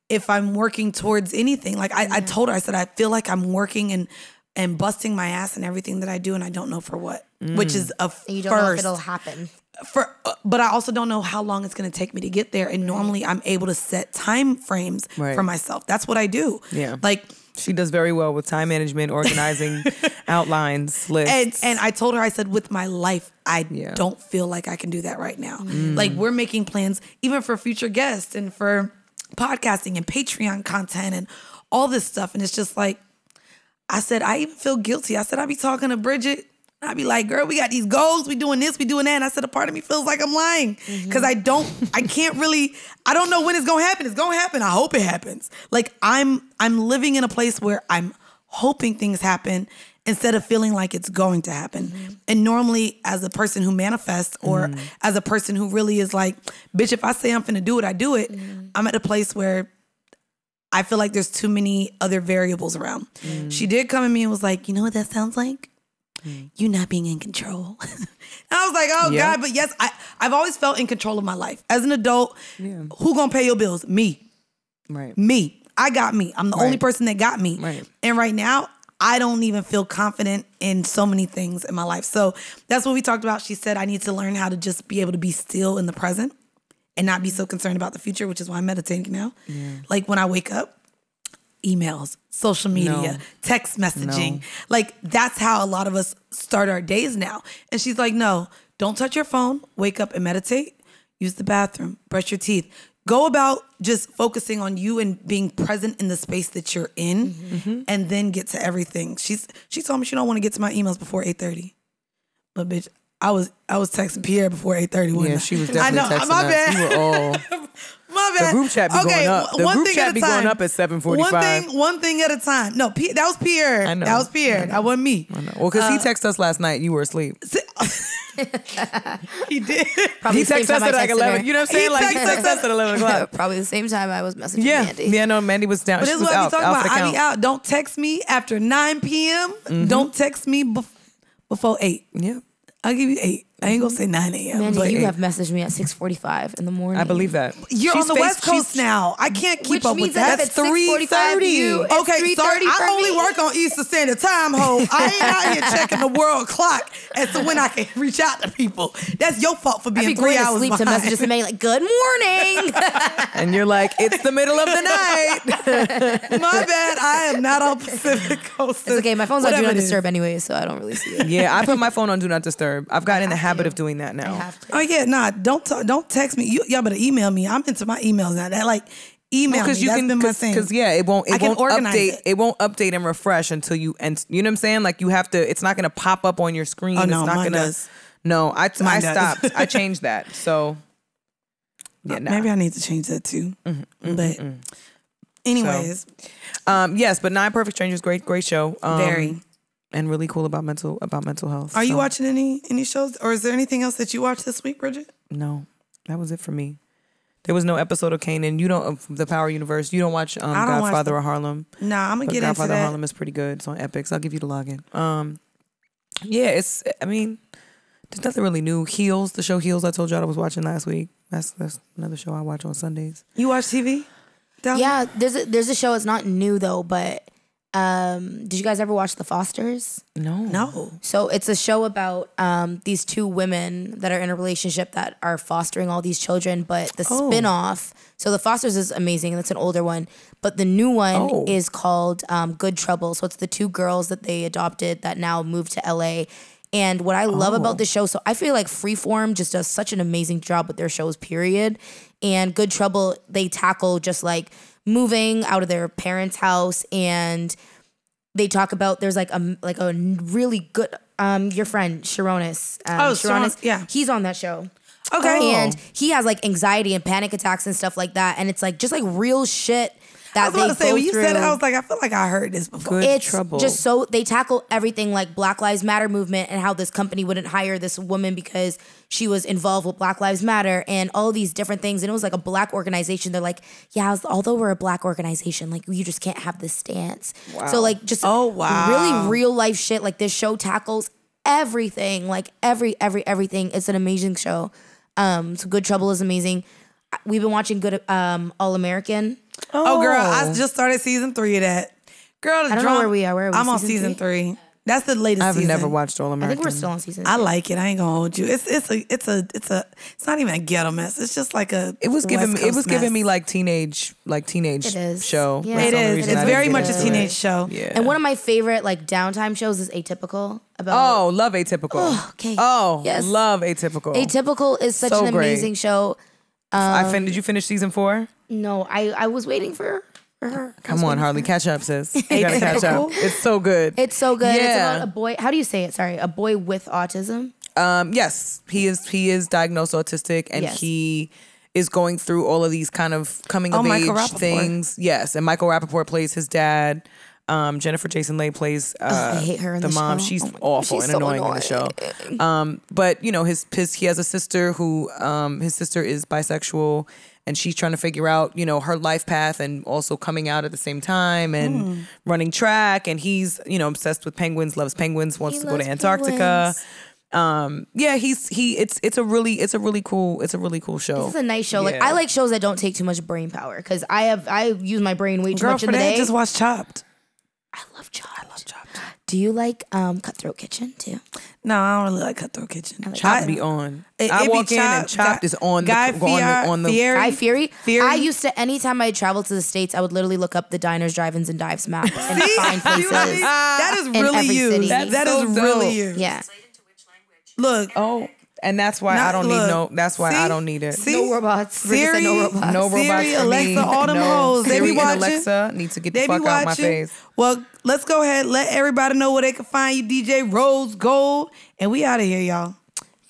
if I'm working towards anything. Like I told her, I said, I feel like I'm working and busting my ass in everything that I do, and I don't know for what, which is a first. You don't know if it'll happen. But I also don't know how long it's going to take me to get there. And normally I'm able to set time frames for myself. That's what I do. Yeah. Like, she does very well with time management, organizing, outlines, lists. And I told her, I said, with my life, I don't feel like I can do that right now. Like, we're making plans even for future guests and for podcasting and Patreon content and all this stuff. And it's just like, I said, I even feel guilty. I said, I be talking to Bridget. I'd be like, girl, we got these goals. We doing this, we doing that. And I said, a part of me feels like I'm lying. Because I don't know when it's going to happen. It's going to happen. I hope it happens. Like, I'm living in a place where I'm hoping things happen instead of feeling like it's going to happen. And normally, as a person who manifests, or as a person who really is like, bitch, if I say I'm finna do it, I do it. I'm at a place where I feel like there's too many other variables around. She did come at me and was like, you know what that sounds like? You not being in control. And I was like, oh God, but yes, I've always felt in control of my life. As an adult, who gonna pay your bills? Me. Right. Me. I got me. I'm the only person that got me. Right. And right now, I don't even feel confident in so many things in my life. So that's what we talked about. She said, I need to learn how to just be able to be still in the present and not be so concerned about the future, which is why I'm meditating now. Like, when I wake up, emails, social media, text messaging. Like, that's how a lot of us start our days now. And she's like, no, don't touch your phone. Wake up and meditate. Use the bathroom. Brush your teeth. Go about just focusing on you and being present in the space that you're in, and then get to everything. She told me she don't want to get to my emails before 8:30. But bitch, I was texting Pierre before 8:30. Yeah, she was definitely texting my us. bad. We were all... My bad. The group chat be going up. The one group thing chat at a be time. going up at 7:45. One thing at a time. No, that was Pierre. I know. That was Pierre. That wasn't me. I know. Well, because he texted us last night. You were asleep. He did. Probably He the same texted us time I at like texted 11. her. You know what I'm saying? Like, he texted us at 11 o'clock. Probably the same time I was messaging Yeah. Mandy. Yeah, no, Mandy was down. But She this is was what we out. talking Out about. for the I count. be out. Don't text me after 9 p.m. Don't text me before 8. Yeah. I'll give you 8. I ain't gonna say 9 a.m. Mandy, but you have messaged me at 6:45 in the morning. I believe that. You're She's on the West Coast now. I can't keep Which up means with that. that if it's 6:45 you, it's Okay, sorry. 3:30 I for only me. work on Eastern Standard Time, ho. I ain't out here checking the world clock as to when I can reach out to people. That's your fault for I'd being be 3 going to hours sleep to behind. messages and being like, "Good morning." And you're like, it's the middle of the night. My bad. I am not on Pacific Coast. It's okay. My phone's on Do Whatever Not it is. Disturb anyway, so I don't really see it. Yeah, I put my phone on Do Not Disturb. I've gotten in the have habit to. of doing that now. I have to. Oh yeah, nah. Don't text me. Y'all better email me. I'm into my emails now. That like email me. Because you That's can, been my thing. because yeah, it won't I can organize update. it. It won't update and refresh until you, and you know what I'm saying. Like you have to. It's not gonna pop up on your screen. Oh, no, it's not mine gonna. does. No, I Mine does. stopped. I changed that. So yeah, nah. Maybe I need to change that too. But anyways, Yes, but 9 Perfect Strangers, great show. very. And really cool about mental health. Are you So, watching any shows, or is there anything else that you watched this week, Bridget? No, that was it for me. There was no episode of Kanan. You don't of the Power Universe. You don't watch don't watch Godfather of Harlem. Nah, I'm gonna But get into Godfather of that. Harlem is pretty good. It's on Epics. I'll give you the login. Yeah, it's. I mean, there's nothing really new. Heels, the show Heels. I told y'all I was watching last week. That's another show I watch on Sundays. You watch TV? Down? Yeah, there's a show. It's not new though, but did you guys ever watch The Fosters? No. So it's a show about these two women that are in a relationship that are fostering all these children, but the spin-off, so The Fosters is amazing, and it's an older one, but the new one is called Good Trouble. So it's the two girls that they adopted that now moved to LA. And what I love about the show, so I feel like Freeform just does such an amazing job with their shows, period. And Good Trouble, they tackle just like moving out of their parents' house, and they talk about there's like a really good your friend Sharonis. Sharonis, yeah. He's on that show. Okay. And he has like anxiety and panic attacks and stuff like that, and it's like just like real shit that I was about they to say go when you through. said it, I was like, I feel like I heard this before. Good It's Trouble. just so they tackle everything like Black Lives Matter movement and how this company wouldn't hire this woman because she was involved with Black Lives Matter and all these different things. And it was like a black organization. They're like, yeah, although we're a black organization, like you just can't have this stance. Wow. So like just really real life shit. Like this show tackles everything, like everything. It's an amazing show. So Good Trouble is amazing. We've been watching Good All American. Oh, girl, I just started season 3 of that. Girl, I don't know where we are. Where are we? I'm on Season season 3. That's the latest I've season. never watched All I American. think we're still on season 2. I like it. I ain't gonna hold you. It's not even a ghetto mess. It's just like a. It was giving West me. It was Coast giving mess. me like teenage It is. show. Yeah. That's It the only is. reason It's I didn't very get much a into teenage it. show. Yeah. And one of my favorite like downtime shows is Atypical. About Oh, love Atypical. Oh, okay. Oh, Yes. love Atypical. Atypical is such So an great. amazing show. Did you finish season 4? No, I was waiting for her. Come on, Harley, catch up, sis. You gotta catch up. Atypical? It's so good. It's so good. It's Yeah. about a boy. How do you say it? Sorry, a boy with autism. Yes, he is diagnosed autistic, and Yes. he is going through all of these kind of coming of Michael age Rappaport. things. Yes, and Michael Rappaport plays his dad. Jennifer Jason Leigh plays I hate her in the the mom. show. She's Oh my God, awful she's and so annoying in the show. But you know, his he has a sister who his sister is bisexual, and she's trying to figure out, you know, her life path and also coming out at the same time and running track. And he's, you know, obsessed with penguins, loves penguins, wants He to go to loves Antarctica. penguins. Yeah, it's a really cool show. This is a nice show. Like Yeah. I like shows that don't take too much brain power because I use my brain way too Girl, much for in the that, day. just watch Chopped. I love Chopped. Do you like Cutthroat Kitchen too? No, I don't really like Cutthroat Kitchen. Chopped be on. It I be walk in and Chopped is on Guy the Fieri. Guy Fieri? Fieri. I used to, anytime I traveled to the States, I would literally look up the diners, drive-ins, and dives map and find See places. what I mean? That is in really every you. city. That That's so is really dope. you. Yeah. Look. Oh, and that's why I don't need no. That's why I don't need it. See? No robots. Bridget said Siri, no robots. No robots Siri, for Alexa, me. all them no. hoes. They Siri be watching. and Alexa need to get the They fuck be out my watching. face. Well, let's go ahead. Let everybody know where they can find you, DJ Rose Gold. And we out of here, y'all.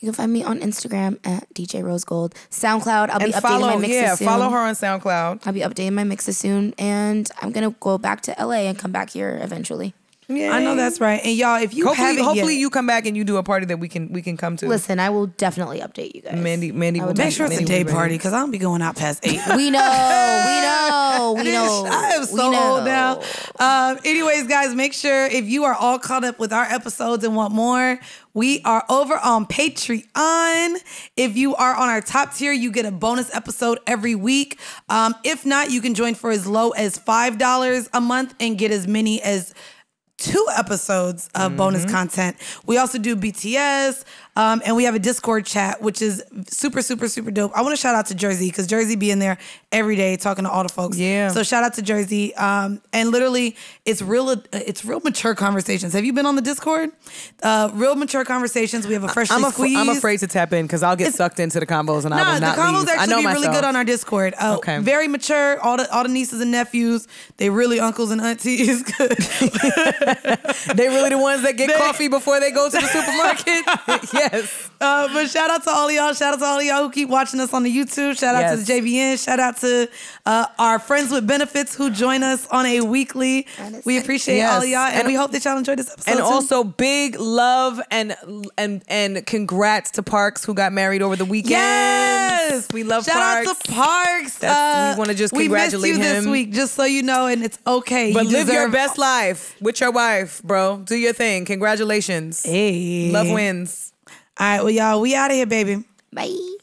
You can find me on Instagram at DJ Rose Gold. SoundCloud, I'll be updating follow, my mixes soon. follow her on SoundCloud. I'll be updating my mixes soon, and I'm gonna go back to LA and come back here eventually. Yeah, I know that's right. And y'all, if you hopefully you come back and you do a party that we can come to. Listen, I will definitely update you guys. Mandy will make sure it's a day party because I don't be going out past 8. We know. I am so old now. Anyways, guys, make sure if you are all caught up with our episodes and want more, we are over on Patreon. If you are on our top tier, you get a bonus episode every week. If not, you can join for as low as $5 a month and get as many as 2 episodes of bonus content. We also do BTS, and we have a Discord chat, which is super, super, super dope. I want to shout out to Jersey because Jersey be in there every day talking to all the folks. Yeah. So shout out to Jersey. And literally, it's real mature conversations. Have you been on the Discord? Real mature conversations. We have a freshly squeezed. I'm afraid to tap in because I'll get sucked into the combos and I will not the combos leave. actually be really good on our Discord. Okay. Very mature. All the nieces and nephews. They really uncles and aunties. They really the ones that get coffee before they go to the supermarket. Yes. But shout out to all of y'all. Shout out to all of y'all who keep watching us on the YouTube. Shout out to the JVN. Shout out to our friends with benefits who join us on a weekly. We appreciate all of y'all, and we hope that y'all enjoyed this episode. And too. also big love and congrats to Parks who got married over the weekend. Yes, we love Shout Parks. out to Parks. We want to just congratulate him. We missed you him this week, just so you know, and it's okay. But live your best life with your wife, bro. Do your thing. Congratulations. Hey, love wins. All right, well, y'all, we out of here, baby. Bye.